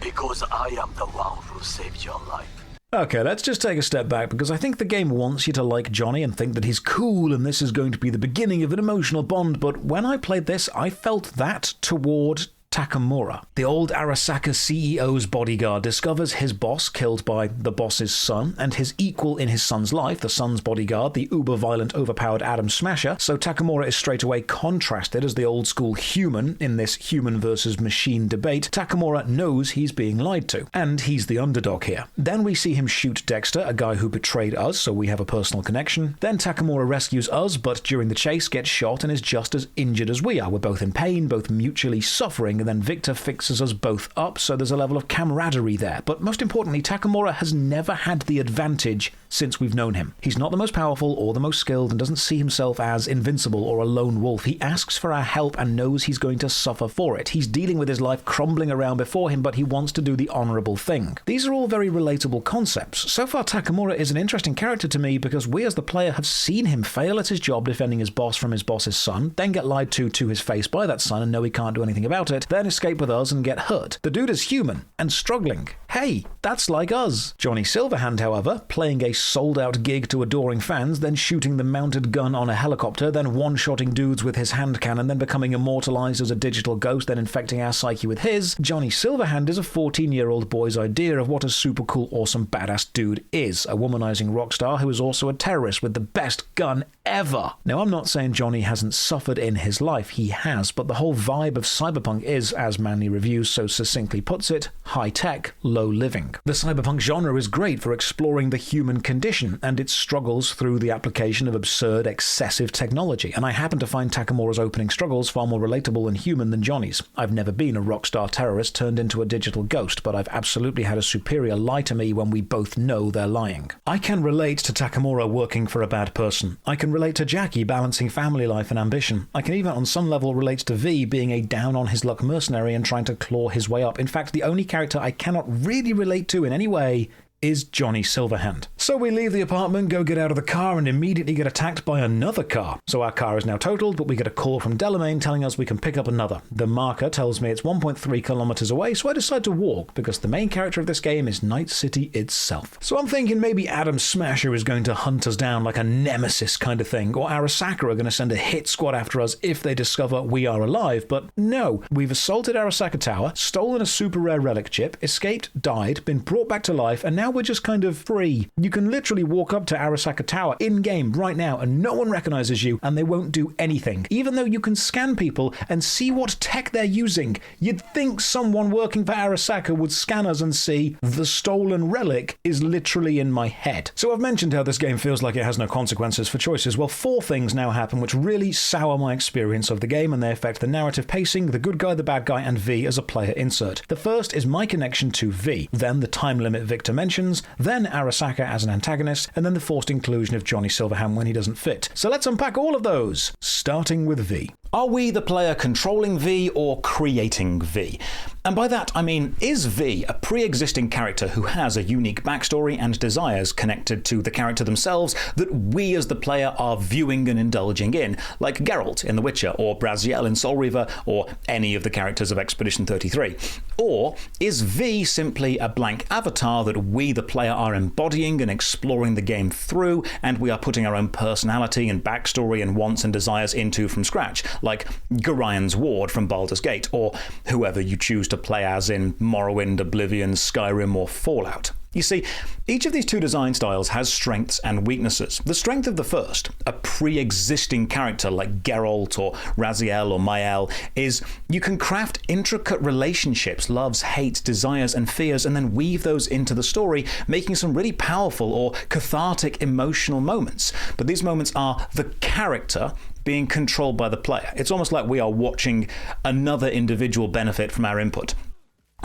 Because I am the one who saved your life. Okay, let's just take a step back because I think the game wants you to like Johnny and think that he's cool and this is going to be the beginning of an emotional bond, but when I played this, I felt that toward Takemura. The old Arasaka CEO's bodyguard discovers his boss killed by the boss's son and his equal in his son's life, the son's bodyguard, the uber-violent, overpowered Atom Smasher, so Takemura is straight away contrasted as the old-school human in this human versus machine debate. Takemura knows he's being lied to, and he's the underdog here. Then we see him shoot Dexter, a guy who betrayed us, so we have a personal connection. Then Takemura rescues us, but during the chase gets shot and is just as injured as we are. We're both in pain, both mutually suffering, and then Victor fixes us both up, so there's a level of camaraderie there. But most importantly, Takemura has never had the advantage since we've known him. He's not the most powerful or the most skilled and doesn't see himself as invincible or a lone wolf. He asks for our help and knows he's going to suffer for it. He's dealing with his life crumbling around before him, but he wants to do the honorable thing. These are all very relatable concepts. So far, Takemura is an interesting character to me because we as the player have seen him fail at his job defending his boss from his boss's son, then get lied to his face by that son and know he can't do anything about it, then escape with us and get hurt. The dude is human and struggling. Hey, that's like us. Johnny Silverhand, however, playing a sold-out gig to adoring fans, then shooting the mounted gun on a helicopter, then one-shotting dudes with his hand cannon, then becoming immortalized as a digital ghost, then infecting our psyche with his. Johnny Silverhand is a 14-year-old boy's idea of what a super cool, awesome, badass dude is. A womanizing rock star who is also a terrorist with the best gun ever. Now, I'm not saying Johnny hasn't suffered in his life. He has, but the whole vibe of Cyberpunk is, as Manly Reviews so succinctly puts it, high-tech, low-living. The Cyberpunk genre is great for exploring the human condition and its struggles through the application of absurd, excessive technology, and I happen to find Takemura's opening struggles far more relatable and human than Johnny's. I've never been a rockstar terrorist turned into a digital ghost, but I've absolutely had a superior lie to me when we both know they're lying. I can relate to Takemura working for a bad person. I can relate to Jackie balancing family life and ambition. I can even on some level relate to V being a down-on-his-luck mercenary and trying to claw his way up. In fact, the only character I cannot really relate to in any way is Johnny Silverhand. So we leave the apartment, go get out of the car, and immediately get attacked by another car. So our car is now totaled, but we get a call from Delamain telling us we can pick up another. The marker tells me it's 1.3 kilometers away, so I decide to walk, because the main character of this game is Night City itself. So I'm thinking maybe Adam Smasher is going to hunt us down like a nemesis kind of thing, or Arasaka are going to send a hit squad after us if they discover we are alive, but no. We've assaulted Arasaka Tower, stolen a super rare relic chip, escaped, died, been brought back to life, and now we're just kind of free. You can literally walk up to Arasaka Tower in-game right now and no one recognizes you and they won't do anything. Even though you can scan people and see what tech they're using, you'd think someone working for Arasaka would scan us and see the stolen relic is literally in my head. So I've mentioned how this game feels like it has no consequences for choices. Well, 4 things now happen which really sour my experience of the game, and they affect the narrative pacing, the good guy, the bad guy, and V as a player insert. The first is my connection to V, then the time limit Victor mentions, then Arasaka as an antagonist, and then the forced inclusion of Johnny Silverhand when he doesn't fit. So let's unpack all of those, starting with V. Are we, the player, controlling V or creating V? And by that I mean, is V a pre-existing character who has a unique backstory and desires connected to the character themselves that we as the player are viewing and indulging in, like Geralt in The Witcher, or Braziel in Soul Reaver, or any of the characters of Expedition 33? Or is V simply a blank avatar that we, the player, are embodying and exploring the game through, and we are putting our own personality and backstory and wants and desires into from scratch, like Gorian's Ward from Baldur's Gate, or whoever you choose to play as in Morrowind, Oblivion, Skyrim, or Fallout? You see, each of these two design styles has strengths and weaknesses. The strength of the first, a pre-existing character like Geralt or Raziel or Mael, is you can craft intricate relationships, loves, hates, desires, and fears, and then weave those into the story, making some really powerful or cathartic emotional moments. But these moments are the character being controlled by the player. It's almost like we are watching another individual benefit from our input.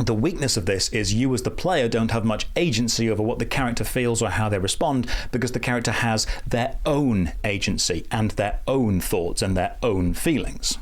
The weakness of this is you as the player don't have much agency over what the character feels or how they respond, because the character has their own agency and their own thoughts and their own feelings.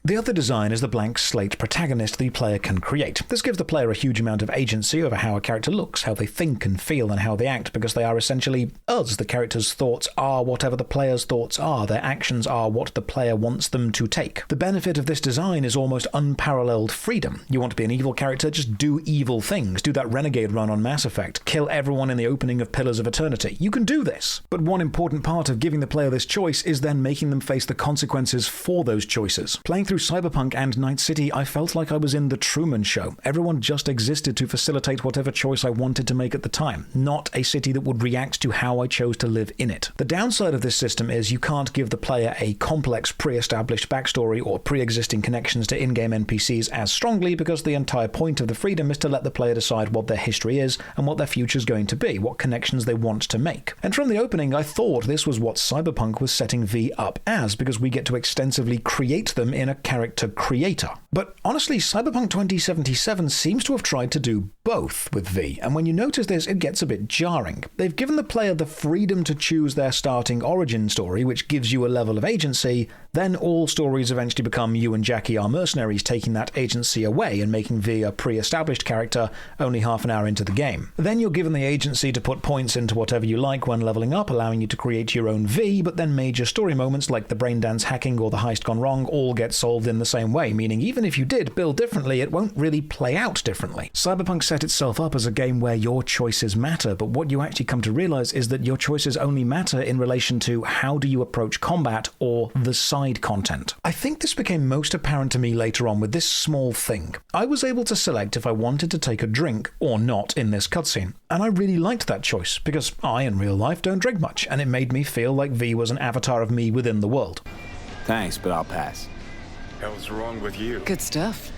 The other design is the blank slate protagonist the player can create. This gives the player a huge amount of agency over how a character looks, how they think and feel, and how they act, because they are essentially us. The character's thoughts are whatever the player's thoughts are. Their actions are what the player wants them to take. The benefit of this design is almost unparalleled freedom. You want to be an evil character? Just do evil things. Do that renegade run on Mass Effect. Kill everyone in the opening of Pillars of Eternity. You can do this. But one important part of giving the player this choice is then making them face the consequences for those choices. Playing through Cyberpunk and Night City, I felt like I was in The Truman Show. Everyone just existed to facilitate whatever choice I wanted to make at the time, not a city that would react to how I chose to live in it. The downside of this system is you can't give the player a complex pre-established backstory or pre-existing connections to in-game NPCs as strongly, because the entire point of the freedom is to let the player decide what their history is and what their future is going to be, what connections they want to make. And from the opening, I thought this was what Cyberpunk was setting V up as, because we get to extensively create them in a character creator. But honestly, Cyberpunk 2077 seems to have tried to do both with V, and when you notice this, it gets a bit jarring. They've given the player the freedom to choose their starting origin story, which gives you a level of agency. Then all stories eventually become you and Jackie are mercenaries, taking that agency away and making V a pre-established character only half an hour into the game. Then you're given the agency to put points into whatever you like when leveling up, allowing you to create your own V, but then major story moments like the Braindance hacking or the heist gone wrong all get solved in the same way, meaning even if you did build differently, it won't really play out differently. Cyberpunk set itself up as a game where your choices matter, but what you actually come to realize is that your choices only matter in relation to how do you approach combat or the side content. I think this became most apparent to me later on with this small thing. I was able to select if I wanted to take a drink or not in this cutscene, and I really liked that choice because I, in real life, don't drink much, and it made me feel like V was an avatar of me within the world. Thanks, but I'll pass. Hell's wrong with you? Good stuff.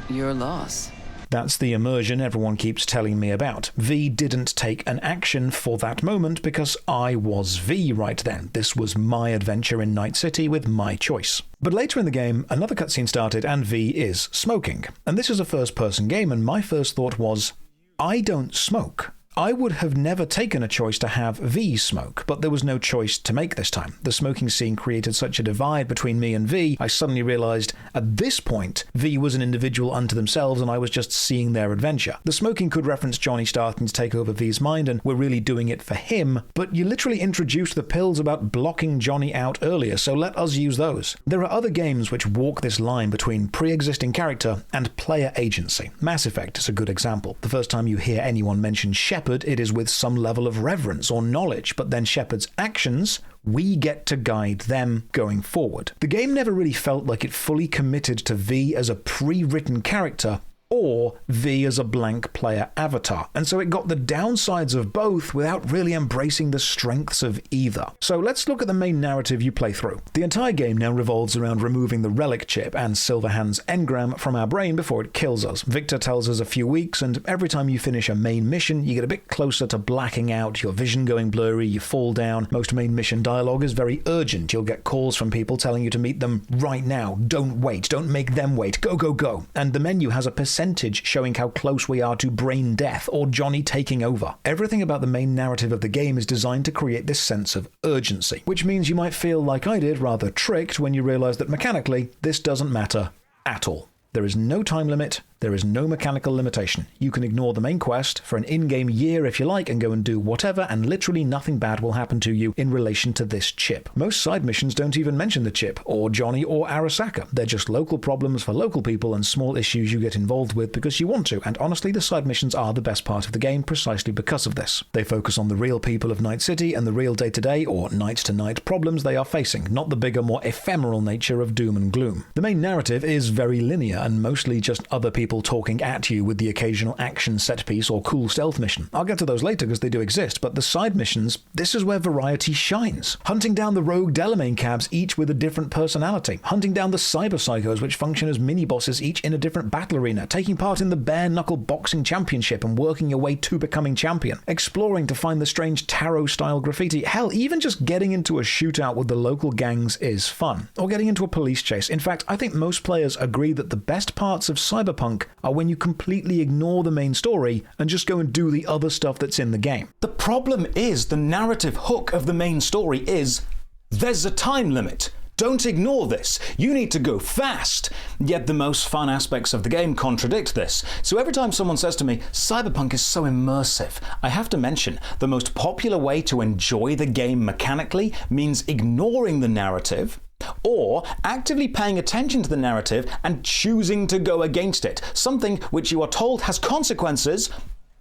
Your loss. That's the immersion everyone keeps telling me about. V didn't take an action for that moment because I was V right then. This was my adventure in Night City with my choice. But later in the game, another cutscene started and V is smoking. And this is a first-person game, and my first thought was, I don't smoke. I would have never taken a choice to have V smoke, but there was no choice to make this time. The smoking scene created such a divide between me and V, I suddenly realized at this point, V was an individual unto themselves and I was just seeing their adventure. The smoking could reference Johnny starting to take over V's mind and we're really doing it for him, but you literally introduced the pills about blocking Johnny out earlier, so let us use those. There are other games which walk this line between pre-existing character and player agency. Mass Effect is a good example. The first time you hear anyone mention Shepard, it is with some level of reverence or knowledge, but then Shepard's actions, we get to guide them going forward. The game never really felt like it fully committed to V as a pre-written character or V as a blank player avatar, and so it got the downsides of both without really embracing the strengths of either. So let's look at the main narrative you play through. The entire game now revolves around removing the relic chip and Silverhand's engram from our brain before it kills us. Victor tells us a few weeks, and every time you finish a main mission, you get a bit closer to blacking out, your vision going blurry, you fall down. Most main mission dialogue is very urgent. You'll get calls from people telling you to meet them right now. Don't wait. Don't make them wait. Go, go, go. And the menu has a percentage showing how close we are to brain death or Johnny taking over. Everything about the main narrative of the game is designed to create this sense of urgency, which means you might feel like I did, rather tricked when you realize that mechanically this doesn't matter at all. There is no time limit, there is no mechanical limitation. You can ignore the main quest for an in-game year if you like and go and do whatever, and literally nothing bad will happen to you in relation to this chip. Most side missions don't even mention the chip, or Johnny, or Arasaka. They're just local problems for local people and small issues you get involved with because you want to, and honestly the side missions are the best part of the game precisely because of this. They focus on the real people of Night City and the real day-to-day or night-to-night problems they are facing, not the bigger, more ephemeral nature of doom and gloom. The main narrative is very linear and mostly just other people talking at you with the occasional action set piece or cool stealth mission. I'll get to those later because they do exist, but the side missions, this is where variety shines. Hunting down the rogue Delamain cabs, each with a different personality. Hunting down the cyber psychos, which function as mini-bosses, each in a different battle arena. Taking part in the bare-knuckle boxing championship and working your way to becoming champion. Exploring to find the strange tarot-style graffiti. Hell, even just getting into a shootout with the local gangs is fun. Or getting into a police chase. In fact, I think most players agree that the best parts of Cyberpunk are when you completely ignore the main story and just go and do the other stuff that's in the game. The problem is the narrative hook of the main story is there's a time limit. Don't ignore this. You need to go fast. Yet the most fun aspects of the game contradict this. So every time someone says to me, Cyberpunk is so immersive, I have to mention the most popular way to enjoy the game mechanically means ignoring the narrative, or actively paying attention to the narrative and choosing to go against it, something which you are told has consequences,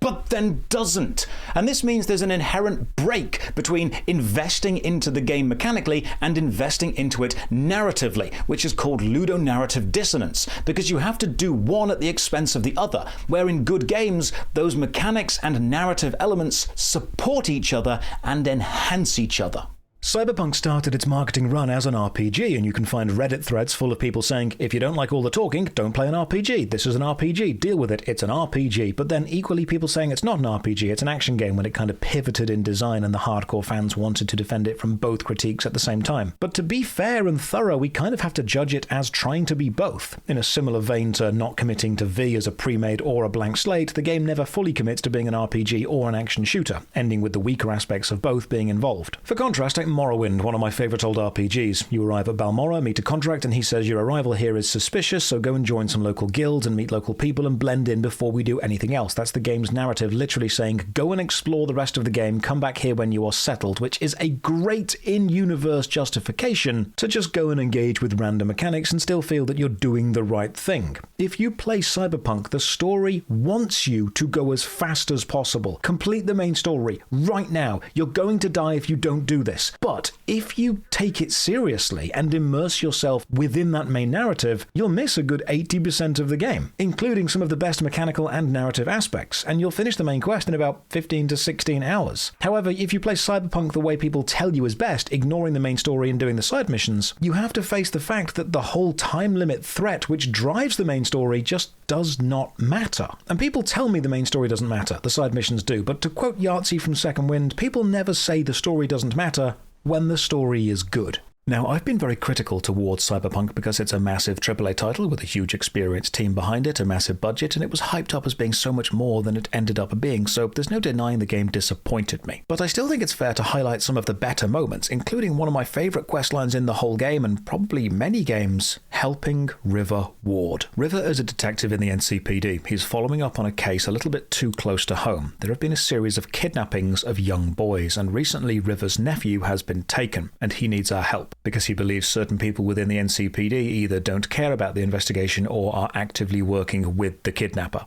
but then doesn't. And this means there's an inherent break between investing into the game mechanically and investing into it narratively, which is called ludonarrative dissonance, because you have to do one at the expense of the other, where in good games, those mechanics and narrative elements support each other and enhance each other. Cyberpunk started its marketing run as an RPG, and you can find Reddit threads full of people saying, if you don't like all the talking, don't play an RPG. This is an RPG. Deal with it. It's an RPG. But then equally people saying it's not an RPG, it's an action game, when it kind of pivoted in design and the hardcore fans wanted to defend it from both critiques at the same time. But to be fair and thorough, we kind of have to judge it as trying to be both. In a similar vein to not committing to V as a pre-made or a blank slate, the game never fully commits to being an RPG or an action shooter, ending with the weaker aspects of both being involved. For contrast, take Morrowind, one of my favourite old RPGs. You arrive at Balmorra, meet a contract, and he says your arrival here is suspicious, so go and join some local guilds and meet local people and blend in before we do anything else. That's the game's narrative, literally saying, go and explore the rest of the game, come back here when you are settled, which is a great in-universe justification to just go and engage with random mechanics and still feel that you're doing the right thing. If you play Cyberpunk, the story wants you to go as fast as possible. Complete the main story right now. You're going to die if you don't do this. But if you take it seriously and immerse yourself within that main narrative, you'll miss a good 80% of the game, including some of the best mechanical and narrative aspects, and you'll finish the main quest in about 15 to 16 hours. However, if you play Cyberpunk the way people tell you is best, ignoring the main story and doing the side missions, you have to face the fact that the whole time limit threat which drives the main story just does not matter. And people tell me the main story doesn't matter, the side missions do, but to quote Yahtzee from Second Wind, people never say the story doesn't matter when the story is good. Now, I've been very critical towards Cyberpunk because it's a massive AAA title with a huge experienced team behind it, a massive budget, and it was hyped up as being so much more than it ended up being, so there's no denying the game disappointed me. But I still think it's fair to highlight some of the better moments, including one of my favourite questlines in the whole game, and probably many games, helping River Ward. River is a detective in the NCPD. He's following up on a case a little bit too close to home. There have been a series of kidnappings of young boys, and recently River's nephew has been taken, and he needs our help, because he believes certain people within the NCPD either don't care about the investigation or are actively working with the kidnapper.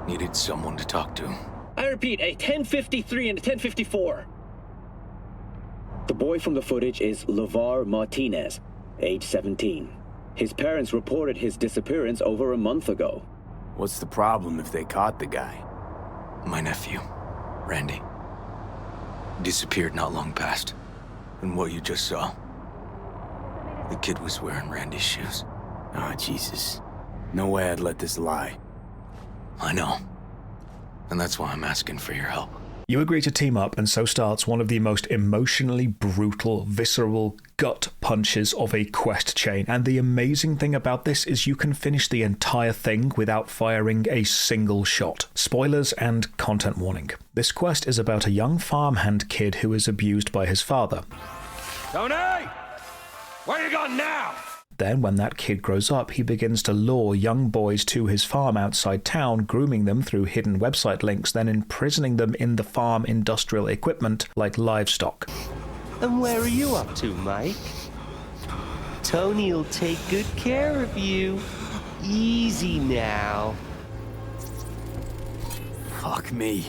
Needed someone to talk to. I repeat, a 1053 and a 1054. The boy from the footage is LeVar Martinez, age 17. His parents reported his disappearance over a month ago. What's the problem if they caught the guy? My nephew, Randy. Disappeared not long past. And what you just saw, the kid was wearing Randy's shoes. Oh, Jesus. No way I'd let this lie. I know. And that's why I'm asking for your help. You agree to team up, and so starts one of the most emotionally brutal, visceral gut punches of a quest chain. And the amazing thing about this is you can finish the entire thing without firing a single shot. Spoilers and content warning. This quest is about a young farmhand kid who is abused by his father. Tony! Where you going now? Then, when that kid grows up, he begins to lure young boys to his farm outside town, grooming them through hidden website links, then imprisoning them in the farm industrial equipment like livestock. And where are you up to, Mike? Tony'll take good care of you. Easy now. Fuck me.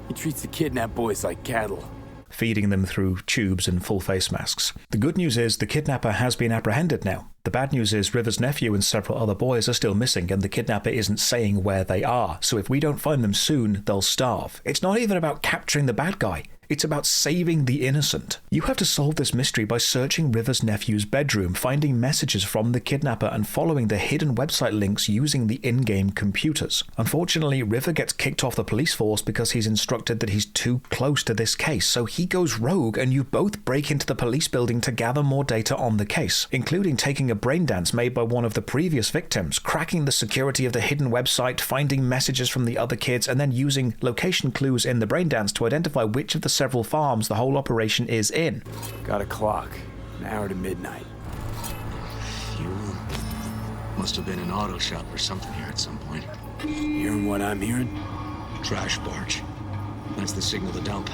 He treats the kidnapped boys like cattle, feeding them through tubes and full face masks. The good news is the kidnapper has been apprehended now. The bad news is River's nephew and several other boys are still missing, and the kidnapper isn't saying where they are, so if we don't find them soon, they'll starve. It's not even about capturing the bad guy. It's about saving the innocent. You have to solve this mystery by searching River's nephew's bedroom, finding messages from the kidnapper, and following the hidden website links using the in-game computers. Unfortunately, River gets kicked off the police force because he's instructed that he's too close to this case, so he goes rogue, and you both break into the police building to gather more data on the case, including taking a braindance made by one of the previous victims, cracking the security of the hidden website, finding messages from the other kids, and then using location clues in the braindance to identify which of the several farms the whole operation is in. Got a clock. An hour to midnight. You must have been an auto shop or something here at some point. Hearing what I'm hearing? Trash barge. That's the signal to dump.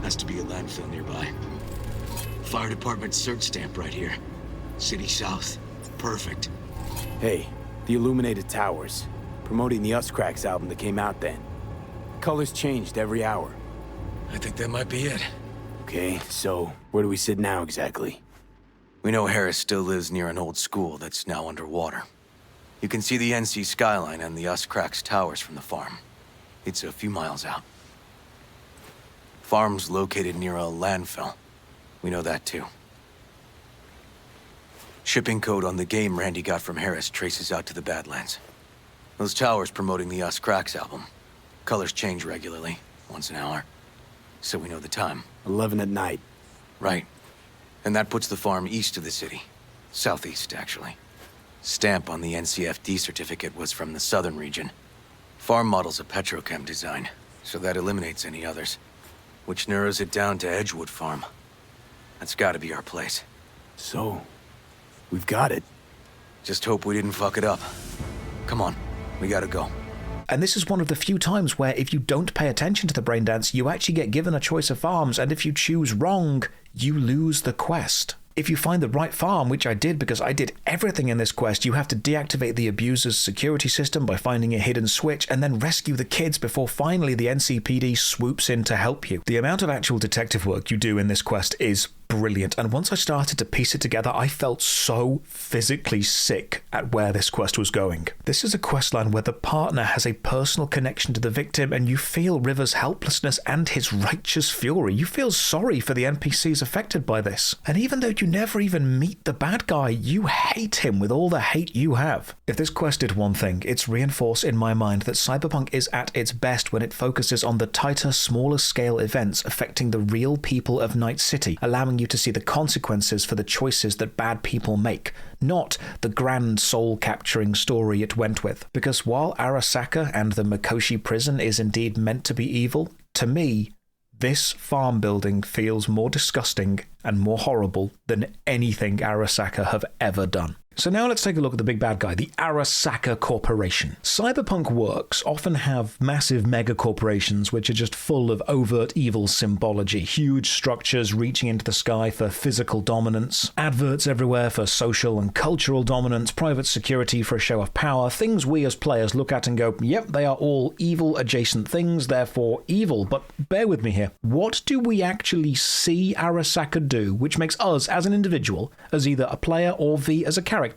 Has to be a landfill nearby. Fire department search stamp right here. City South. Perfect. Hey, the illuminated towers. Promoting the Us Cracks album that came out then. Colors changed every hour. I think that might be it. Okay, so where do we sit now exactly? We know Harris still lives near an old school that's now underwater. You can see the NC skyline and the Us Cracks towers from the farm. It's a few miles out. Farm's located near a landfill. We know that too. Shipping code on the game Randy got from Harris traces out to the Badlands. Those towers promoting the Us Cracks album. Colors change regularly, once an hour. So we know the time. 11 at night. Right. And that puts the farm east of the city. Southeast, actually. Stamp on the NCFD certificate was from the southern region. Farm model's a petrochem design, so that eliminates any others. Which narrows it down to Edgewood Farm. That's gotta be our place. So, we've got it. Just hope we didn't fuck it up. Come on, we gotta go. And this is one of the few times where if you don't pay attention to the Braindance, you actually get given a choice of farms, and if you choose wrong, you lose the quest. If you find the right farm, which I did because I did everything in this quest, you have to deactivate the abuser's security system by finding a hidden switch and then rescue the kids before finally the NCPD swoops in to help you. The amount of actual detective work you do in this quest is brilliant, and once I started to piece it together, I felt so physically sick at where this quest was going. This is a questline where the partner has a personal connection to the victim, and you feel River's helplessness and his righteous fury. You feel sorry for the NPCs affected by this. And even though you never even meet the bad guy, you hate him with all the hate you have. If this quest did one thing, it's reinforce in my mind that Cyberpunk is at its best when it focuses on the tighter, smaller scale events affecting the real people of Night City, allowing you to see the consequences for the choices that bad people make, not the grand soul-capturing story it went with. Because while Arasaka and the Mikoshi prison is indeed meant to be evil, to me, this farm building feels more disgusting and more horrible than anything Arasaka have ever done. So now let's take a look at the big bad guy, the Arasaka Corporation. Cyberpunk works often have massive mega corporations which are just full of overt evil symbology, huge structures reaching into the sky for physical dominance, adverts everywhere for social and cultural dominance, private security for a show of power, things we as players look at and go, yep, they are all evil adjacent things, therefore evil. But bear with me here. What do we actually see Arasaka do which makes us as an individual, as either a player or V as a character,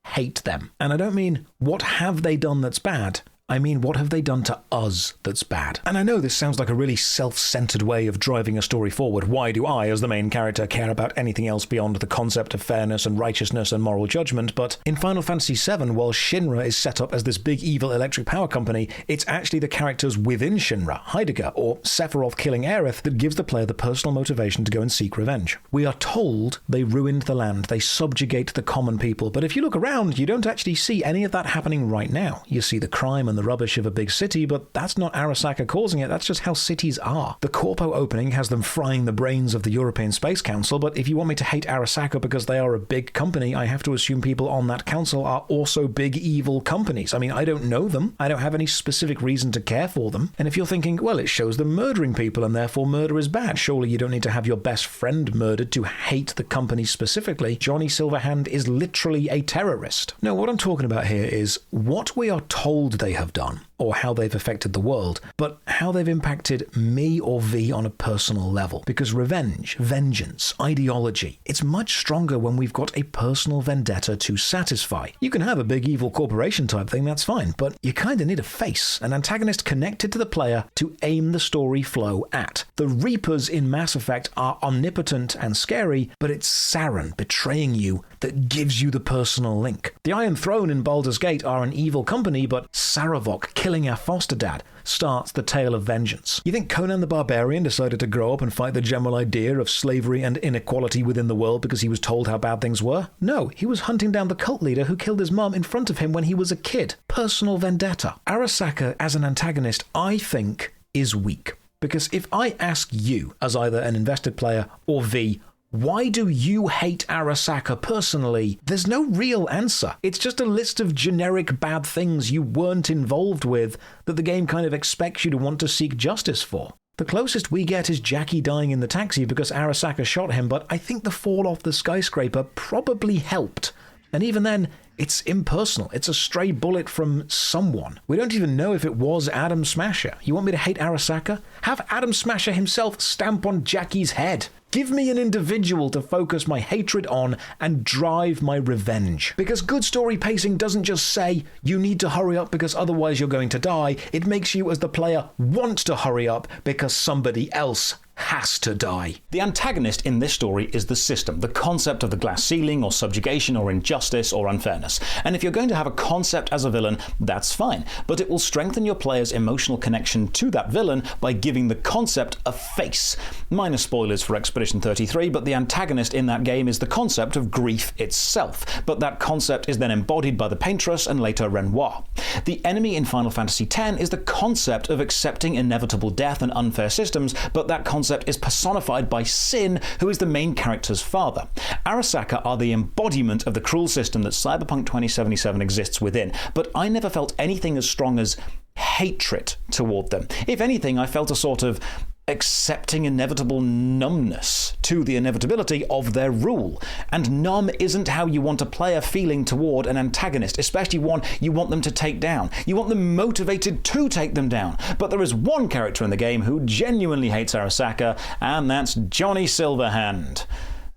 hate them? And I don't mean what have they done that's bad, I mean what have they done to us that's bad. And I know this sounds like a really self-centered way of driving a story forward. Why do I, as the main character, care about anything else beyond the concept of fairness and righteousness and moral judgment? But in Final Fantasy VII, while Shinra is set up as this big evil electric power company, it's actually the characters within Shinra, Heidegger or Sephiroth killing Aerith, that gives the player the personal motivation to go and seek revenge. We are told they ruined the land, they subjugate the common people, but if you look around, you don't actually see any of that happening right now. You see the crime and the rubbish of a big city, but that's not Arasaka causing it, that's just how cities are. The Corpo opening has them frying the brains of the European Space Council, but if you want me to hate Arasaka because they are a big company, I have to assume people on that council are also big evil companies. I mean, I don't know them, I don't have any specific reason to care for them, and if you're thinking, well, it shows them murdering people and therefore murder is bad, surely you don't need to have your best friend murdered to hate the company specifically. Johnny Silverhand is literally a terrorist. No, what I'm talking about here is what we are told they have done, or how they've affected the world, but how they've impacted me or V on a personal level. Because revenge, vengeance, ideology, it's much stronger when we've got a personal vendetta to satisfy. You can have a big evil corporation type thing, that's fine, but you kind of need a face, an antagonist connected to the player to aim the story flow at. The Reapers in Mass Effect are omnipotent and scary, but it's Saren betraying you that gives you the personal link. The Iron Throne in Baldur's Gate are an evil company, but Saravok killing our foster dad starts the tale of vengeance. You think Conan the Barbarian decided to grow up and fight the general idea of slavery and inequality within the world because he was told how bad things were? No, he was hunting down the cult leader who killed his mum in front of him when he was a kid. Personal vendetta. Arasaka as an antagonist, I think, is weak. Because if I ask you, as either an invested player or V, why do you hate Arasaka personally? There's no real answer. It's just a list of generic bad things you weren't involved with that the game kind of expects you to want to seek justice for. The closest we get is Jackie dying in the taxi because Arasaka shot him, but I think the fall off the skyscraper probably helped. And even then, it's impersonal. It's a stray bullet from someone. We don't even know if it was Adam Smasher. You want me to hate Arasaka? Have Adam Smasher himself stamp on Jackie's head. Give me an individual to focus my hatred on and drive my revenge. Because good story pacing doesn't just say, you need to hurry up because otherwise you're going to die. It makes you as the player want to hurry up because somebody else has to die. The antagonist in this story is the system, the concept of the glass ceiling or subjugation or injustice or unfairness. And if you're going to have a concept as a villain, that's fine, but it will strengthen your player's emotional connection to that villain by giving the concept a face. Minor spoilers for Expedition 33, but the antagonist in that game is the concept of grief itself, but that concept is then embodied by the paintress and later Renoir. The enemy in Final Fantasy X is the concept of accepting inevitable death and unfair systems, but that concept concept is personified by Sin, who is the main character's father. Arasaka are the embodiment of the cruel system that Cyberpunk 2077 exists within, but I never felt anything as strong as hatred toward them. If anything, I felt a sort of accepting inevitable numbness to the inevitability of their rule. And numb isn't how you want a player feeling toward an antagonist, especially one you want them to take down. You want them motivated to take them down. But there is one character in the game who genuinely hates Arasaka, and that's Johnny Silverhand.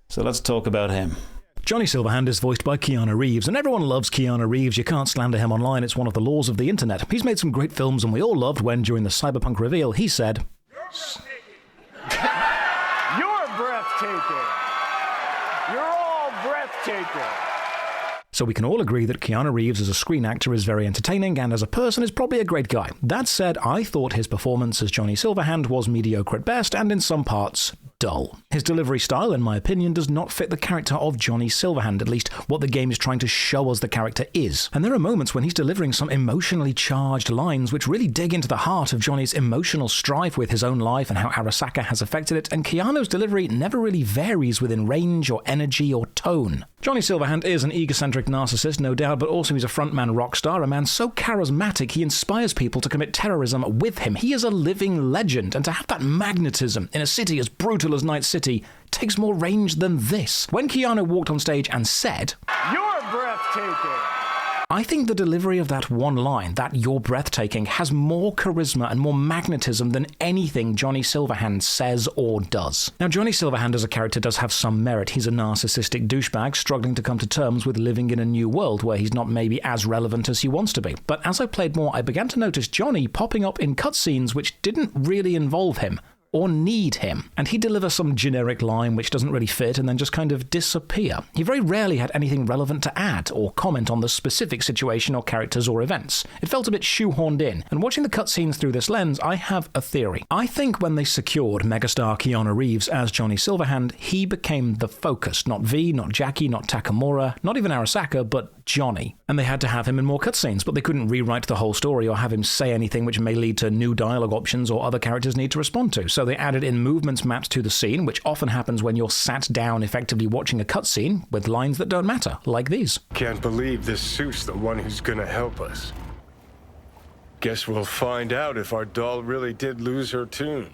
So let's talk about him. Johnny Silverhand is voiced by Keanu Reeves, and everyone loves Keanu Reeves. You can't slander him online, it's one of the laws of the internet. He's made some great films, and we all loved when, during the Cyberpunk reveal, he said, "You're breathtaking. You're all breathtaking." So we can all agree that Keanu Reeves as a screen actor is very entertaining, and as a person is probably a great guy. That said, I thought his performance as Johnny Silverhand was mediocre at best, and in some parts, dull. His delivery style, in my opinion, does not fit the character of Johnny Silverhand, at least what the game is trying to show us the character is. And there are moments when he's delivering some emotionally charged lines which really dig into the heart of Johnny's emotional strife with his own life and how Arasaka has affected it, and Keanu's delivery never really varies within range or energy or tone. Johnny Silverhand is an egocentric narcissist, no doubt, but also he's a frontman rock star, a man so charismatic he inspires people to commit terrorism with him. He is a living legend, and to have that magnetism in a city as brutal as Night City takes more range than this. When Keanu walked on stage and said, "You're breathtaking," I think the delivery of that one line, that "you're breathtaking," has more charisma and more magnetism than anything Johnny Silverhand says or does. Now, Johnny Silverhand as a character does have some merit. He's a narcissistic douchebag struggling to come to terms with living in a new world where he's not maybe as relevant as he wants to be. But as I played more, I began to notice Johnny popping up in cutscenes which didn't really involve him or need him, and he'd deliver some generic line which doesn't really fit and then just kind of disappear. He very rarely had anything relevant to add or comment on the specific situation or characters or events. It felt a bit shoehorned in, and watching the cutscenes through this lens, I have a theory. I think when they secured megastar Keanu Reeves as Johnny Silverhand, he became the focus. Not V, not Jackie, not Takemura, not even Arasaka, but Johnny. And they had to have him in more cutscenes, but they couldn't rewrite the whole story or have him say anything which may lead to new dialogue options or other characters need to respond to. So they added in movements mapped to the scene, which often happens when you're sat down effectively watching a cutscene with lines that don't matter, like these. Can't believe this suit's the one who's gonna help us. Guess we'll find out if our doll really did lose her tune.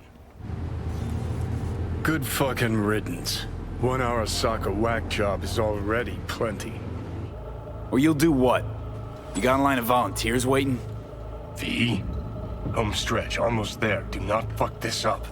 Good fucking riddance. One Arasaka whack job is already plenty. Or you'll do what? You got a line of volunteers waiting? V? Home stretch, almost there. Do not fuck this up.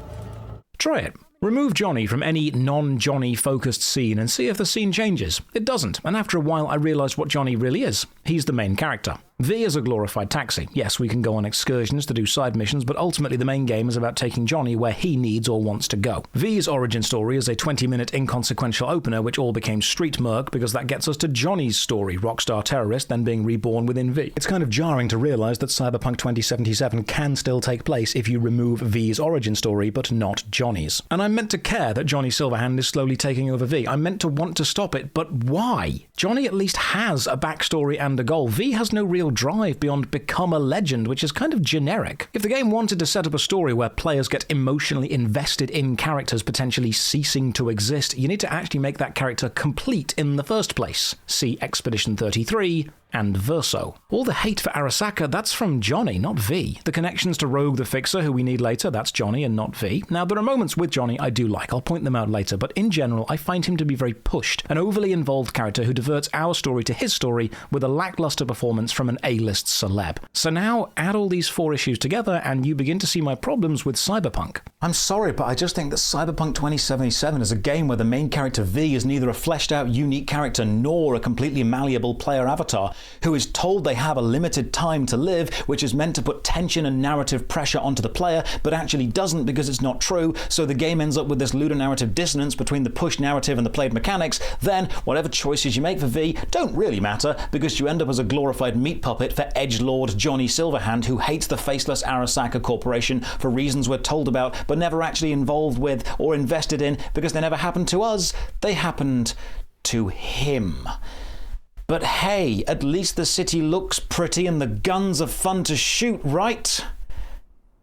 Try it. Remove Johnny from any non-Johnny focused scene and see if the scene changes. It doesn't, and after a while I realised what Johnny really is. He's the main character. V is a glorified taxi. Yes, we can go on excursions to do side missions, but ultimately the main game is about taking Johnny where he needs or wants to go. V's origin story is a 20-minute inconsequential opener which all became street murk because that gets us to Johnny's story, rockstar terrorist then being reborn within V. It's kind of jarring to realise that Cyberpunk 2077 can still take place if you remove V's origin story, but not Johnny's. And I'm meant to care that Johnny Silverhand is slowly taking over V. I'm meant to want to stop it, but why? Johnny at least has a backstory and a goal. V has no real drive beyond become a legend, which is kind of generic. If the game wanted to set up a story where players get emotionally invested in characters potentially ceasing to exist, you need to actually make that character complete in the first place. See Expedition 33 and Verso. All the hate for Arasaka, that's from Johnny, not V. The connections to Rogue the Fixer, who we need later, that's Johnny and not V. Now, there are moments with Johnny I do like, I'll point them out later, but in general, I find him to be very pushed, an overly involved character who diverts our story to his story with a lackluster performance from an A-list celeb. So now, add all these four issues together, and you begin to see my problems with Cyberpunk. I'm sorry, but I just think that Cyberpunk 2077 is a game where the main character V is neither a fleshed out, unique character nor a completely malleable player avatar who is told they have a limited time to live, which is meant to put tension and narrative pressure onto the player, but actually doesn't because it's not true, so the game ends up with this ludonarrative dissonance between the push narrative and the played mechanics. Then, whatever choices you make for V don't really matter, because you end up as a glorified meat puppet for edgelord Johnny Silverhand, who hates the faceless Arasaka Corporation for reasons we're told about, but never actually involved with or invested in, because they never happened to us, they happened to him. But hey, at least the city looks pretty and the guns are fun to shoot, right?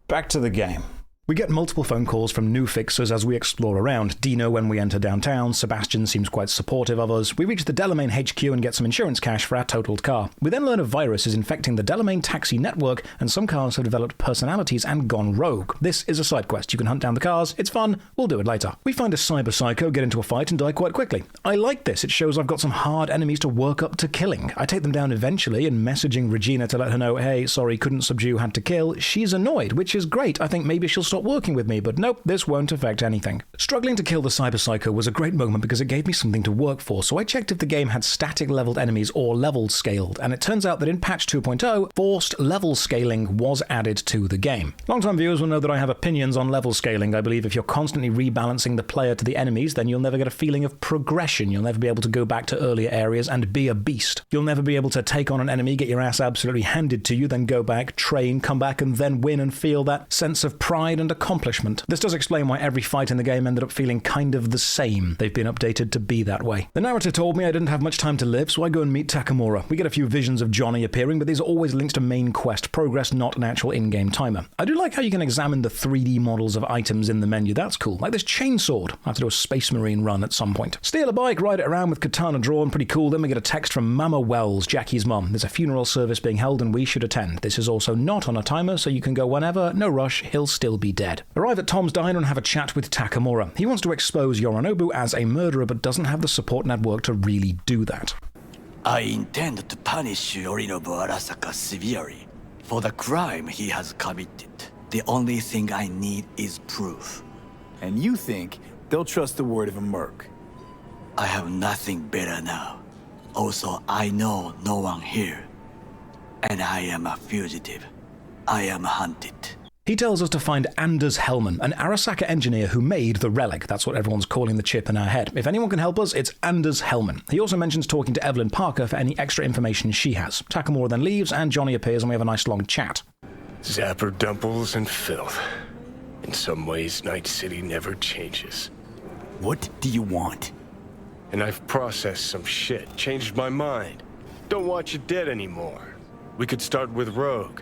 Back to the game. We get multiple phone calls from new fixers as we explore around. Dino when we enter downtown, Sebastian seems quite supportive of us. We reach the Delamain HQ and get some insurance cash for our totaled car. We then learn a virus is infecting the Delamain taxi network, and some cars have developed personalities and gone rogue. This is a side quest. You can hunt down the cars. It's fun. We'll do it later. We find a cyber psycho, get into a fight, and die quite quickly. I like this. It shows I've got some hard enemies to work up to killing. I take them down eventually, and messaging Regina to let her know, hey, sorry, couldn't subdue, had to kill. She's annoyed, which is great. I think maybe she'll stop working with me, but nope, this won't affect anything. Struggling to kill the cyber psycho was a great moment because it gave me something to work for, so I checked if the game had static leveled enemies or levels scaled, and it turns out that in patch 2.0, forced level scaling was added to the game. Long-time viewers will know that I have opinions on level scaling. I believe if you're constantly rebalancing the player to the enemies, then you'll never get a feeling of progression. You'll never be able to go back to earlier areas and be a beast. You'll never be able to take on an enemy, get your ass absolutely handed to you, then go back, train, come back, and then win and feel that sense of pride and accomplishment. This does explain why every fight in the game ended up feeling kind of the same. They've been updated to be that way. The narrator told me I didn't have much time to live, so I go and meet Takemura. We get a few visions of Johnny appearing, but these are always linked to main quest progress, not an actual in-game timer. I do like how you can examine the 3D models of items in the menu. That's cool. Like this chainsword. I have to do a Space Marine run at some point. Steal a bike, ride it around with katana drawn, pretty cool. Then we get a text from Mama Wells, Jackie's mum. There's a funeral service being held and we should attend. This is also not on a timer, so you can go whenever. No rush, he'll still be dead. Arrive at Tom's diner and have a chat with Takemura. He wants to expose Yorinobu as a murderer, but doesn't have the support network to really do that. I intend to punish Yorinobu Arasaka severely for the crime he has committed. The only thing I need is proof. And you think they'll trust the word of a merc? I have nothing better now. Also, I know no one here. And I am a fugitive. I am hunted. He tells us to find Anders Hellman, an Arasaka engineer who made the relic. That's what everyone's calling the chip in our head. If anyone can help us, it's Anders Hellman. He also mentions talking to Evelyn Parker for any extra information she has. Takemura then leaves, and Johnny appears, and we have a nice long chat. Zapper dumples and filth. In some ways, Night City never changes. What do you want? And I've processed some shit, changed my mind. Don't want you dead anymore. We could start with Rogue.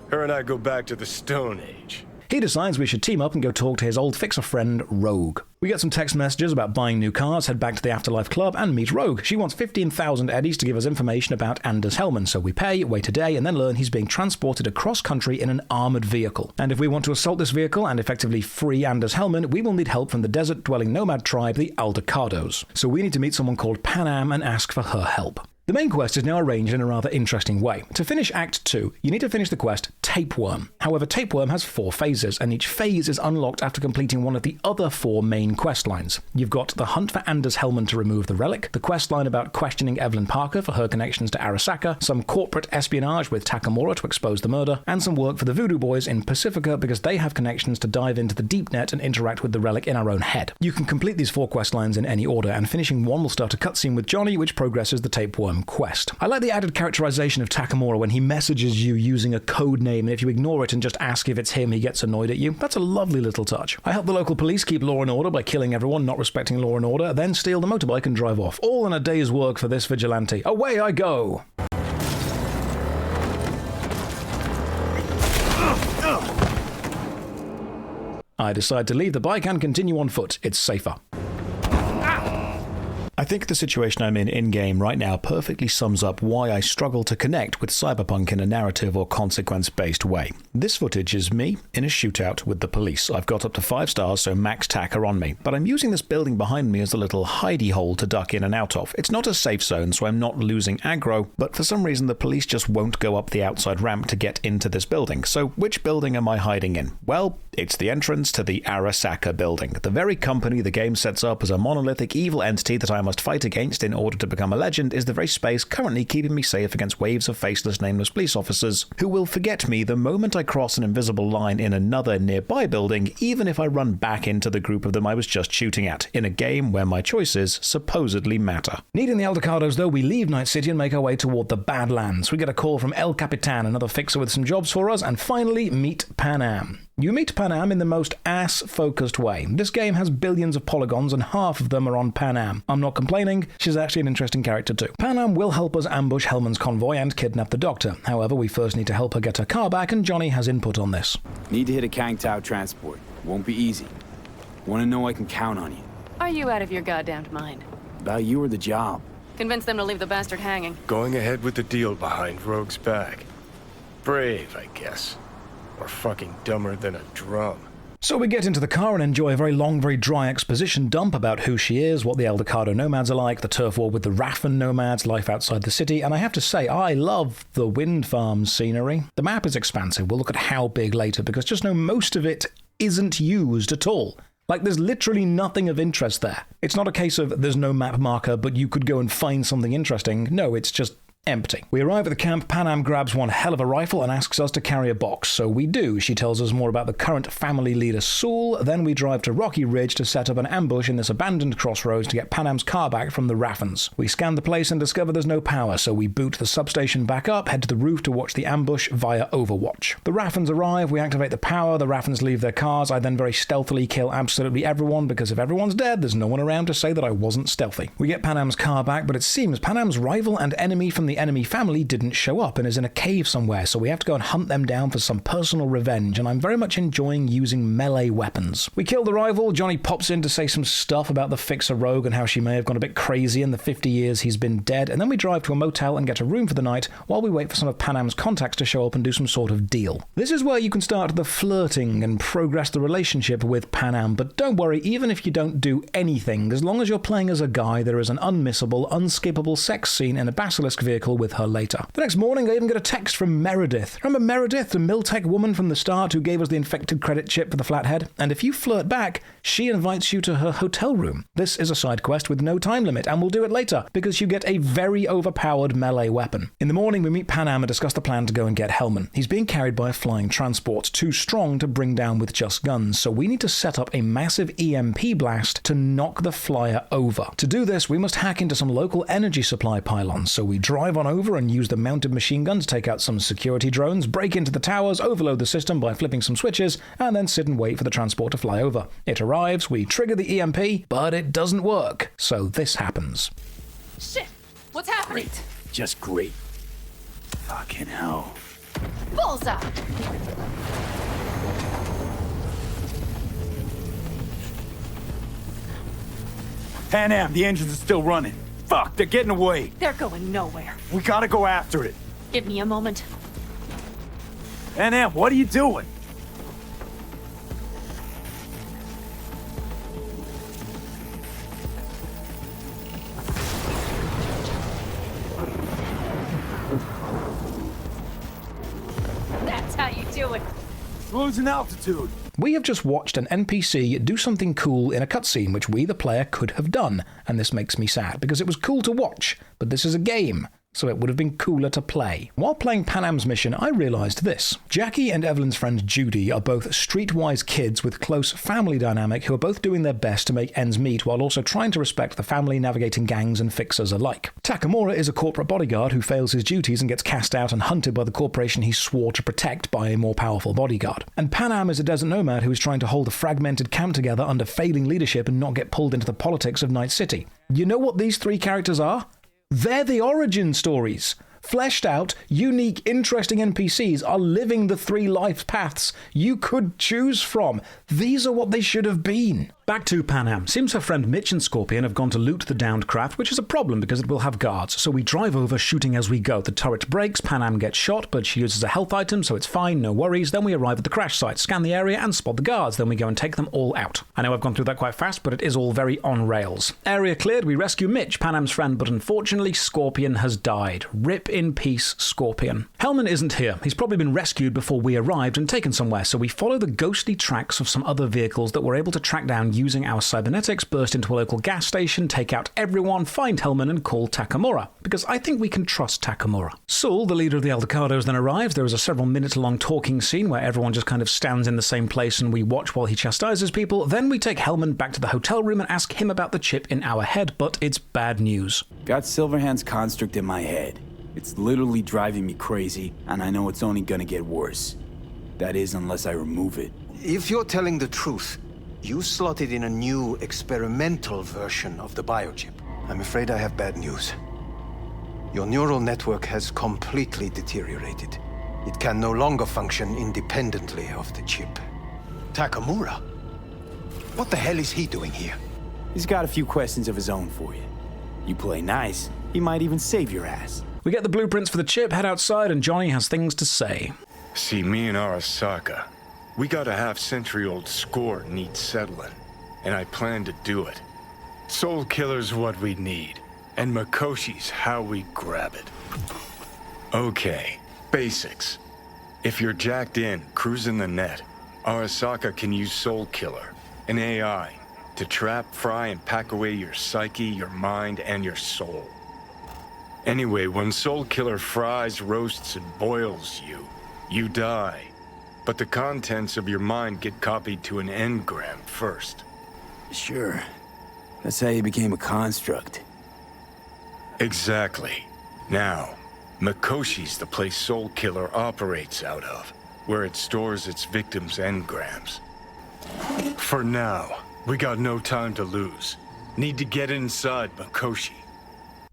Her and I go back to the Stone Age. He decides we should team up and go talk to his old fixer friend, Rogue. We get some text messages about buying new cars, head back to the Afterlife Club, and meet Rogue. She wants 15,000 eddies to give us information about Anders Hellman, so we pay, wait a day, and then learn he's being transported across country in an armored vehicle. And if we want to assault this vehicle and effectively free Anders Hellman, we will need help from the desert-dwelling nomad tribe, the Aldecados. So we need to meet someone called Panam and ask for her help. The main quest is now arranged in a rather interesting way. To finish Act 2, you need to finish the quest Tapeworm. However, Tapeworm has 4 phases, and each phase is unlocked after completing one of the other 4 main quest lines. You've got the hunt for Anders Hellman to remove the relic, the quest line about questioning Evelyn Parker for her connections to Arasaka, some corporate espionage with Takemura to expose the murder, and some work for the Voodoo Boys in Pacifica because they have connections to dive into the deep net and interact with the relic in our own head. You can complete these 4 quest lines in any order, and finishing one will start a cutscene with Johnny, which progresses the Tapeworm quest. I like the added characterization of Takemura when he messages you using a code name, and if you ignore it and just ask if it's him, he gets annoyed at you. That's a lovely little touch. I help the local police keep law and order by killing everyone not respecting law and order, then steal the motorbike and drive off. All in a day's work for this vigilante. Away I go! I decide to leave the bike and continue on foot. It's safer. I think the situation I'm in-game right now perfectly sums up why I struggle to connect with Cyberpunk in a narrative or consequence-based way. This footage is me in a shootout with the police. I've got up to 5 stars, so max tack are on me, but I'm using this building behind me as a little hidey hole to duck in and out of. It's not a safe zone, so I'm not losing aggro, but for some reason the police just won't go up the outside ramp to get into this building. So which building am I hiding in? Well, it's the entrance to the Arasaka building, the very company the game sets up as a monolithic evil entity that I must fight against in order to become a legend is the very space currently keeping me safe against waves of faceless, nameless police officers who will forget me the moment I cross an invisible line in another nearby building, even if I run back into the group of them I was just shooting at, in a game where my choices supposedly matter. Needing the Aldecados though, we leave Night City and make our way toward the Badlands. We get a call from El Capitan, another fixer with some jobs for us, and finally meet Panam. You meet Panam in the most ass-focused way. This game has billions of polygons and half of them are on Panam. I'm not complaining, she's actually an interesting character too. Panam will help us ambush Hellman's convoy and kidnap the doctor. However, we first need to help her get her car back, and Johnny has input on this. Need to hit a Kang Tao transport. Won't be easy. Want to know I can count on you. Are you out of your goddamned mind? About you or the job. Convince them to leave the bastard hanging. Going ahead with the deal behind Rogue's back. Brave, I guess. Or fucking dumber than a drum. So we get into the car and enjoy a very long, very dry exposition dump about who she is, what the El Ducado nomads are like, the turf war with the Raffen nomads, life outside the city, and I have to say, I love the wind farm scenery. The map is expansive. We'll look at how big later, because just know most of it isn't used at all. Like, there's literally nothing of interest there. It's not a case of there's no map marker, but you could go and find something interesting. No, it's just empty. We arrive at the camp. Panam grabs one hell of a rifle and asks us to carry a box, so we do. She tells us more about the current family leader Saul. Then we drive to Rocky Ridge to set up an ambush in this abandoned crossroads to get Panam's car back from the Raffens. We scan the place and discover there's no power, so we boot the substation back up, head to the roof to watch the ambush via Overwatch. The Raffens arrive, we activate the power, the Raffens leave their cars. I then very stealthily kill absolutely everyone, because if everyone's dead, there's no one around to say that I wasn't stealthy. We get Panam's car back, but it seems Panam's rival and enemy from the enemy family didn't show up and is in a cave somewhere, so we have to go and hunt them down for some personal revenge, and I'm very much enjoying using melee weapons. We kill the rival. Johnny pops in to say some stuff about the fixer Rogue and how she may have gone a bit crazy in the 50 years he's been dead, and then we drive to a motel and get a room for the night while we wait for some of Panam's contacts to show up and do some sort of deal. This is where you can start the flirting and progress the relationship with Panam, but don't worry, even if you don't do anything, as long as you're playing as a guy, there is an unmissable, unskippable sex scene in a basilisk vehicle with her later. The next morning, I even get a text from Meredith. Remember Meredith, the Miltech woman from the start who gave us the infected credit chip for the flathead? And if you flirt back, she invites you to her hotel room. This is a side quest with no time limit, and we'll do it later, because you get a very overpowered melee weapon. In the morning, we meet Panam and discuss the plan to go and get Hellman. He's being carried by a flying transport, too strong to bring down with just guns, so we need to set up a massive EMP blast to knock the flyer over. To do this, we must hack into some local energy supply pylons, so we drive on over and use the mounted machine guns, take out some security drones, break into the towers, overload the system by flipping some switches, and then sit and wait for the transport to fly over. It arrives, we trigger the EMP, but it doesn't work, so this happens. Shit! What's happening? Great. Just great. Fucking hell. Bullseye! Panam, the engines are still running. Fuck, they're getting away. They're going nowhere. We gotta go after it. Give me a moment. Panam, what are you doing? That's how you do it. Losing altitude. We have just watched an NPC do something cool in a cutscene which we, the player, could have done, and this makes me sad, because it was cool to watch, but this is a game, so it would have been cooler to play. While playing Panam's mission, I realised this. Jackie and Evelyn's friend Judy are both streetwise kids with close family dynamic who are both doing their best to make ends meet while also trying to respect the family navigating gangs and fixers alike. Takemura is a corporate bodyguard who fails his duties and gets cast out and hunted by the corporation he swore to protect by a more powerful bodyguard. And Panam is a desert nomad who is trying to hold a fragmented camp together under failing leadership and not get pulled into the politics of Night City. You know what these three characters are? They're the origin stories. Fleshed out, unique, interesting NPCs are living the three life paths you could choose from. These are what they should have been. Back to Panam. Seems her friend Mitch and Scorpion have gone to loot the downed craft, which is a problem because it will have guards. So we drive over, shooting as we go. The turret breaks, Panam gets shot, but she uses a health item, so it's fine, no worries. Then we arrive at the crash site, scan the area, and spot the guards. Then we go and take them all out. I know I've gone through that quite fast, but it is all very on rails. Area cleared, we rescue Mitch, Panam's friend, but unfortunately Scorpion has died. Rip in peace, Scorpion. Hellman isn't here. He's probably been rescued before we arrived and taken somewhere, so we follow the ghostly tracks of some other vehicles that we're able to track down using our cybernetics, burst into a local gas station, take out everyone, find Hellman, and call Takemura, because I think we can trust Takemura. Saul, the leader of the El Ducados, then arrives. There is a several minute long talking scene where everyone just kind of stands in the same place and we watch while he chastises people. Then we take Hellman back to the hotel room and ask him about the chip in our head, but it's bad news. Got Silverhand's construct in my head. It's literally driving me crazy, and I know it's only gonna get worse. That is, unless I remove it. If you're telling the truth, you slotted in a new experimental version of the biochip. I'm afraid I have bad news. Your neural network has completely deteriorated. It can no longer function independently of the chip. Takemura? What the hell is he doing here? He's got a few questions of his own for you. You play nice, he might even save your ass. We get the blueprints for the chip, head outside, and Johnny has things to say. See, me and Arasaka, we got a half-century-old score needs settling, and I plan to do it. Soul Killer's what we need, and Makoshi's how we grab it. Okay, basics. If you're jacked in, cruising the net, Arasaka can use Soul Killer, an AI, to trap, fry, and pack away your psyche, your mind, and your soul. Anyway, when Soul Killer fries, roasts, and boils you, you die. But the contents of your mind get copied to an engram first. Sure. That's how you became a construct. Exactly. Now, Makoshi's the place Soul Killer operates out of, where it stores its victims' engrams. For now, we got no time to lose. Need to get inside Makoshi.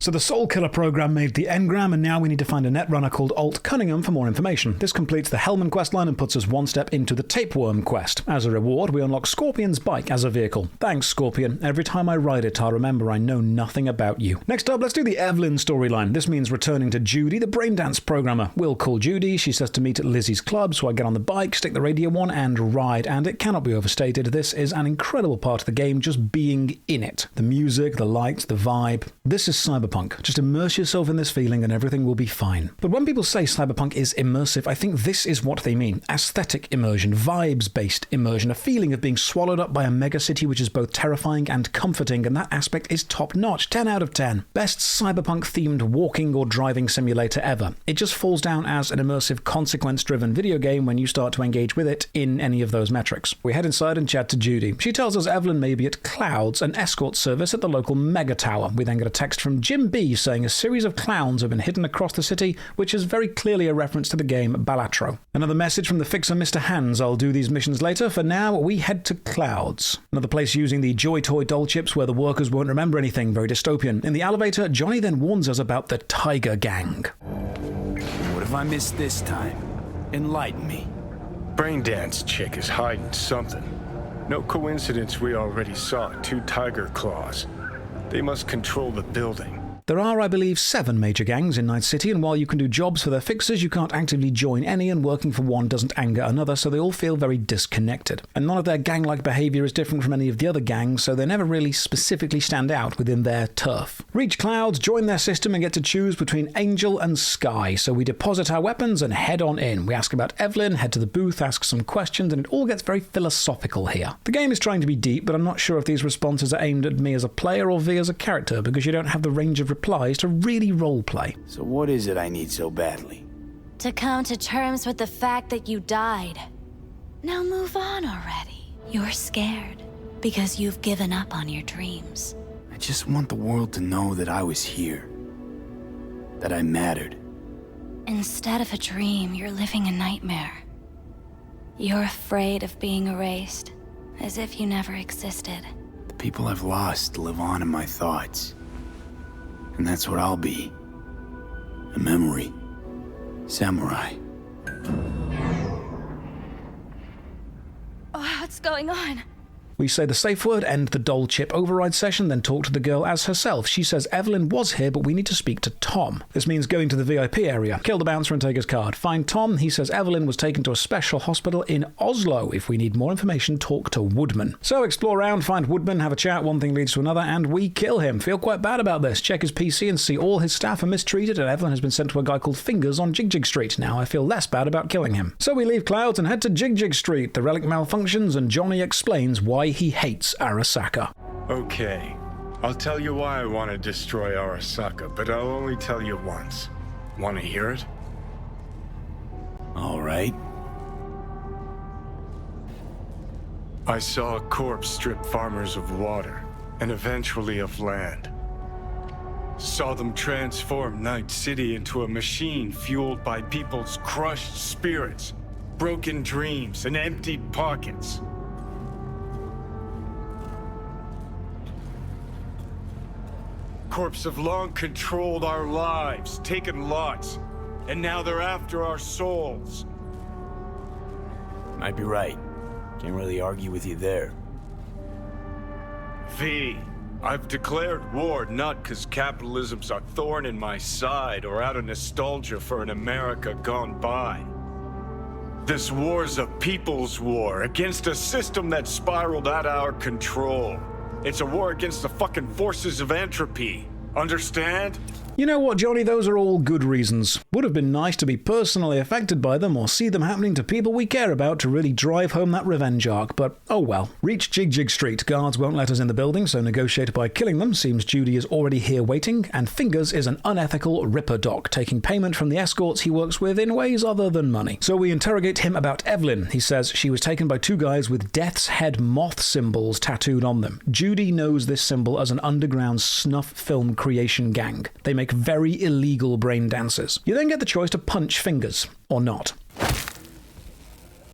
So the Soul Killer program made the engram, and now we need to find a netrunner called Alt Cunningham for more information. This completes the Hellman questline and puts us one step into the Tapeworm quest. As a reward, we unlock Scorpion's bike as a vehicle. Thanks, Scorpion. Every time I ride it, I'll remember I know nothing about you. Next up, let's do the Evelyn storyline. This means returning to Judy, the Braindance programmer. We'll call Judy. She says to meet at Lizzie's club, so I get on the bike, stick the radio on, and ride. And it cannot be overstated, this is an incredible part of the game, just being in it. The music, the lights, the vibe. This is Cyberpunk. Just immerse yourself in this feeling and everything will be fine. But when people say Cyberpunk is immersive, I think this is what they mean. Aesthetic immersion, vibes-based immersion, a feeling of being swallowed up by a megacity which is both terrifying and comforting, and that aspect is top-notch, 10 out of 10. Best Cyberpunk-themed walking or driving simulator ever. It just falls down as an immersive, consequence-driven video game when you start to engage with it in any of those metrics. We head inside and chat to Judy. She tells us Evelyn may be at Clouds, an escort service at the local mega tower. We then get a text from Jim B saying a series of clowns have been hidden across the city, which is very clearly a reference to the game Balatro. Another message from the fixer Mr. Hands. I'll do these missions later. For now, we head to Clouds. Another place using the Joy Toy doll chips where the workers won't remember anything. Very dystopian. In the elevator, Johnny then warns us about the Tiger Gang. What if I missed this time? Enlighten me. Braindance chick is hiding something. No coincidence we already saw 2 tiger claws. They must control the building. There are, I believe, 7 major gangs in Night City, and while you can do jobs for their fixers, you can't actively join any, and working for one doesn't anger another, so they all feel very disconnected. And none of their gang-like behavior is different from any of the other gangs, so they never really specifically stand out within their turf. Reach Clouds, join their system, and get to choose between Angel and Sky, so we deposit our weapons and head on in. We ask about Evelyn, head to the booth, ask some questions, and it all gets very philosophical here. The game is trying to be deep, but I'm not sure if these responses are aimed at me as a player or V as a character, because you don't have the range of replies to really roleplay. So what is it I need so badly? To come to terms with the fact that you died. Now move on already. You're scared because you've given up on your dreams. I just want the world to know that I was here. That I mattered. Instead of a dream, you're living a nightmare. You're afraid of being erased, as if you never existed. The people I've lost live on in my thoughts. And that's what I'll be. A memory. Samurai. Oh, what's going on? We say the safe word, end the doll chip override session, then talk to the girl as herself. She says Evelyn was here, but we need to speak to Tom. This means going to the VIP area. Kill the bouncer and take his card. Find Tom. He says Evelyn was taken to a special hospital in Oslo. If we need more information, talk to Woodman. So explore around, find Woodman, have a chat, one thing leads to another, and we kill him. Feel quite bad about this. Check his PC and see all his staff are mistreated, and Evelyn has been sent to a guy called Fingers on Jig Jig Street. Now I feel less bad about killing him. So we leave Clouds and head to Jig Jig Street. The relic malfunctions, and Johnny explains why he hates Arasaka. Okay, I'll tell you why I want to destroy Arasaka, but I'll only tell you once. Want to hear it? All right. I saw a corpse strip farmers of water, and eventually of land. Saw them transform Night City into a machine fueled by people's crushed spirits, broken dreams, and emptied pockets. Corps have long controlled our lives, taken lots, and now they're after our souls. Might be right. Can't really argue with you there. V, I've declared war not because capitalism's a thorn in my side or out of nostalgia for an America gone by. This war's a people's war against a system that spiraled out of our control. It's a war against the fucking forces of entropy. Understand? You know what, Johnny? Those are all good reasons. Would have been nice to be personally affected by them or see them happening to people we care about to really drive home that revenge arc, but oh well. Reach Jig Jig Street. Guards won't let us in the building, so negotiate by killing them. Seems Judy is already here waiting, and Fingers is an unethical ripper doc, taking payment from the escorts he works with in ways other than money. So we interrogate him about Evelyn. He says she was taken by two guys with death's head moth symbols tattooed on them. Judy knows this symbol as an underground snuff film creation gang. They make very illegal brain dances. You then get the choice to punch Fingers, or not.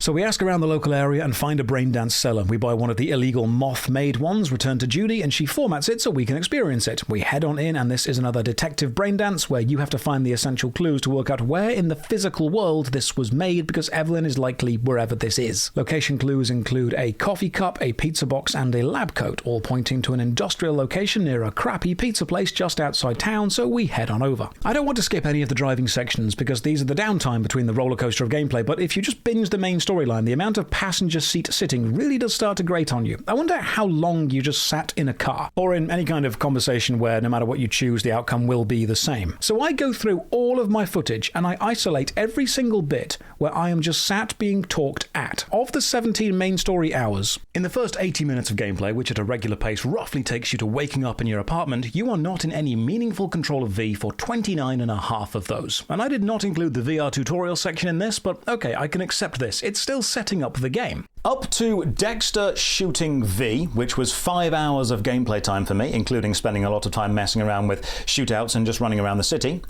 So we ask around the local area and find a Braindance seller. We buy one of the illegal moth-made ones, return to Judy, and she formats it so we can experience it. We head on in, and this is another detective Braindance where you have to find the essential clues to work out where in the physical world this was made, because Evelyn is likely wherever this is. Location clues include a coffee cup, a pizza box, and a lab coat, all pointing to an industrial location near a crappy pizza place just outside town, so we head on over. I don't want to skip any of the driving sections because these are the downtime between the roller coaster of gameplay, but if you just binge the main storyline, the amount of passenger seat sitting really does start to grate on you. I wonder how long you just sat in a car, or in any kind of conversation where no matter what you choose, the outcome will be the same. So I go through all of my footage and I isolate every single bit where I am just sat being talked at. Of the 17 main story hours, in the first 80 minutes of gameplay, which at a regular pace roughly takes you to waking up in your apartment, you are not in any meaningful control of V for 29 and a half of those. And I did not include the VR tutorial section in this, but okay, I can accept this. It's still setting up the game. Up to Dexter shooting V, which was 5 hours of gameplay time for me, including spending a lot of time messing around with shootouts and just running around the city.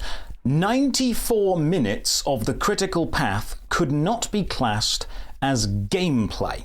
94 minutes of the critical path could not be classed as gameplay.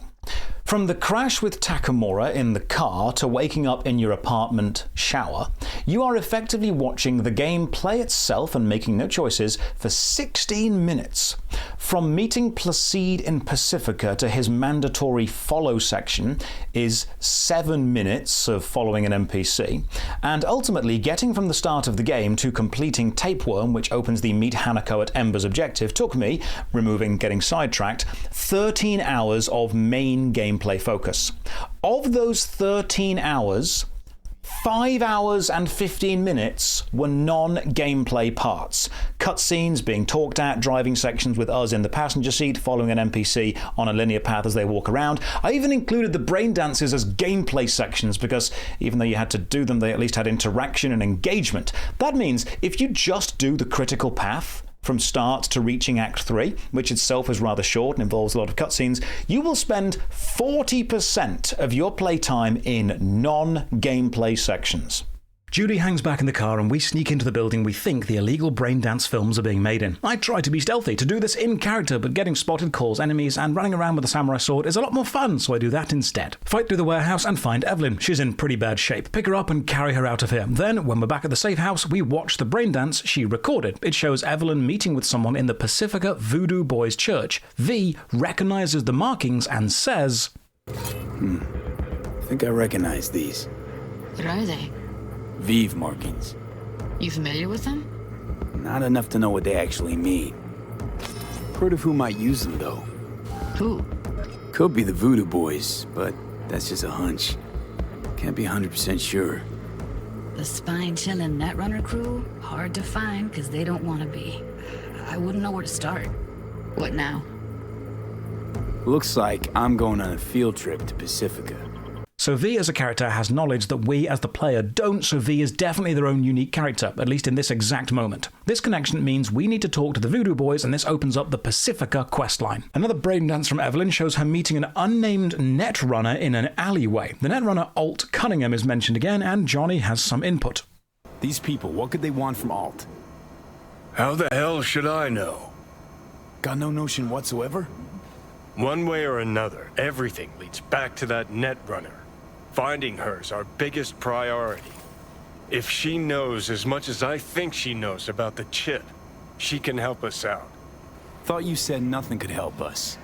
From the crash with Takemura in the car to waking up in your apartment shower, you are effectively watching the game play itself and making no choices for 16 minutes. From meeting Placide in Pacifica to his mandatory follow section is 7 minutes of following an NPC, and ultimately getting from the start of the game to completing Tapeworm, which opens the Meet Hanako at Ember's objective, took me, removing getting sidetracked, 13 hours of main gameplay focus. Of those 13 hours, 5 hours and 15 minutes were non-gameplay parts. Cutscenes, being talked at, driving sections with us in the passenger seat, following an NPC on a linear path as they walk around. I even included the brain dances as gameplay sections because even though you had to do them, they at least had interaction and engagement. That means if you just do the critical path from start to reaching Act 3, which itself is rather short and involves a lot of cutscenes, you will spend 40% of your playtime in non-gameplay sections. Judy hangs back in the car and we sneak into the building we think the illegal Braindance films are being made in. I try to be stealthy, to do this in character, but getting spotted calls enemies, and running around with a samurai sword is a lot more fun, so I do that instead. Fight through the warehouse and find Evelyn. She's in pretty bad shape. Pick her up and carry her out of here. Then, when we're back at the safe house, we watch the Braindance she recorded. It shows Evelyn meeting with someone in the Pacifica Voodoo Boys church. V recognizes the markings and says, I think I recognize these. What are they? Vive markings. You familiar with them? Not enough to know what they actually mean. Heard of who might use them, though. Who? Could be the Voodoo Boys, but that's just a hunch. Can't be 100% sure. The spine-chilling Netrunner crew? Hard to find, because they don't want to be. I wouldn't know where to start. What now? Looks like I'm going on a field trip to Pacifica. So V as a character has knowledge that we as the player don't, so V is definitely their own unique character, at least in this exact moment. This connection means we need to talk to the Voodoo Boys, and this opens up the Pacifica questline. Another Braindance from Evelyn shows her meeting an unnamed Netrunner in an alleyway. The Netrunner Alt Cunningham is mentioned again, and Johnny has some input. These people, what could they want from Alt? How the hell should I know? Got no notion whatsoever? One way or another, everything leads back to that Netrunner. Finding her's our biggest priority. If she knows as much as I think she knows about the chip, she can help us out. Thought you said nothing could help us.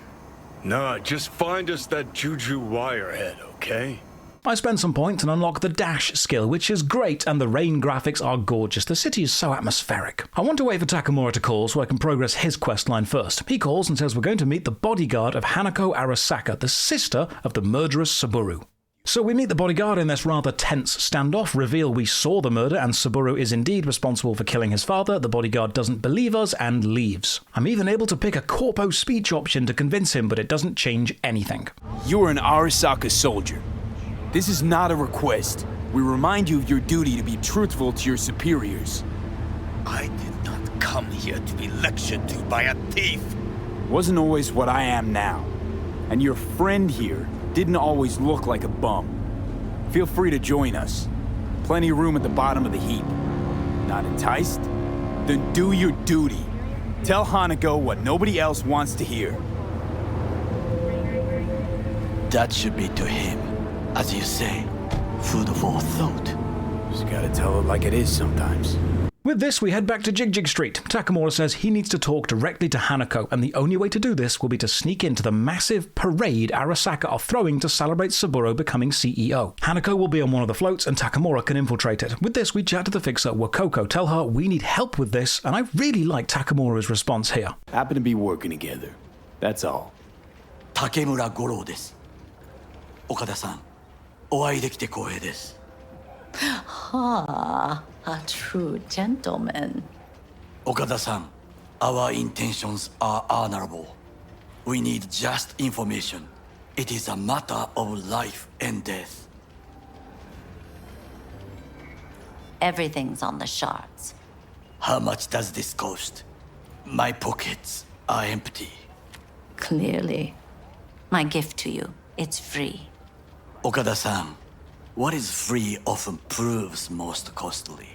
Nah, just find us that Juju Wirehead, okay? I spend some points and unlock the dash skill, which is great, and the rain graphics are gorgeous. The city is so atmospheric. I want to wait for Takemura to call so I can progress his questline first. He calls and says we're going to meet the bodyguard of Hanako Arasaka, the sister of the murderous Saburo. So we meet the bodyguard in this rather tense standoff, reveal we saw the murder and Saburo is indeed responsible for killing his father. The bodyguard doesn't believe us and leaves. I'm even able to pick a corpo speech option to convince him, but it doesn't change anything. You are an Arasaka soldier. This is not a request. We remind you of your duty to be truthful to your superiors. I did not come here to be lectured to by a thief. Wasn't always what I am now. And your friend here didn't always look like a bum. Feel free to join us. Plenty of room at the bottom of the heap. Not enticed? Then do your duty. Tell Hanako what nobody else wants to hear. That should be to him, as you say, food for thought. Just gotta tell it like it is sometimes. With this, we head back to Jig Street. Takemura says he needs to talk directly to Hanako, and the only way to do this will be to sneak into the massive parade Arasaka are throwing to celebrate Saburo becoming CEO. Hanako will be on one of the floats, and Takemura can infiltrate it. With this, we chat to the fixer, Wakoko, tell her we need help with this, and I really like Takemura's response here. Happen to be working together. That's all. Takemura Goro desu. Okada-san, お会いできて光栄です。 Ah, a true gentleman. Okada-san, our intentions are honorable. We need just information. It is a matter of life and death. Everything's on the shards. How much does this cost? My pockets are empty. Clearly. My gift to you, it's free. Okada-san, what is free often proves most costly.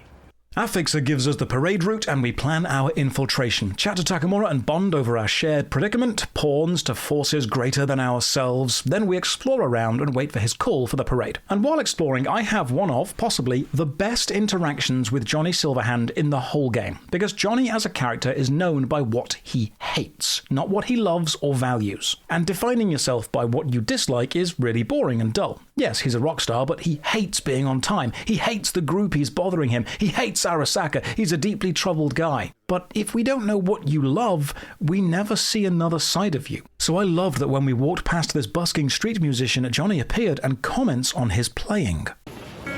Our fixer gives us the parade route and we plan our infiltration. Chat to Takemura and bond over our shared predicament, pawns to forces greater than ourselves. Then we explore around and wait for his call for the parade. And while exploring, I have one of, possibly, the best interactions with Johnny Silverhand in the whole game. Because Johnny as a character is known by what he hates, not what he loves or values. And defining yourself by what you dislike is really boring and dull. Yes, he's a rock star, but he hates being on time. He hates the groupies bothering him. He hates Arasaka. He's a deeply troubled guy. But if we don't know what you love, we never see another side of you. So I loved that when we walked past this busking street musician, Johnny appeared and comments on his playing.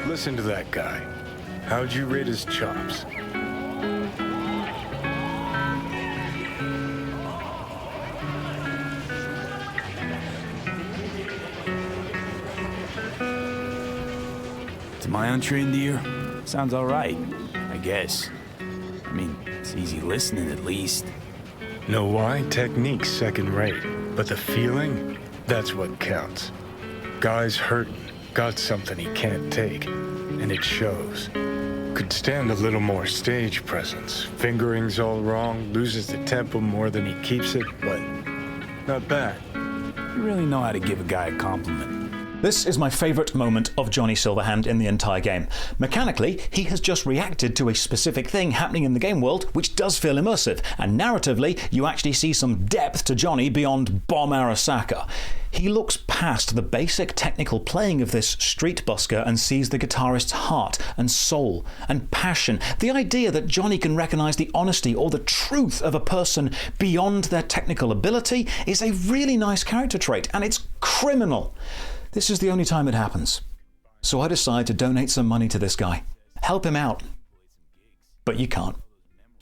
Listen to that guy. How'd you rate his chops? To my untrained ear, sounds all right, I guess. I mean, it's easy listening at least. Know why? Technique's second rate, but the feeling, that's what counts. Guy's hurting, got something he can't take, and it shows. Could stand a little more stage presence. Fingering's all wrong, loses the tempo more than he keeps it, but not bad. You really know how to give a guy a compliment. This is my favourite moment of Johnny Silverhand in the entire game. Mechanically, he has just reacted to a specific thing happening in the game world, which does feel immersive, and narratively, you actually see some depth to Johnny beyond Bomb Arasaka. He looks past the basic technical playing of this street busker and sees the guitarist's heart and soul and passion. The idea that Johnny can recognise the honesty or the truth of a person beyond their technical ability is a really nice character trait, and it's criminal. This is the only time it happens. So I decide to donate some money to this guy. Help him out. But you can't.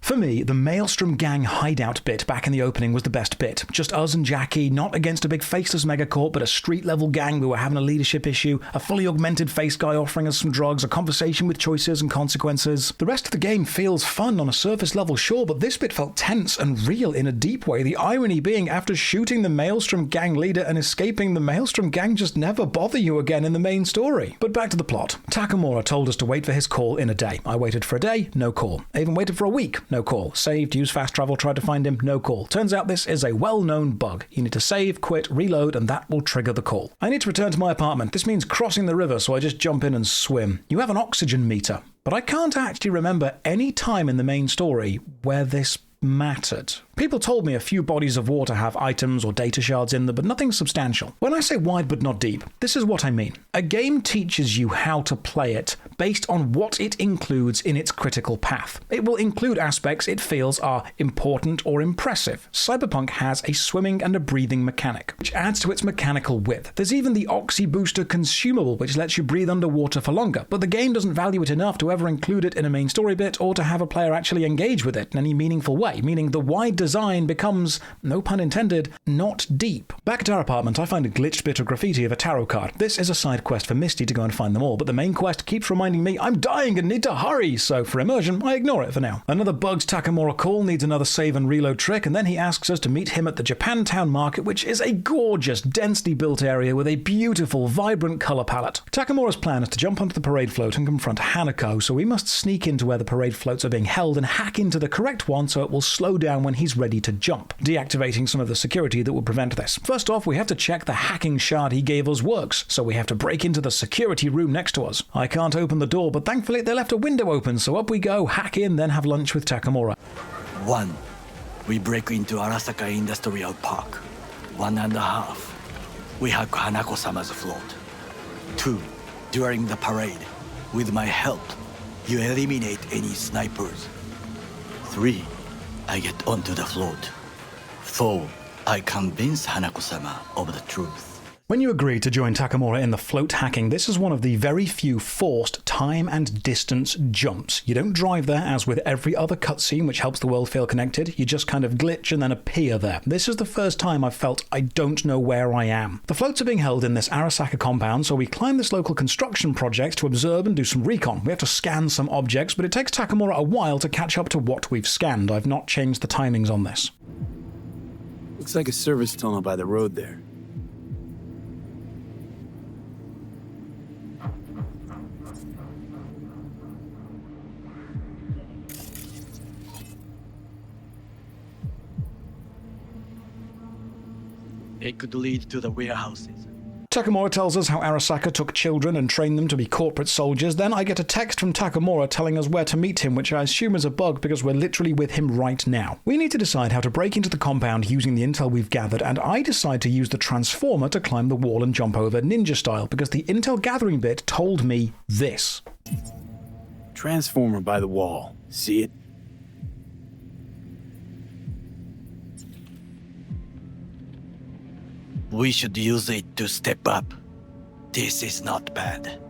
For me, the Maelstrom Gang hideout bit back in the opening was the best bit. Just us and Jackie, not against a big faceless megacorp, but a street-level gang who were having a leadership issue, a fully augmented face guy offering us some drugs, a conversation with choices and consequences. The rest of the game feels fun on a surface level, sure, but this bit felt tense and real in a deep way. The irony being, after shooting the Maelstrom Gang leader and escaping, the Maelstrom Gang just never bother you again in the main story. But back to the plot. Takemura told us to wait for his call in a day. I waited for a day, no call. I even waited for a week, no call. Saved, used fast travel, tried to find him, no call. Turns out this is a well-known bug. You need to save, quit, reload, and that will trigger the call. I need to return to my apartment. This means crossing the river, so I just jump in and swim. You have an oxygen meter, but I can't actually remember any time in the main story where this mattered. People told me a few bodies of water have items or data shards in them, but nothing substantial. When I say wide but not deep, this is what I mean. A game teaches you how to play it based on what it includes in its critical path. It will include aspects it feels are important or impressive. Cyberpunk has a swimming and a breathing mechanic, which adds to its mechanical width. There's even the Oxy Booster consumable, which lets you breathe underwater for longer, but the game doesn't value it enough to ever include it in a main story bit or to have a player actually engage with it in any meaningful way, meaning the wide design becomes, no pun intended, not deep. Back at our apartment, I find a glitched bit of graffiti of a tarot card. This is a side quest for Misty to go and find them all, but the main quest keeps reminding me I'm dying and need to hurry, so for immersion, I ignore it for now. Another Bugs Takemura call needs another save and reload trick, and then he asks us to meet him at the Japantown Market, which is a gorgeous, densely built area with a beautiful, vibrant color palette. Takemura's plan is to jump onto the parade float and confront Hanako, so we must sneak into where the parade floats are being held and hack into the correct one so it will slow down when he's ready to jump, deactivating some of the security that would prevent this. First off, we have to check the hacking shard he gave us works, so we have to break into the security room next to us. I can't open the door, but thankfully they left a window open, so up we go, hack in, then have lunch with Takemura. 1. We break into Arasaka Industrial Park. 1.5. We hack Hanako-sama's float. 2. During the parade, with my help, you eliminate any snipers. 3. I get onto the float. 4. I convince Hanako-sama of the truth. When you agree to join Takemura in the float hacking, this is one of the very few forced time and distance jumps. You don't drive there as with every other cutscene, which helps the world feel connected. You just kind of glitch and then appear there. This is the first time I've felt I don't know where I am. The floats are being held in this Arasaka compound, so we climb this local construction project to observe and do some recon. We have to scan some objects, but it takes Takemura a while to catch up to what we've scanned. I've not changed the timings on this. Looks like a service tunnel by the road there. It could lead to the warehouses. Takemura tells us how Arasaka took children and trained them to be corporate soldiers. Then I get a text from Takemura telling us where to meet him, which I assume is a bug because we're literally with him right now. We need to decide how to break into the compound using the intel we've gathered, and I decide to use the transformer to climb the wall and jump over ninja style because the intel gathering bit told me this. Transformer by the wall. See it? We should use it to step up. This is not bad.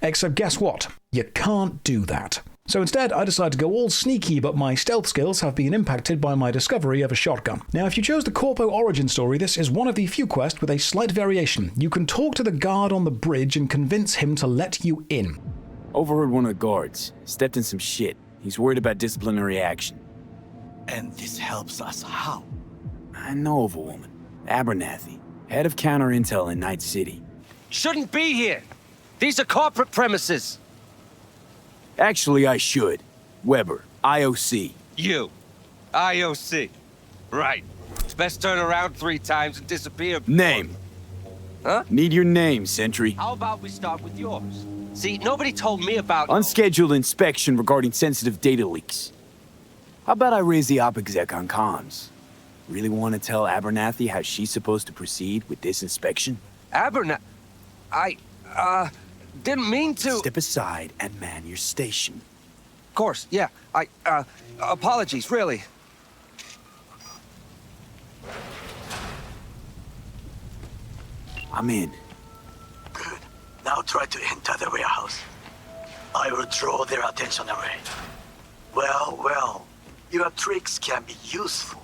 Except guess what? You can't do that. So instead, I decide to go all sneaky, but my stealth skills have been impacted by my discovery of a shotgun. Now, if you chose the Corpo origin story, this is one of the few quests with a slight variation. You can talk to the guard on the bridge and convince him to let you in. Overheard one of the guards. Stepped in some shit. He's worried about disciplinary action. And this helps us how? I know of a woman. Abernathy. Head of counter intel in Night City. Shouldn't be here. These are corporate premises. Actually, I should. Weber, IOC. You. IOC. Right. It's best turn around 3 times and disappear. Name. Huh? Need your name, Sentry. How about we start with yours? See, nobody told me about... Unscheduled inspection regarding sensitive data leaks. How about I raise the op exec on comms? Really want to tell Abernathy how she's supposed to proceed with this inspection? Abernathy? Didn't mean to... Step aside and man your station. Of course, yeah. Apologies, really. I'm in. Good. Now try to enter the warehouse. I will draw their attention away. Well, your tricks can be useful.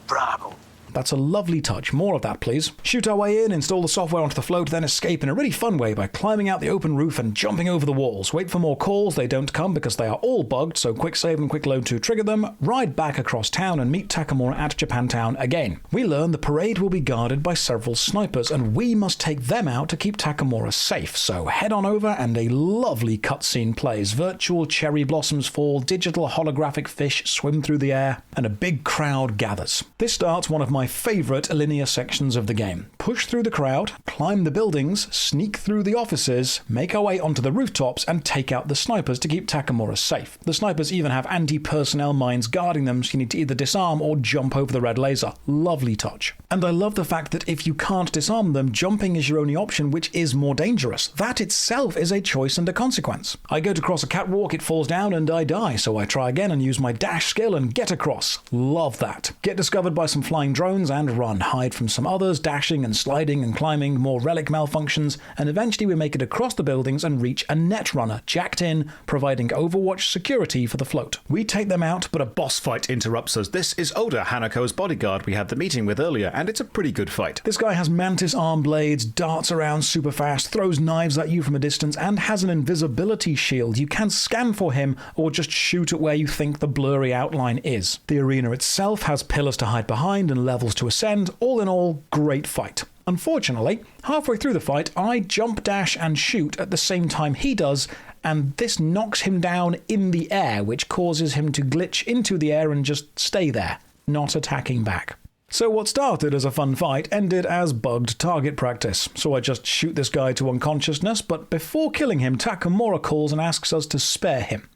Bravo. That's a lovely touch. More of that, please. Shoot our way in, install the software onto the float, then escape in a really fun way by climbing out the open roof and jumping over the walls. Wait for more calls. They don't come because they are all bugged, so quick save and quick load to trigger them. Ride back across town and meet Takemura at Japantown again. We learn the parade will be guarded by several snipers, and we must take them out to keep Takemura safe. So head on over, and a lovely cutscene plays. Virtual cherry blossoms fall, digital holographic fish swim through the air, and a big crowd gathers. This starts one of my favourite linear sections of the game. Push through the crowd, climb the buildings, sneak through the offices, make our way onto the rooftops, and take out the snipers to keep Takemura safe. The snipers even have anti-personnel mines guarding them, so you need to either disarm or jump over the red laser. Lovely touch. And I love the fact that if you can't disarm them, jumping is your only option, which is more dangerous. That itself is a choice and a consequence. I go to cross a catwalk, it falls down, and I die, so I try again and use my dash skill and get across. Love that. Get discovered by some flying drones and run. Hide from some others, dashing and sliding and climbing, more relic malfunctions, and eventually we make it across the buildings and reach a netrunner jacked in, providing Overwatch security for the float. We take them out, but a boss fight interrupts us. This is Oda, Hanako's bodyguard we had the meeting with earlier, and it's a pretty good fight. This guy has mantis arm blades, darts around super fast, throws knives at you from a distance, and has an invisibility shield. You can scan for him or just shoot at where you think the blurry outline is. The arena itself has pillars to hide behind and levels to ascend. All in all, great fight. Unfortunately, halfway through the fight, I jump, dash, and shoot at the same time he does, and this knocks him down in the air, which causes him to glitch into the air and just stay there, not attacking back. So what started as a fun fight ended as bugged target practice. So I just shoot this guy to unconsciousness, but before killing him, Takemura calls and asks us to spare him.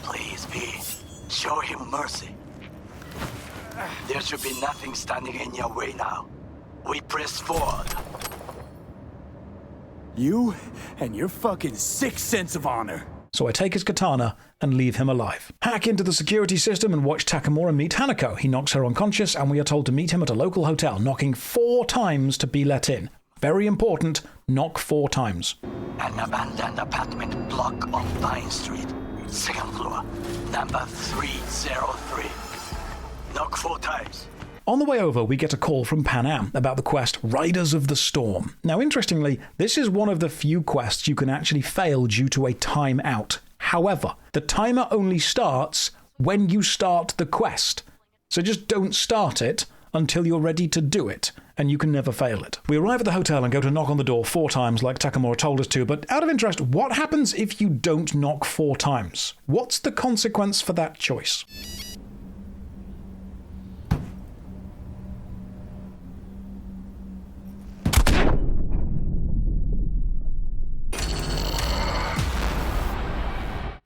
Please, V, show him mercy. There should be nothing standing in your way now. We press forward. You and your fucking sick sense of honor. So I take his katana and leave him alive. Hack into the security system and watch Takemura meet Hanako. He knocks her unconscious and we are told to meet him at a local hotel, knocking 4 times to be let in. Very important, knock 4 times. An abandoned apartment block on Vine Street, 2nd floor, number 303. Knock 4 times. On the way over, we get a call from Panam about the quest Riders of the Storm. Now, interestingly, this is one of the few quests you can actually fail due to a timeout. However, the timer only starts when you start the quest. So just don't start it until you're ready to do it, and you can never fail it. We arrive at the hotel and go to knock on the door 4 times like Takemura told us to, but out of interest, what happens if you don't knock 4 times? What's the consequence for that choice?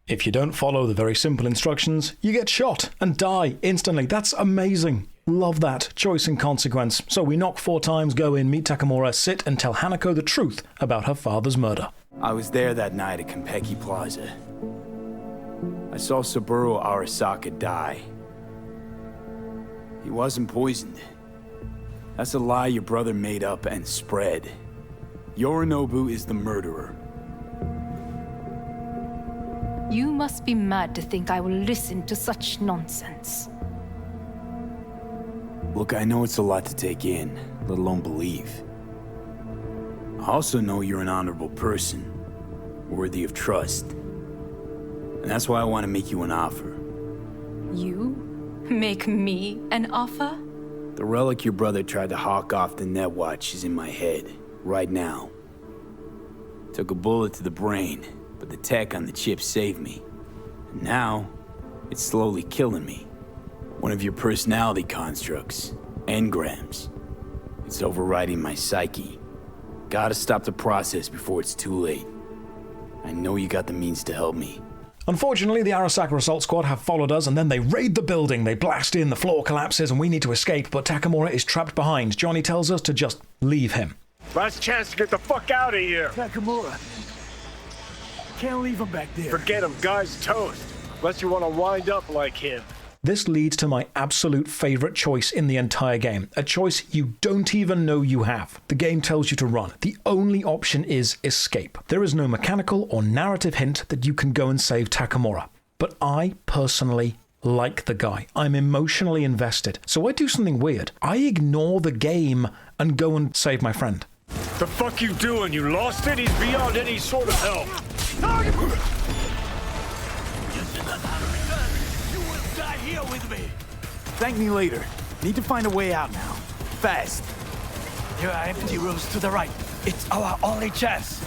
If you don't follow the very simple instructions, you get shot and die instantly. That's amazing. Love that. Choice and consequence. So we knock 4 times, go in, meet Takemura, sit and tell Hanako the truth about her father's murder. I was there that night at Konpeki Plaza. I saw Saburo Arasaka die. He wasn't poisoned. That's a lie your brother made up and spread. Yorinobu is the murderer. You must be mad to think I will listen to such nonsense. Look, I know it's a lot to take in, let alone believe. I also know you're an honorable person, worthy of trust. And that's why I want to make you an offer. You? Make me an offer? The relic your brother tried to hawk off the Netwatch is in my head, right now. Took a bullet to the brain, but the tech on the chip saved me. And now, it's slowly killing me. One of your personality constructs, engrams. It's overriding my psyche. Gotta stop the process before it's too late. I know you got the means to help me. Unfortunately, the Arasaka assault squad have followed us and then they raid the building. They blast in, the floor collapses and we need to escape, but Takemura is trapped behind. Johnny tells us to just leave him. Last chance to get the fuck out of here. Takemura. Can't leave him back there. Forget him, guy's toast. Unless you want to wind up like him. This leads to my absolute favorite choice in the entire game. A choice you don't even know you have. The game tells you to run. The only option is escape. There is no mechanical or narrative hint that you can go and save Takemura. But I personally like the guy. I'm emotionally invested. So I do something weird. I ignore the game and go and save my friend. The fuck you doing? You lost it? He's beyond any sort of help. Here with me. Thank me later. Need to find a way out now. Fast. There are empty rooms to the right. It's our only chance.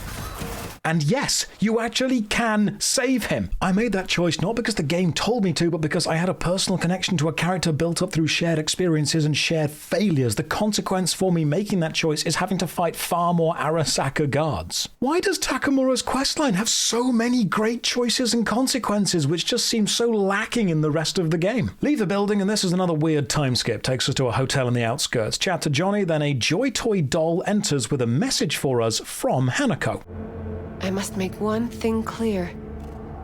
And yes, you actually can save him. I made that choice not because the game told me to, but because I had a personal connection to a character built up through shared experiences and shared failures. The consequence for me making that choice is having to fight far more Arasaka guards. Why does Takemura's questline have so many great choices and consequences, which just seem so lacking in the rest of the game? Leave the building, and this is another weird time skip. Takes us to a hotel in the outskirts. Chat to Johnny, then a Joy Toy doll enters with a message for us from Hanako. I must make one thing clear.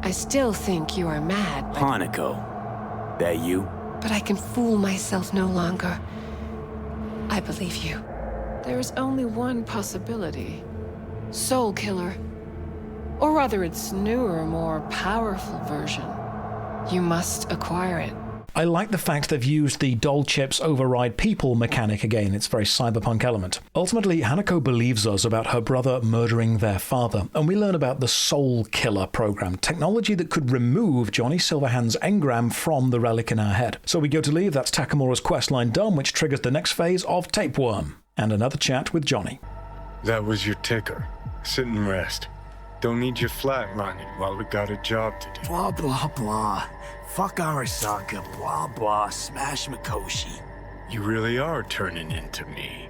I still think you are mad. Hanako, that you? But I can fool myself no longer. I believe you. There is only one possibility. Soul Killer. Or rather its newer, more powerful version. You must acquire it. I like the fact they've used the doll chips override people mechanic again. It's a very cyberpunk element. Ultimately, Hanako believes us about her brother murdering their father, and we learn about the Soul Killer program, technology that could remove Johnny Silverhand's engram from the relic in our head. So we go to leave, that's Takemura's questline done, which triggers the next phase of Tapeworm, and another chat with Johnny. That was your ticker. Sit and rest. Don't need you flatlining while we got a job to do. Blah, blah, blah. Fuck Arasaka, blah, blah, smash Mikoshi. You really are turning into me.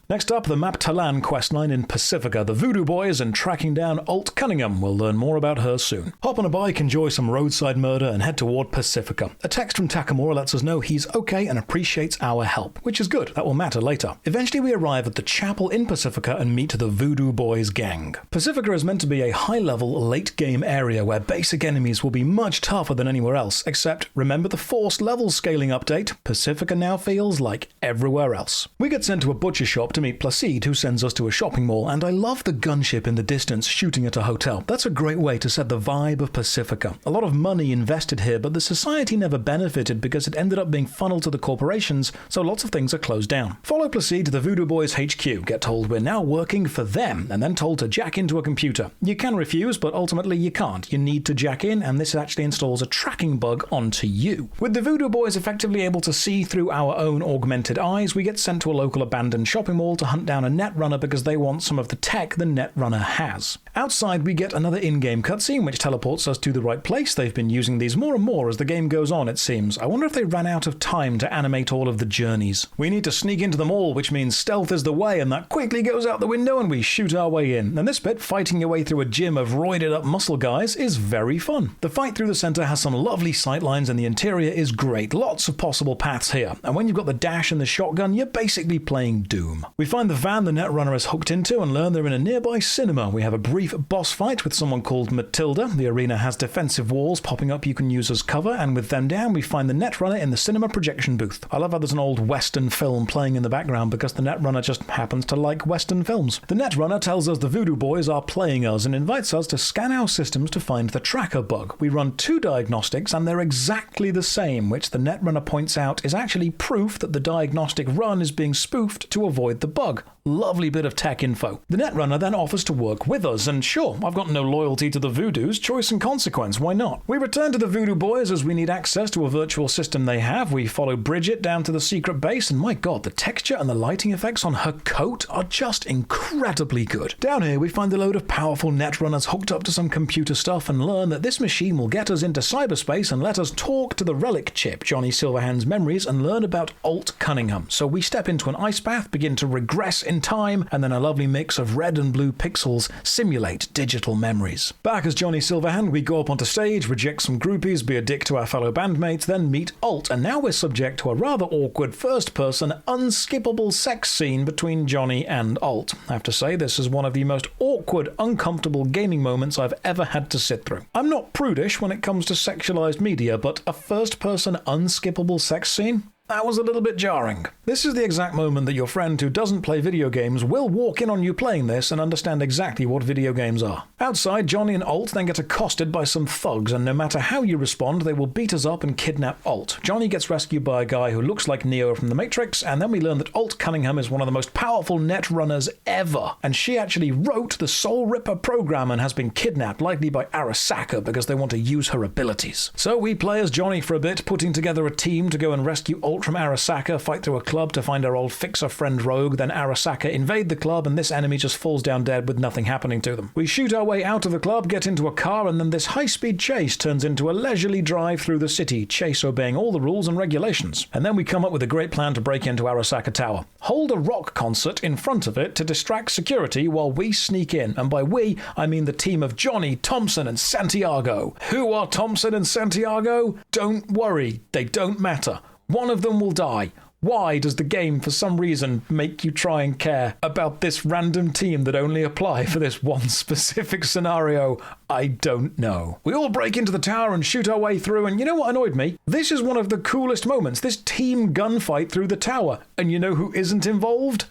Next up, the Map Talan questline in Pacifica, the Voodoo Boys, and tracking down Alt Cunningham. We'll learn more about her soon. Hop on a bike, enjoy some roadside murder, and head toward Pacifica. A text from Takemura lets us know he's okay and appreciates our help, which is good. That will matter later. Eventually, we arrive at the chapel in Pacifica and meet the Voodoo Boys gang. Pacifica is meant to be a high-level, late-game area where basic enemies will be much tougher than anywhere else, except remember the forced level scaling update? Pacifica now feels like everywhere else. We get sent to a butcher shop to meet Placide, who sends us to a shopping mall, and I love the gunship in the distance shooting at a hotel. That's a great way to set the vibe of Pacifica. A lot of money invested here, but the society never benefited because it ended up being funneled to the corporations, so lots of things are closed down. Follow Placide to the Voodoo Boys HQ, get told we're now working for them, and then told to jack into a computer. You can refuse, but ultimately you can't. You need to jack in, and this actually installs a tracking bug onto you. With the Voodoo Boys effectively able to see through our own augmented eyes, we get sent to a local abandoned shopping mall to hunt down a netrunner because they want some of the tech the netrunner has. Outside, we get another in-game cutscene which teleports us to the right place. They've been using these more and more as the game goes on, it seems. I wonder if they ran out of time to animate all of the journeys. We need to sneak into the mall, which means stealth is the way, and that quickly goes out the window and we shoot our way in. And this bit, fighting your way through a gym of roided up muscle guys, is very fun. The fight through the center has some lovely sightlines and the interior is great. Lots of possible paths here. And when you've got the dash and the shotgun, you're basically playing Doom. We find the van the netrunner is hooked into and learn they're in a nearby cinema. We have a brief boss fight with someone called Matilda. The arena has defensive walls popping up you can use as cover, and with them down we find the netrunner in the cinema projection booth. I love how there's an old western film playing in the background because the netrunner just happens to like western films. The netrunner tells us the Voodoo Boys are playing us and invites us to scan our systems to find the tracker bug. We run 2 diagnostics and they're exactly the same, which the netrunner points out is actually proof that the diagnostic run is being spoofed to avoid the bug. Lovely bit of tech info. The netrunner then offers to work with us, and sure, I've got no loyalty to the Voodoos, choice and consequence, why not? We return to the Voodoo Boys as we need access to a virtual system they have. We follow Bridget down to the secret base, and my god, the texture and the lighting effects on her coat are just incredibly good. Down here, we find a load of powerful netrunners hooked up to some computer stuff and learn that this machine will get us into cyberspace and let us talk to the relic chip, Johnny Silverhand's memories, and learn about Alt Cunningham. So we step into an ice bath, begin to regress in time, and then a lovely mix of red and blue pixels simulate digital memories. Back as Johnny Silverhand, we go up onto stage, reject some groupies, be a dick to our fellow bandmates, then meet Alt, and now we're subject to a rather awkward first-person, unskippable sex scene between Johnny and Alt. I have to say, this is one of the most awkward, uncomfortable gaming moments I've ever had to sit through. I'm not prudish when it comes to sexualized media, but a first-person, unskippable sex scene? That was a little bit jarring. This is the exact moment that your friend who doesn't play video games will walk in on you playing this and understand exactly what video games are. Outside, Johnny and Alt then get accosted by some thugs, and no matter how you respond, they will beat us up and kidnap Alt. Johnny gets rescued by a guy who looks like Neo from The Matrix, and then we learn that Alt Cunningham is one of the most powerful netrunners ever, and she actually wrote the Soul Ripper program and has been kidnapped, likely by Arasaka, because they want to use her abilities. So we play as Johnny for a bit, putting together a team to go and rescue Alt escort from Arasaka, fight through a club to find our old fixer friend Rogue, then Arasaka invade the club and this enemy just falls down dead with nothing happening to them. We shoot our way out of the club, get into a car, and then this high-speed chase turns into a leisurely drive through the city, chase obeying all the rules and regulations. And then we come up with a great plan to break into Arasaka Tower. Hold a rock concert in front of it to distract security while we sneak in, and by we, I mean the team of Johnny, Thompson, and Santiago. Who are Thompson and Santiago? Don't worry, they don't matter. One of them will die. Why does the game, for some reason, make you try and care about this random team that only apply for this one specific scenario? I don't know. We all break into the tower and shoot our way through, and you know what annoyed me? This is one of the coolest moments, this team gunfight through the tower. And you know who isn't involved?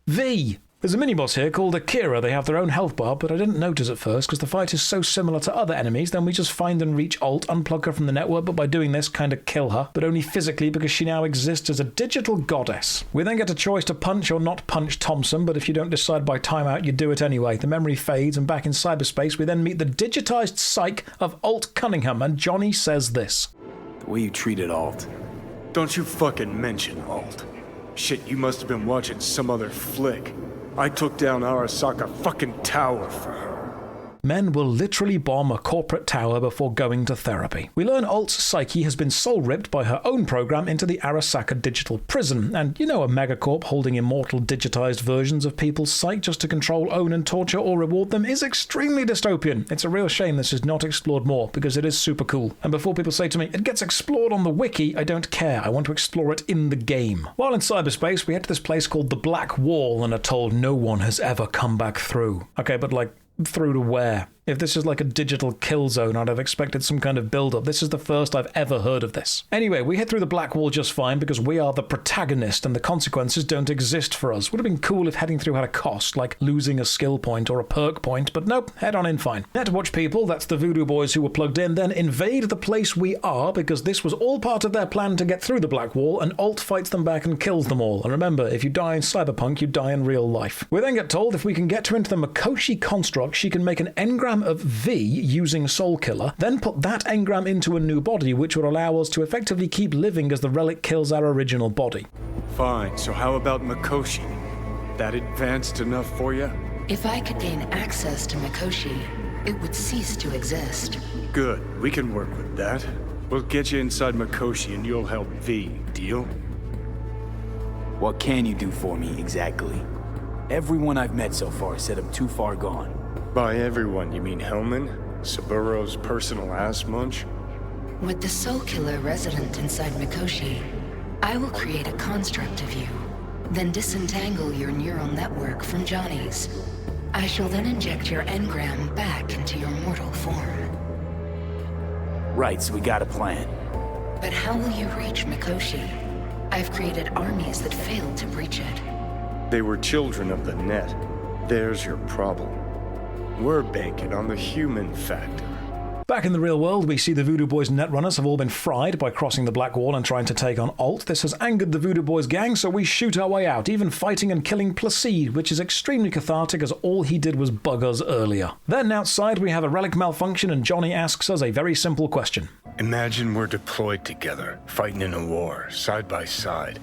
V. There's a mini-boss here called Akira. They have their own health bar, but I didn't notice at first because the fight is so similar to other enemies. Then we just find and reach Alt, unplug her from the network, but by doing this, kind of kill her, but only physically because she now exists as a digital goddess. We then get a choice to punch or not punch Thompson, but if you don't decide by timeout, you do it anyway. The memory fades, and back in cyberspace, we then meet the digitized psyche of Alt Cunningham, and Johnny says this. The way you treated Alt. Don't you fucking mention Alt. Shit, you must have been watching some other flick. I took down Arasaka fucking tower for her. Men will literally bomb a corporate tower before going to therapy. We learn Alt's psyche has been soul-ripped by her own program into the Arasaka digital prison, and you know a megacorp holding immortal digitized versions of people's psyche just to control, own, and torture or reward them is extremely dystopian. It's a real shame this is not explored more, because it is super cool. And before people say to me, it gets explored on the wiki, I don't care. I want to explore it in the game. While in cyberspace, we head to this place called the Black Wall and are told no one has ever come back through. Okay, but like, through to where? If this is like a digital kill zone, I'd have expected some kind of build-up. This is the first I've ever heard of this. Anyway, we hit through the Black Wall just fine because we are the protagonist and the consequences don't exist for us. Would have been cool if heading through had a cost, like losing a skill point or a perk point, but nope, head on in fine. Net watch people, that's the Voodoo Boys who were plugged in, then invade the place we are because this was all part of their plan to get through the Black Wall, and Alt fights them back and kills them all. And remember, if you die in Cyberpunk, you die in real life. We then get told if we can get her into the Mikoshi construct, she can make an engram of V using Soul Killer, then put that engram into a new body, which will allow us to effectively keep living as the relic kills our original body. Fine, so how about Mikoshi? That advanced enough for you? If I could gain access to Mikoshi, it would cease to exist. Good, we can work with that. We'll get you inside Mikoshi and you'll help V, deal? What can you do for me, exactly? Everyone I've met so far said I'm too far gone. By everyone, you mean Hellman? Saburo's personal ass munch? With the Soul Killer resident inside Mikoshi, I will create a construct of you, then disentangle your neural network from Johnny's. I shall then inject your engram back into your mortal form. Right, so we got a plan. But how will you reach Mikoshi? I've created armies that failed to breach it. They were children of the net. There's your problem. We're banking on the human factor. Back in the real world, we see the Voodoo Boys netrunners have all been fried by crossing the Black Wall and trying to take on Alt. This has angered the Voodoo Boys gang, so we shoot our way out, even fighting and killing Placide, which is extremely cathartic as all he did was bug us earlier. Then outside, we have a relic malfunction and Johnny asks us a very simple question. Imagine we're deployed together, fighting in a war, side by side.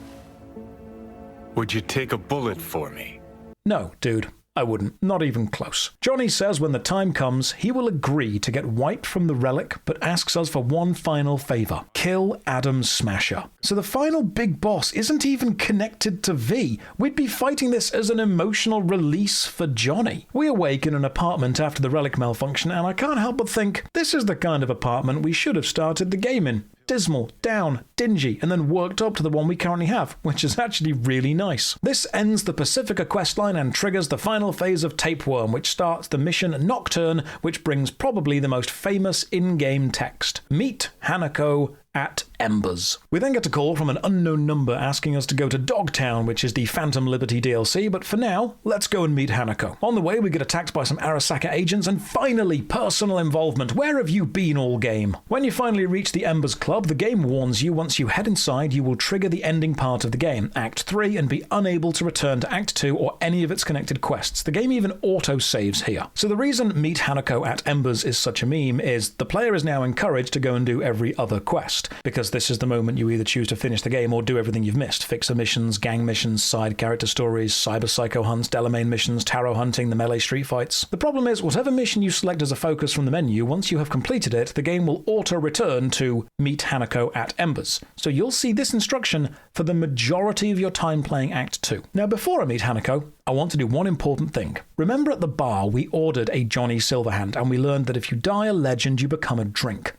Would you take a bullet for me? No, dude. I wouldn't. Not even close. Johnny says when the time comes, he will agree to get wiped from the relic, but asks us for one final favor. Kill Adam Smasher. So the final big boss isn't even connected to V. We'd be fighting this as an emotional release for Johnny. We awake in an apartment after the relic malfunction, and I can't help but think, this is the kind of apartment we should have started the game in. Dismal, down, dingy, and then worked up to the one we currently have, which is actually really nice. This ends the Pacifica questline and triggers the final phase of Tapeworm, which starts the mission Nocturne, which brings probably the most famous in-game text. Meet Hanako at Embers. We then get a call from an unknown number asking us to go to Dogtown, which is the Phantom Liberty DLC, but for now, let's go and meet Hanako. On the way, we get attacked by some Arasaka agents, and finally, personal involvement. Where have you been all game? When you finally reach the Embers Club, the game warns you once you head inside, you will trigger the ending part of the game, Act 3, and be unable to return to Act 2 or any of its connected quests. The game even auto-saves here. So the reason Meet Hanako at Embers is such a meme is the player is now encouraged to go and do every other quest. fast, because this is the moment you either choose to finish the game or do everything you've missed. Fixer missions, gang missions, side character stories, cyber psycho hunts, Delamain missions, tarot hunting, the melee street fights. The problem is, whatever mission you select as a focus from the menu, once you have completed it, the game will auto-return to meet Hanako at Embers. So you'll see this instruction for the majority of your time playing Act 2. Now, before I meet Hanako, I want to do one important thing. Remember at the bar, we ordered a Johnny Silverhand, and we learned that if you die a legend, you become a drink.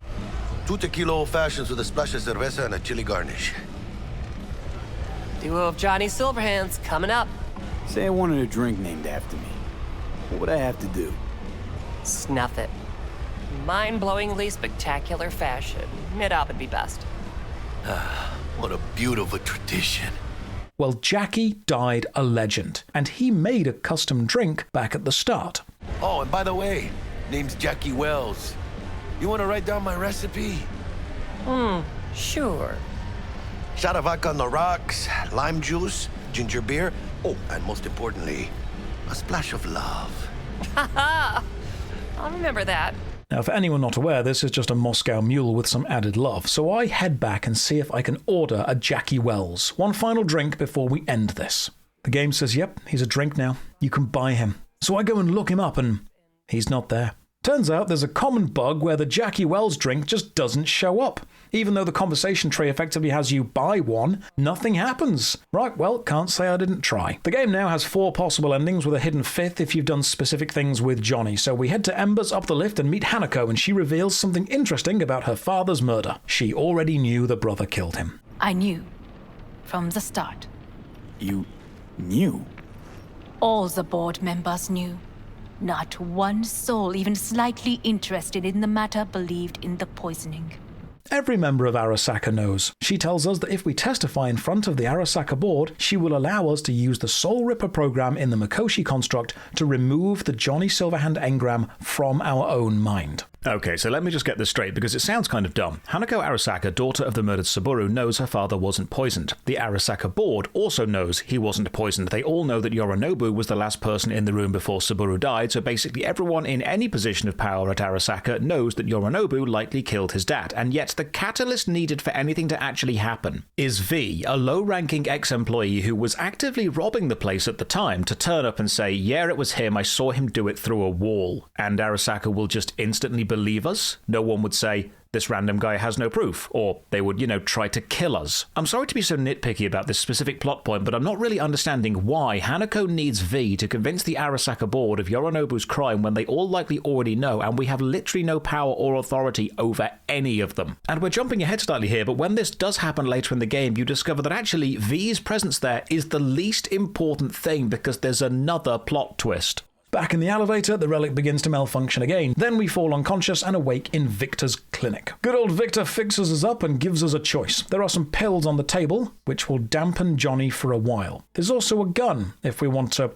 2 tequila old fashions with a splash of cerveza and a chili garnish. Duo of Johnny Silverhands coming up. Say I wanted a drink named after me. What would I have to do? Snuff it. Mind-blowingly spectacular fashion. Mid-op would be best. What a beautiful tradition. Well, Jackie died a legend, and he made a custom drink back at the start. Oh, and by the way, name's Jackie Wells. You want to write down my recipe? Sure. Shot of vodka on the rocks, lime juice, ginger beer. Oh, and most importantly, a splash of love. Haha! I'll remember that. Now, for anyone not aware, this is just a Moscow mule with some added love, so I head back and see if I can order a Jackie Wells. One final drink before we end this. The game says, yep, he's a drink now. You can buy him. So I go and look him up, and he's not there. Turns out there's a common bug where the Jackie Wells drink just doesn't show up. Even though the conversation tree effectively has you buy one, nothing happens. Right, well, can't say I didn't try. The game now has 4 possible endings with a hidden 5th if you've done specific things with Johnny. So we head to Embers up the lift and meet Hanako, and she reveals something interesting about her father's murder. She already knew the brother killed him. I knew. From the start. You knew? All the board members knew. Not one soul even slightly interested in the matter believed in the poisoning. Every member of Arasaka knows. She tells us that if we testify in front of the Arasaka board, she will allow us to use the Soul Ripper program in the Mikoshi construct to remove the Johnny Silverhand engram from our own mind. Okay, so let me just get this straight, because it sounds kind of dumb. Hanako Arasaka, daughter of the murdered Saburo, knows her father wasn't poisoned. The Arasaka board also knows he wasn't poisoned. They all know that Yorinobu was the last person in the room before Saburo died, so basically everyone in any position of power at Arasaka knows that Yorinobu likely killed his dad, and yet the catalyst needed for anything to actually happen is V, a low-ranking ex-employee who was actively robbing the place at the time, to turn up and say, yeah, it was him, I saw him do it through a wall, and Arasaka will just instantly believe us. No one would say, this random guy has no proof, or they would, try to kill us. I'm sorry to be so nitpicky about this specific plot point, but I'm not really understanding why Hanako needs V to convince the Arasaka board of Yorinobu's crime when they all likely already know, and we have literally no power or authority over any of them. And we're jumping ahead slightly here, but when this does happen later in the game, you discover that actually V's presence there is the least important thing, because there's another plot twist. Back in the elevator, the relic begins to malfunction again. Then we fall unconscious and awake in Victor's clinic. Good old Victor fixes us up and gives us a choice. There are some pills on the table, which will dampen Johnny for a while. There's also a gun, if we want to,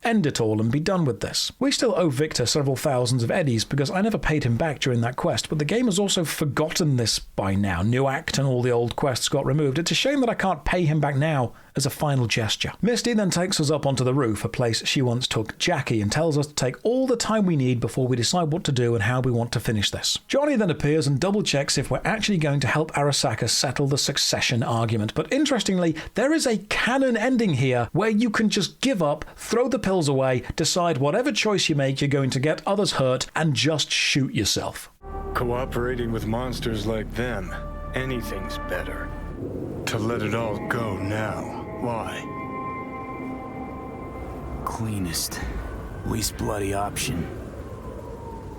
end it all and be done with this. We still owe Victor several thousands of eddies, because I never paid him back during that quest, but the game has also forgotten this by now. New act and all the old quests got removed. It's a shame that I can't pay him back now as a final gesture. Misty then takes us up onto the roof, a place she once took Jackie, and tells us to take all the time we need before we decide what to do and how we want to finish this. Johnny then appears and double checks if we're actually going to help Arasaka settle the succession argument, but interestingly, there is a canon ending here where you can just give up, throw the pills away, decide whatever choice you make you're going to get others hurt, and just shoot yourself. Cooperating with monsters like them, anything's better. To let it all go now. Why? Cleanest, least bloody option.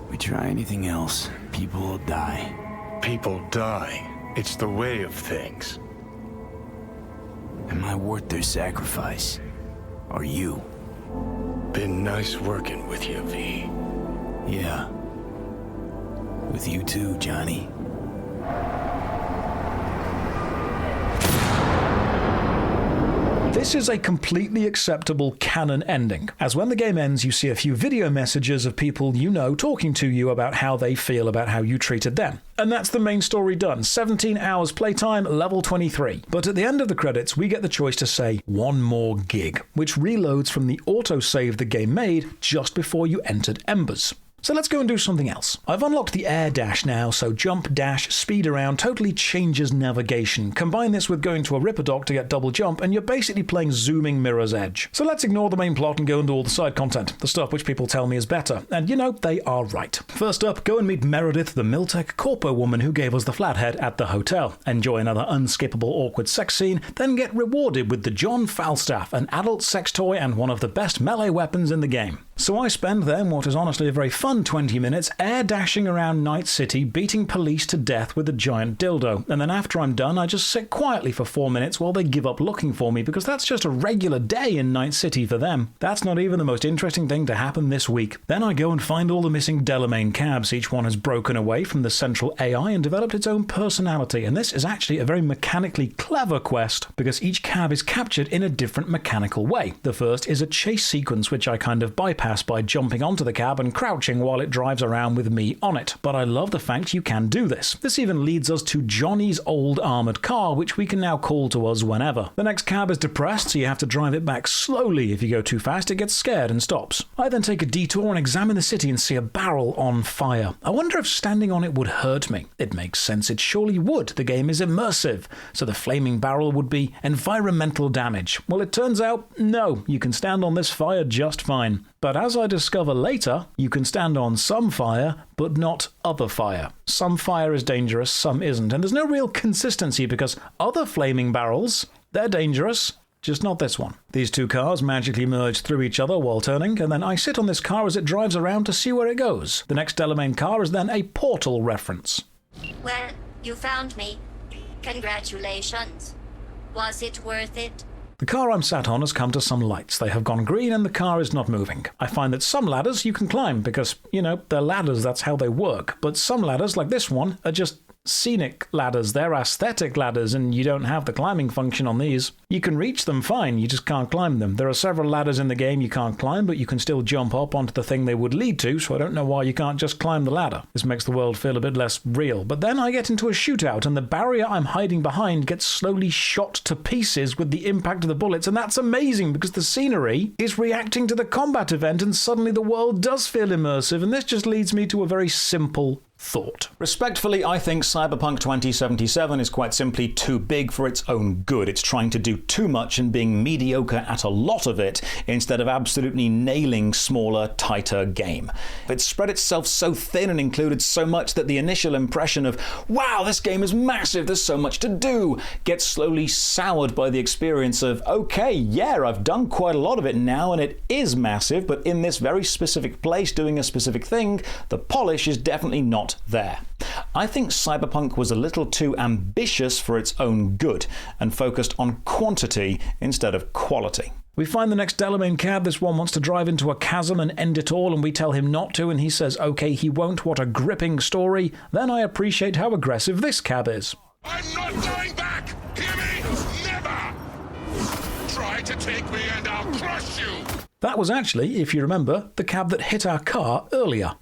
We try anything else, people will die. People die. It's the way of things. Am I worth their sacrifice? Are you? Been nice working with you, V. Yeah. With you too, Johnny. This is a completely acceptable canon ending, as when the game ends you see a few video messages of people you know talking to you about how they feel about how you treated them. And that's the main story done. 17 hours playtime, level 23. But at the end of the credits, we get the choice to say, one more gig, which reloads from the autosave the game made just before you entered Embers. So let's go and do something else. I've unlocked the air dash now, so jump, dash, speed around totally changes navigation. Combine this with going to a ripper dock to get double jump, and you're basically playing zooming Mirror's Edge. So let's ignore the main plot and go and do all the side content, the stuff which people tell me is better. And you know, they are right. First up, go and meet Meredith, the Miltech corpo woman who gave us the flathead at the hotel. Enjoy another unskippable awkward sex scene, then get rewarded with the John Falstaff, an adult sex toy and one of the best melee weapons in the game. So I spend then what is honestly a very fun 20 minutes air dashing around Night City, beating police to death with a giant dildo, and then after I'm done I just sit quietly for 4 minutes while they give up looking for me, because that's just a regular day in Night City for them. That's not even the most interesting thing to happen this week. Then I go and find all the missing Delamain cabs. Each one has broken away from the central AI and developed its own personality, and this is actually a very mechanically clever quest because each cab is captured in a different mechanical way. The first is a chase sequence which I kind of bypass by jumping onto the cab and crouching while it drives around with me on it. But I love the fact you can do this. This even leads us to Johnny's old armoured car, which we can now call to us whenever. The next cab is depressed, so you have to drive it back slowly. If you go too fast, it gets scared and stops. I then take a detour and examine the city and see a barrel on fire. I wonder if standing on it would hurt me. It makes sense, it surely would. The game is immersive, so the flaming barrel would be environmental damage. Well, it turns out, no, you can stand on this fire just fine. But as I discover later, you can stand on some fire, but not other fire. Some fire is dangerous, some isn't, and there's no real consistency because other flaming barrels, they're dangerous, just not this one. These two cars magically merge through each other while turning, and then I sit on this car as it drives around to see where it goes. The next Delamain car is then a Portal reference. Well, you found me. Congratulations. Was it worth it? The car I'm sat on has come to some lights. They have gone green and the car is not moving. I find that some ladders you can climb because, you know, they're ladders, that's how they work. But some ladders, like this one, are just scenic ladders. They're aesthetic ladders and you don't have the climbing function on these. You can reach them fine, you just can't climb them. There are several ladders in the game you can't climb, but you can still jump up onto the thing they would lead to, so I don't know why you can't just climb the ladder. This makes the world feel a bit less real. But then I get into a shootout and the barrier I'm hiding behind gets slowly shot to pieces with the impact of the bullets, and that's amazing because the scenery is reacting to the combat event and suddenly the world does feel immersive, and this just leads me to a very simple thought. Respectfully, I think Cyberpunk 2077 is quite simply too big for its own good. It's trying to do too much and being mediocre at a lot of it instead of absolutely nailing smaller, tighter game. It's spread itself so thin and included so much that the initial impression of, wow, this game is massive, there's so much to do, gets slowly soured by the experience of, okay, yeah, I've done quite a lot of it now and it is massive, but in this very specific place doing a specific thing, the polish is definitely not there. I think Cyberpunk was a little too ambitious for its own good and focused on quantity instead of quality. We find the next Delamain cab. This one wants to drive into a chasm and end it all, and we tell him not to, and he says, okay, he won't. What a gripping story. Then I appreciate how aggressive this cab is. I'm not going back! Hear me? Never! Try to take me and I'll crush you! That was actually, if you remember, the cab that hit our car earlier.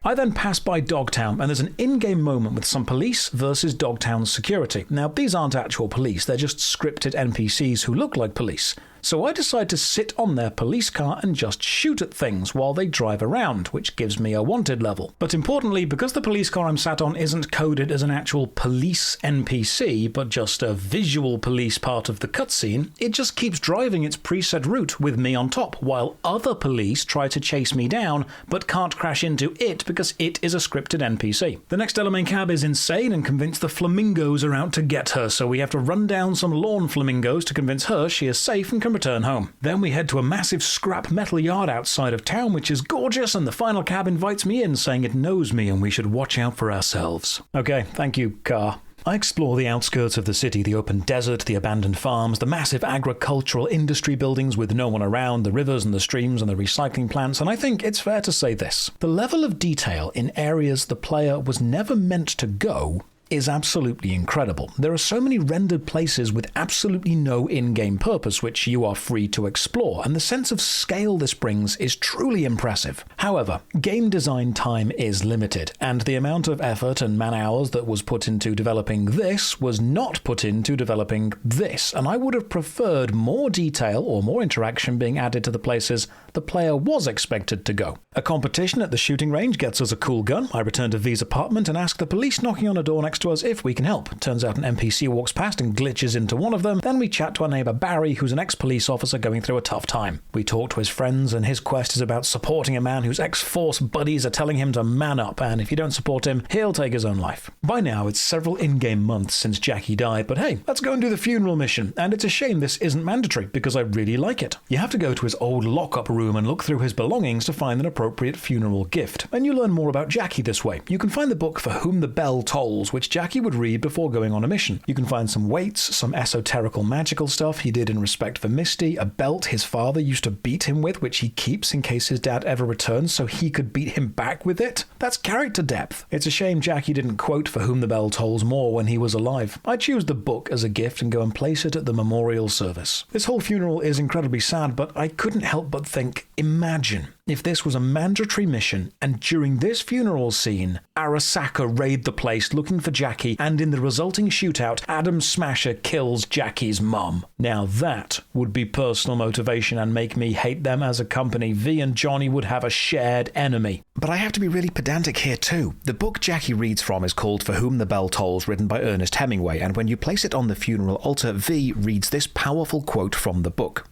I then pass by Dogtown, and there's an in-game moment with some police versus Dogtown's security. Now, these aren't actual police, they're just scripted NPCs who look like police. So I decide to sit on their police car and just shoot at things while they drive around, which gives me a wanted level. But importantly, because the police car I'm sat on isn't coded as an actual police NPC, but just a visual police part of the cutscene, it just keeps driving its preset route with me on top, while other police try to chase me down, but can't crash into it because it is a scripted NPC. The next Delamain cab is insane and convinced the flamingos are out to get her, so we have to run down some lawn flamingos to convince her she is safe and can return home. Then we head to a massive scrap metal yard outside of town, which is gorgeous, and the final cab invites me in, saying it knows me and we should watch out for ourselves. Okay, thank you, car. I explore the outskirts of the city, the open desert, the abandoned farms, the massive agricultural industry buildings with no one around, the rivers and the streams and the recycling plants, and I think it's fair to say this. The level of detail in areas the player was never meant to go is absolutely incredible. There are so many rendered places with absolutely no in-game purpose which you are free to explore, and the sense of scale this brings is truly impressive. However, game design time is limited, and the amount of effort and man-hours that was put into developing this was not put into developing this, and I would have preferred more detail or more interaction being added to the places the player was expected to go. A competition at the shooting range gets us a cool gun. I return to V's apartment and ask the police knocking on a door next to us if we can help. Turns out an NPC walks past and glitches into one of them. Then we chat to our neighbor Barry, who's an ex-police officer going through a tough time. We talk to his friends, and his quest is about supporting a man whose ex-force buddies are telling him to man up, and if you don't support him, he'll take his own life. By now, it's several in-game months since Jackie died, but hey, let's go and do the funeral mission, and it's a shame this isn't mandatory, because I really like it. You have to go to his old lock-up room and look through his belongings to find an appropriate funeral gift, and you learn more about Jackie this way. You can find the book For Whom the Bell Tolls, which Jackie would read before going on a mission. You can find some weights, some esoterical magical stuff he did in respect for Misty, a belt his father used to beat him with, which he keeps in case his dad ever returns so he could beat him back with it. That's character depth. It's a shame Jackie didn't quote For Whom the Bell Tolls more when he was alive. I'd choose the book as a gift and go and place it at the memorial service. This whole funeral is incredibly sad, but I couldn't help but think, imagine if this was a mandatory mission, and during this funeral scene, Arasaka raid the place looking for Jackie, and in the resulting shootout, Adam Smasher kills Jackie's mum. Now that would be personal motivation and make me hate them as a company. V and Johnny would have a shared enemy. But I have to be really pedantic here too. The book Jackie reads from is called For Whom the Bell Tolls, written by Ernest Hemingway, and when you place it on the funeral altar, V reads this powerful quote from the book.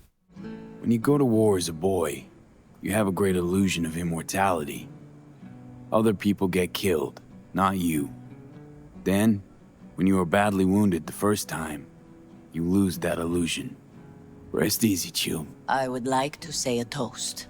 When you go to war as a boy, you have a great illusion of immortality. Other people get killed, not you. Then, when you are badly wounded the first time, you lose that illusion. Rest easy, Chum. I would like to say a toast.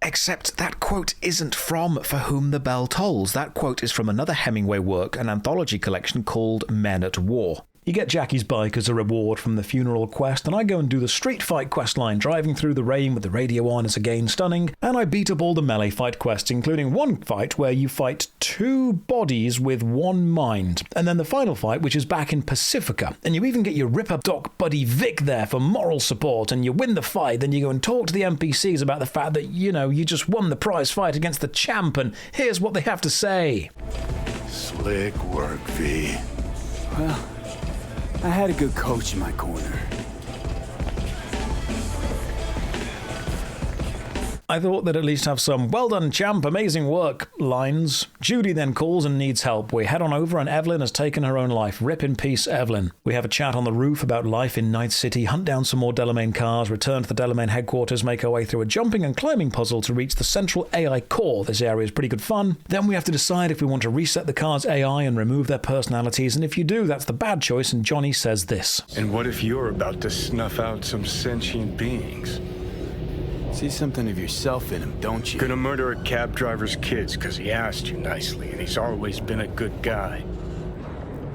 Except that quote isn't from For Whom the Bell Tolls. That quote is from another Hemingway work, an anthology collection called Men at War. You get Jackie's bike as a reward from the funeral quest, and I go and do the street fight questline, driving through the rain with the radio on is again stunning, and I beat up all the melee fight quests, including one fight where you fight two bodies with one mind, and then the final fight, which is back in Pacifica, and you even get your Ripper Doc buddy Vic there for moral support, and you win the fight, then you go and talk to the NPCs about the fact that, you just won the prize fight against the champ, and here's what they have to say. Slick work, V. Well, I had a good coach in my corner. I thought they'd at least have some "well done, champ, amazing work" lines. Judy then calls and needs help. We head on over and Evelyn has taken her own life. Rip in peace, Evelyn. We have a chat on the roof about life in Night City, hunt down some more Delamain cars, return to the Delamain headquarters, make our way through a jumping and climbing puzzle to reach the central AI core. This area is pretty good fun. Then we have to decide if we want to reset the car's AI and remove their personalities, and if you do, that's the bad choice, and Johnny says this. And what if you're about to snuff out some sentient beings? See something of yourself in him, don't you? Gonna murder a cab driver's kids because he asked you nicely, and he's always been a good guy.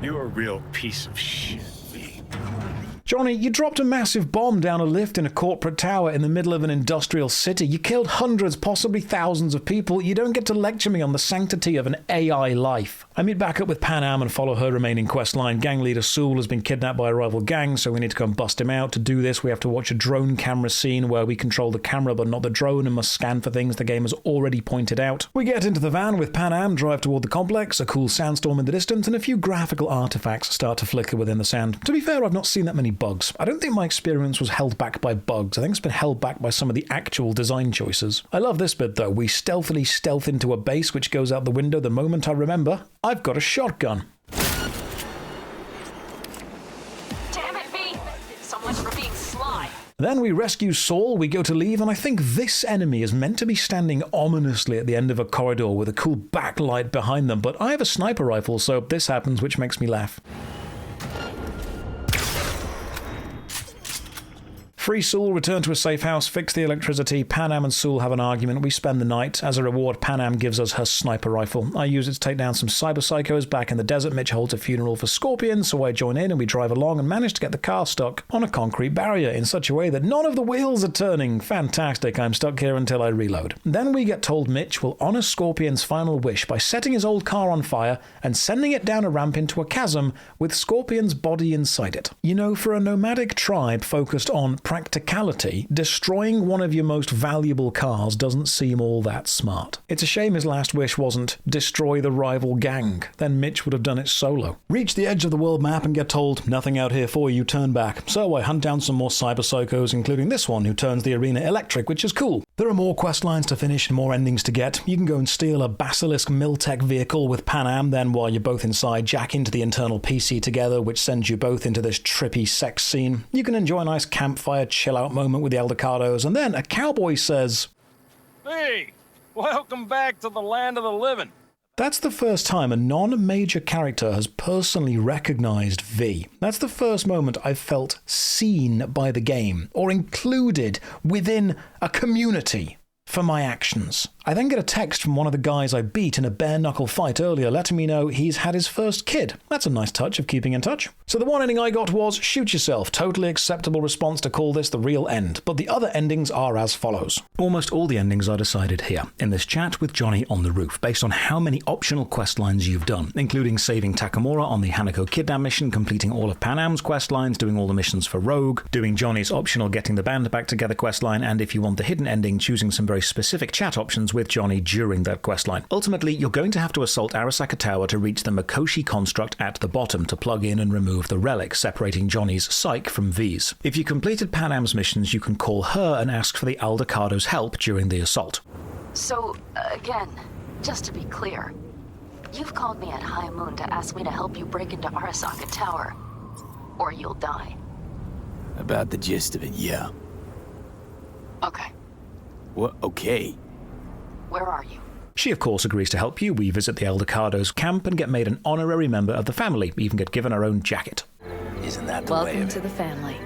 You're a real piece of shit. Johnny, you dropped a massive bomb down a lift in a corporate tower in the middle of an industrial city. You killed hundreds, possibly thousands of people. You don't get to lecture me on the sanctity of an AI life. I meet back up with Panam and follow her remaining quest line. Gang leader Sewell has been kidnapped by a rival gang, so we need to go and bust him out. To do this, we have to watch a drone camera scene where we control the camera but not the drone and must scan for things the game has already pointed out. We get into the van with Panam, drive toward the complex, a cool sandstorm in the distance, and a few graphical artifacts start to flicker within the sand. To be fair, I've not seen that many bugs. I don't think my experience was held back by bugs. I think it's been held back by some of the actual design choices. I love this bit though. We stealthily stealth into a base which goes out the window the moment I remember I've got a shotgun. Damn it, V! So much for being sly. Then we rescue Saul, we go to leave, and I think this enemy is meant to be standing ominously at the end of a corridor with a cool backlight behind them, but I have a sniper rifle, so this happens, which makes me laugh. Free Sewell, return to a safe house, fix the electricity. Panam and Sewell have an argument. We spend the night. As a reward, Panam gives us her sniper rifle. I use it to take down some cyber psychos back in the desert. Mitch holds a funeral for Scorpion, so I join in and we drive along and manage to get the car stuck on a concrete barrier in such a way that none of the wheels are turning. Fantastic. I'm stuck here until I reload. Then we get told Mitch will honor Scorpion's final wish by setting his old car on fire and sending it down a ramp into a chasm with Scorpion's body inside it. You know, for a nomadic tribe focused on practicality, destroying one of your most valuable cars doesn't seem all that smart. It's a shame his last wish wasn't destroy the rival gang. Then Mitch would have done it solo. Reach the edge of the world map and get told, nothing out here for you, turn back. So I hunt down some more cyber psychos, including this one who turns the arena electric, which is cool. There are more quest lines to finish and more endings to get. You can go and steal a Basilisk Miltech vehicle with Panam, then while you're both inside, jack into the internal PC together, which sends you both into this trippy sex scene. You can enjoy a nice campfire chill-out moment with the Eldercados, and then a cowboy says, Hey, welcome back to the land of the living. That's the first time a non-major character has personally recognized V. That's the first moment I've felt seen by the game, or included within a community for my actions. I then get a text from one of the guys I beat in a bare-knuckle fight earlier letting me know he's had his first kid. That's a nice touch of keeping in touch. So the one ending I got was shoot yourself. Totally acceptable response to call this the real end. But the other endings are as follows. Almost all the endings are decided here, in this chat with Johnny on the roof, based on how many optional quest lines you've done, including saving Takemura on the Hanako kidnap mission, completing all of Panam's quest lines, doing all the missions for Rogue, doing Johnny's optional getting the band back together quest line, and if you want the hidden ending, choosing some very specific chat options with Johnny during that questline. Ultimately, you're going to have to assault Arasaka Tower to reach the Mikoshi construct at the bottom to plug in and remove the relic, separating Johnny's psych from V's. If you completed Panam's missions, you can call her and ask for the Aldecado's help during the assault. So, again, just to be clear, you've called me at high moon to ask me to help you break into Arasaka Tower, or you'll die. About the gist of it, yeah. Okay. What? Okay. Where are you? She, of course, agrees to help you. We visit the Eldercado's camp and get made an honorary member of the family. We even get given our own jacket. Isn't that the way of it? Welcome to the family.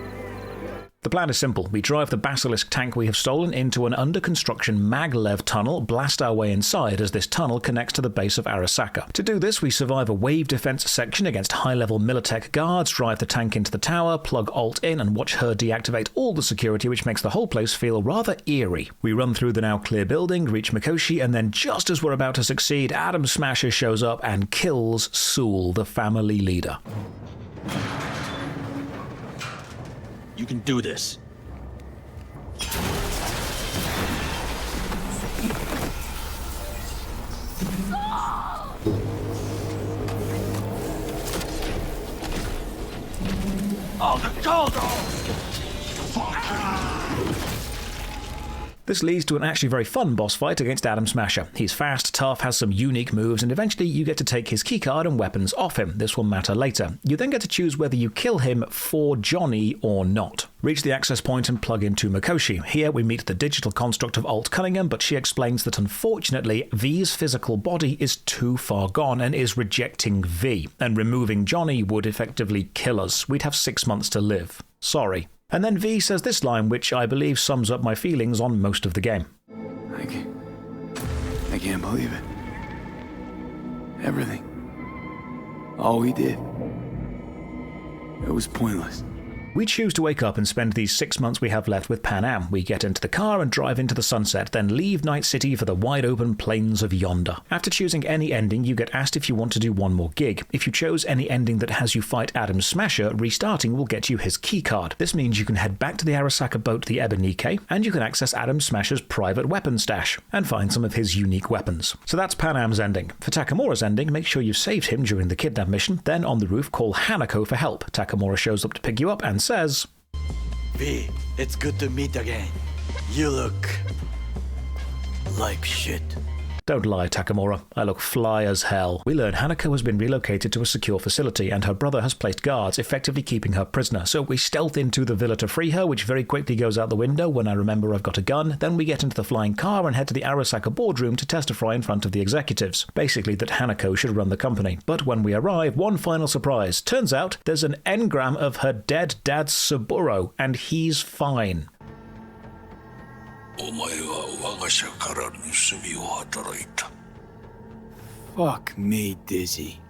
The plan is simple. We drive the Basilisk tank we have stolen into an under-construction maglev tunnel, blast our way inside as this tunnel connects to the base of Arasaka. To do this, we survive a wave defense section against high-level Militech guards, drive the tank into the tower, plug Alt in, and watch her deactivate all the security, which makes the whole place feel rather eerie. We run through the now clear building, reach Mikoshi, and then just as we're about to succeed, Adam Smasher shows up and kills Sewell, the family leader. You can do this. Oh, the gold! This leads to an actually very fun boss fight against Adam Smasher. He's fast, tough, has some unique moves, and eventually you get to take his keycard and weapons off him. This will matter later. You then get to choose whether you kill him for Johnny or not. Reach the access point and plug into Mikoshi. Here we meet the digital construct of Alt Cunningham, but she explains that unfortunately V's physical body is too far gone and is rejecting V, and removing Johnny would effectively kill us. We'd have 6 months to live. Sorry. And then V says this line, which I believe sums up my feelings on most of the game. I can't believe it. Everything. All we did. It was pointless. We choose to wake up and spend these 6 months we have left with Panam. We get into the car and drive into the sunset, then leave Night City for the wide open plains of Yonder. After choosing any ending, you get asked if you want to do one more gig. If you chose any ending that has you fight Adam Smasher, restarting will get you his keycard. This means you can head back to the Arasaka boat, the Ebonike, and you can access Adam Smasher's private weapon stash, and find some of his unique weapons. So that's Panam's ending. For Takemura's ending, make sure you saved him during the kidnap mission, then on the roof call Hanako for help. Takemura shows up to pick you up and says, V, it's good to meet again. You look like shit. Don't lie, Takemura. I look fly as hell. We learn Hanako has been relocated to a secure facility, and her brother has placed guards, effectively keeping her prisoner. So we stealth into the villa to free her, which very quickly goes out the window when I remember I've got a gun. Then we get into the flying car and head to the Arasaka boardroom to testify in front of the executives. Basically that Hanako should run the company. But when we arrive, one final surprise. Turns out there's an engram of her dead dad Saburo, and he's fine. Fuck me, Dizzy.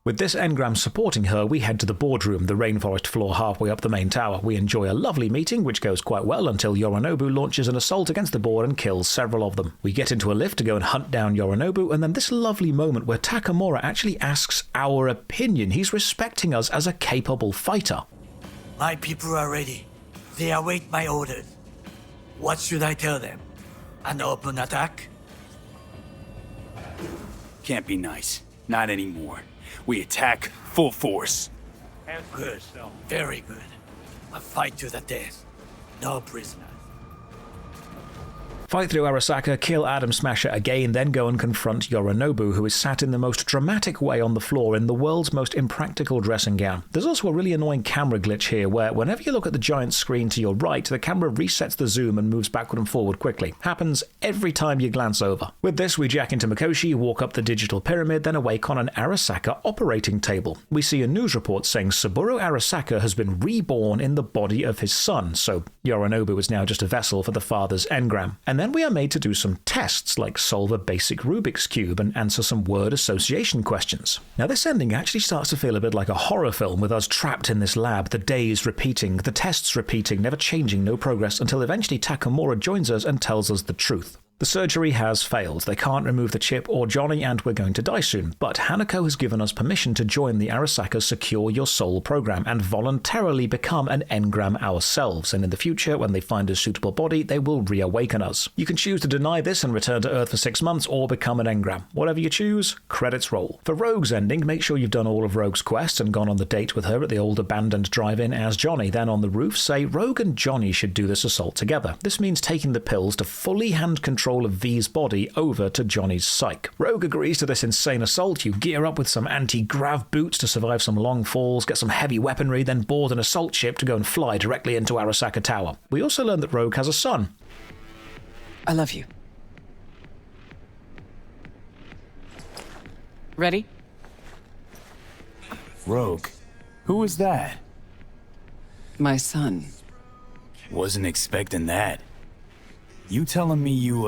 With this engram supporting her, we head to the boardroom, the rainforest floor halfway up the main tower. We enjoy a lovely meeting, which goes quite well until Yorinobu launches an assault against the board and kills several of them. We get into a lift to go and hunt down Yorinobu, and then this lovely moment where Takemura actually asks our opinion. He's respecting us as a capable fighter. My people are ready. They await my orders. What should I tell them? An open attack? Can't be nice. Not anymore. We attack full force. Good. Very good. A fight to the death. No prisoners. Fight through Arasaka, kill Adam Smasher again, then go and confront Yorinobu, who is sat in the most dramatic way on the floor in the world's most impractical dressing gown. There's also a really annoying camera glitch here where whenever you look at the giant screen to your right, the camera resets the zoom and moves backward and forward quickly. Happens every time you glance over. With this, we jack into Mikoshi, walk up the digital pyramid, then awake on an Arasaka operating table. We see a news report saying Saburo Arasaka has been reborn in the body of his son, so Yorinobu is now just a vessel for the father's engram. And then we are made to do some tests, like solve a basic Rubik's Cube and answer some word association questions. Now this ending actually starts to feel a bit like a horror film, with us trapped in this lab, the days repeating, the tests repeating, never changing, no progress, until eventually Takemura joins us and tells us the truth. The surgery has failed. They can't remove the chip or Johnny, and we're going to die soon. But Hanako has given us permission to join the Arasaka Secure Your Soul program and voluntarily become an engram ourselves. And in the future, when they find a suitable body, they will reawaken us. You can choose to deny this and return to Earth for 6 months, or become an engram. Whatever you choose, credits roll. For Rogue's ending, make sure you've done all of Rogue's quests and gone on the date with her at the old abandoned drive-in as Johnny. Then on the roof, say Rogue and Johnny should do this assault together. This means taking the pills to fully hand control of V's body over to Johnny's psyche. Rogue agrees to this insane assault. You gear up with some anti-grav boots to survive some long falls, get some heavy weaponry, then board an assault ship to go and fly directly into Arasaka Tower. We also learn that Rogue has a son. I love you. Ready? Rogue? Who was that? My son. Wasn't expecting that. You telling me you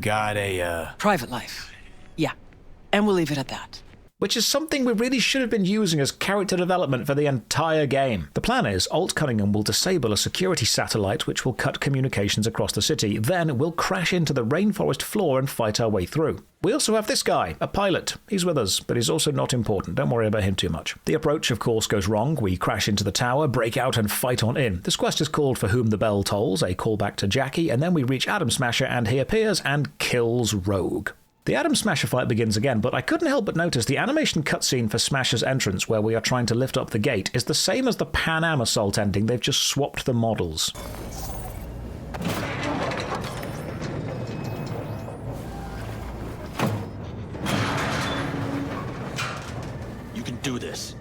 got a, Private life. Yeah. And we'll leave it at that. Which is something we really should have been using as character development for the entire game. The plan is, Alt Cunningham will disable a security satellite which will cut communications across the city. Then we'll crash into the rainforest floor and fight our way through. We also have this guy, a pilot. He's with us, but he's also not important. Don't worry about him too much. The approach, of course, goes wrong. We crash into the tower, break out, and fight on in. This quest is called For Whom the Bell Tolls, a callback to Jackie, and then we reach Adam Smasher, and he appears and kills Rogue. The Adam Smasher fight begins again, but I couldn't help but notice the animation cutscene for Smasher's entrance, where we are trying to lift up the gate, is the same as the Panam assault ending. They've just swapped the models. You can do this.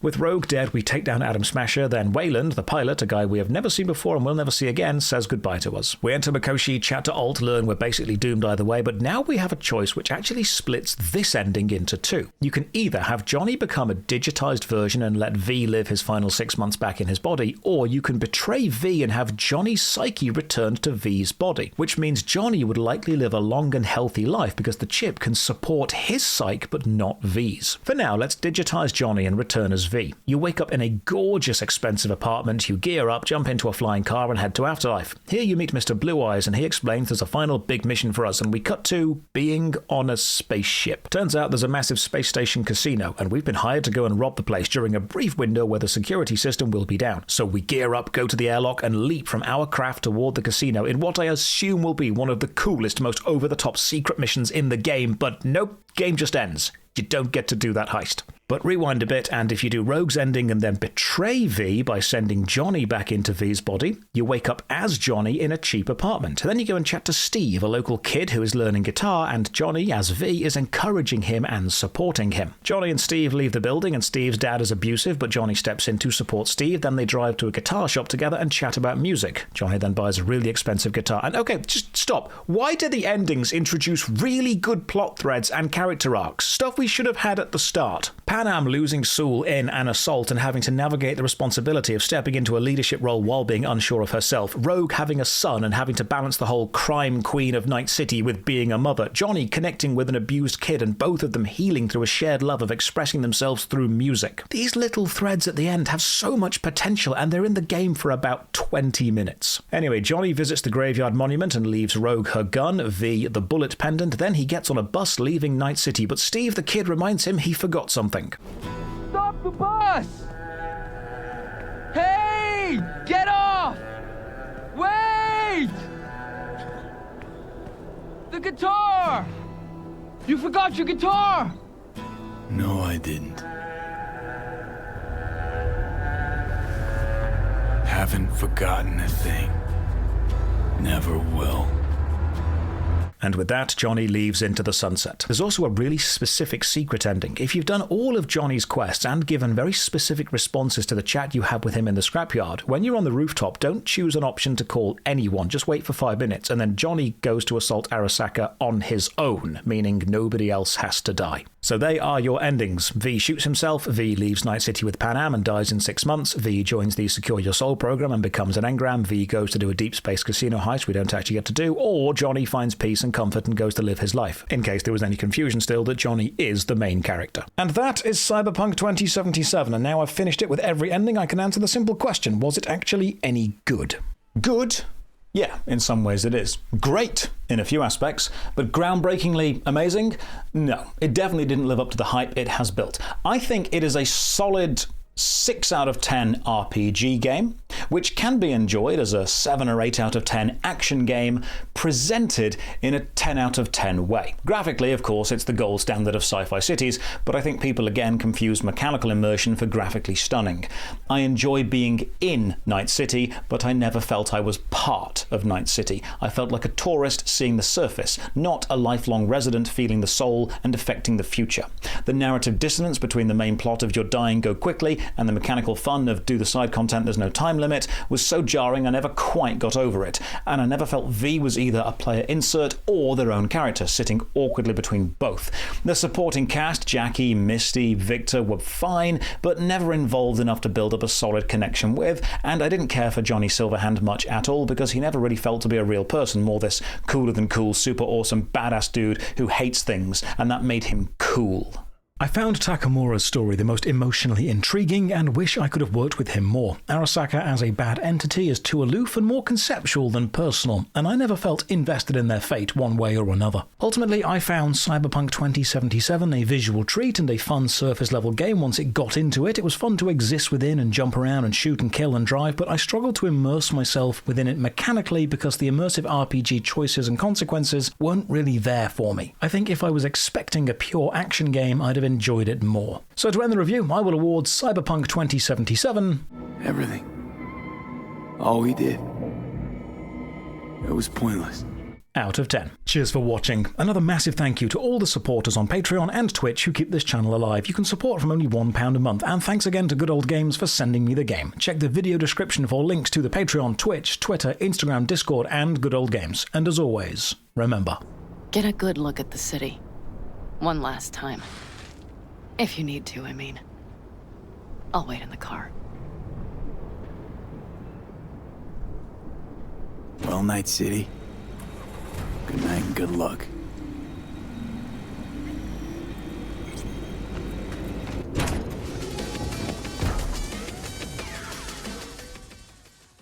With Rogue dead, we take down Adam Smasher, then Wayland, the pilot, a guy we have never seen before and will never see again, says goodbye to us. We enter Mikoshi, chat to Alt, learn we're basically doomed either way, but now we have a choice which actually splits this ending into two. You can either have Johnny become a digitized version and let V live his final 6 months back in his body, or you can betray V and have Johnny's psyche returned to V's body, which means Johnny would likely live a long and healthy life because the chip can support his psyche but not V's. For now, let's digitize Johnny and return as V. V. You wake up in a gorgeous, expensive apartment, you gear up, jump into a flying car, and head to Afterlife. Here you meet Mr. Blue Eyes, and he explains there's a final big mission for us, and we cut to being on a spaceship. Turns out there's a massive space station casino, and we've been hired to go and rob the place during a brief window where the security system will be down. So we gear up, go to the airlock, and leap from our craft toward the casino in what I assume will be one of the coolest, most over-the-top secret missions in the game, but nope, game just ends. You don't get to do that heist. But rewind a bit, and if you do Rogue's ending and then betray V by sending Johnny back into V's body, you wake up as Johnny in a cheap apartment. Then you go and chat to Steve, a local kid who is learning guitar, and Johnny, as V, is encouraging him and supporting him. Johnny and Steve leave the building, and Steve's dad is abusive, but Johnny steps in to support Steve. Then they drive to a guitar shop together and chat about music. Johnny then buys a really expensive guitar. And okay, just stop. Why did the endings introduce really good plot threads and character arcs? Stuff we should have had at the start. Panam losing Soul in an assault and having to navigate the responsibility of stepping into a leadership role while being unsure of herself. Rogue having a son and having to balance the whole crime queen of Night City with being a mother. Johnny connecting with an abused kid and both of them healing through a shared love of expressing themselves through music. These little threads at the end have so much potential, and they're in the game for about 20 minutes. Anyway, Johnny visits the graveyard monument and leaves Rogue her gun, V the bullet pendant. Then he gets on a bus leaving Night City, but Steve the kid reminds him he forgot something. Stop the bus! Hey! Get off! Wait! The guitar! You forgot your guitar! No, I didn't. Haven't forgotten a thing. Never will. And with that, Johnny leaves into the sunset. There's also a really specific secret ending. If you've done all of Johnny's quests and given very specific responses to the chat you had with him in the scrapyard, when you're on the rooftop, don't choose an option to call anyone. Just wait for 5 minutes, and then Johnny goes to assault Arasaka on his own, meaning nobody else has to die. So they are your endings. V shoots himself, V leaves Night City with Panam and dies in 6 months, V joins the Secure Your Soul program and becomes an engram, V goes to do a deep space casino heist we don't actually get to do, or Johnny finds peace and comfort and goes to live his life. In case there was any confusion still, that Johnny is the main character. And that is Cyberpunk 2077, and now I've finished it with every ending, I can answer the simple question, was it actually any good? Good? Yeah, in some ways it is. Great in a few aspects, but groundbreakingly amazing? No, it definitely didn't live up to the hype it has built. I think it is a solid 6 out of 10 RPG game, which can be enjoyed as a 7 or 8 out of 10 action game presented in a 10 out of 10 way. Graphically, of course, it's the gold standard of sci-fi cities, but I think people again confuse mechanical immersion for graphically stunning. I enjoy being in Night City, but I never felt I was part of Night City. I felt like a tourist seeing the surface, not a lifelong resident feeling the soul and affecting the future. The narrative dissonance between the main plot of you're dying, go quickly, and the mechanical fun of do the side content, there's no time limit, was so jarring I never quite got over it, and I never felt V was either a player insert or their own character, sitting awkwardly between both. The supporting cast, Jackie, Misty, Victor, were fine, but never involved enough to build up a solid connection with, and I didn't care for Johnny Silverhand much at all because he never really felt to be a real person, more this cooler than cool, super awesome, badass dude who hates things, and that made him cool. I found Takemura's story the most emotionally intriguing and wish I could have worked with him more. Arasaka as a bad entity is too aloof and more conceptual than personal, and I never felt invested in their fate one way or another. Ultimately, I found Cyberpunk 2077 a visual treat and a fun surface-level game once it got into it. It was fun to exist within and jump around and shoot and kill and drive, but I struggled to immerse myself within it mechanically because the immersive RPG choices and consequences weren't really there for me. I think if I was expecting a pure action game, I'd have enjoyed it more. So to end the review, I will award Cyberpunk 2077... everything. All we did. It was pointless. Out of 10. Cheers for watching. Another massive thank you to all the supporters on Patreon and Twitch who keep this channel alive. You can support from only £1 a month, and thanks again to Good Old Games for sending me the game. Check the video description for links to the Patreon, Twitch, Twitter, Instagram, Discord, and Good Old Games. And as always, remember... get a good look at the city. One last time. If you need to, I mean. I'll wait in the car. Well, Night City. Good night and good luck.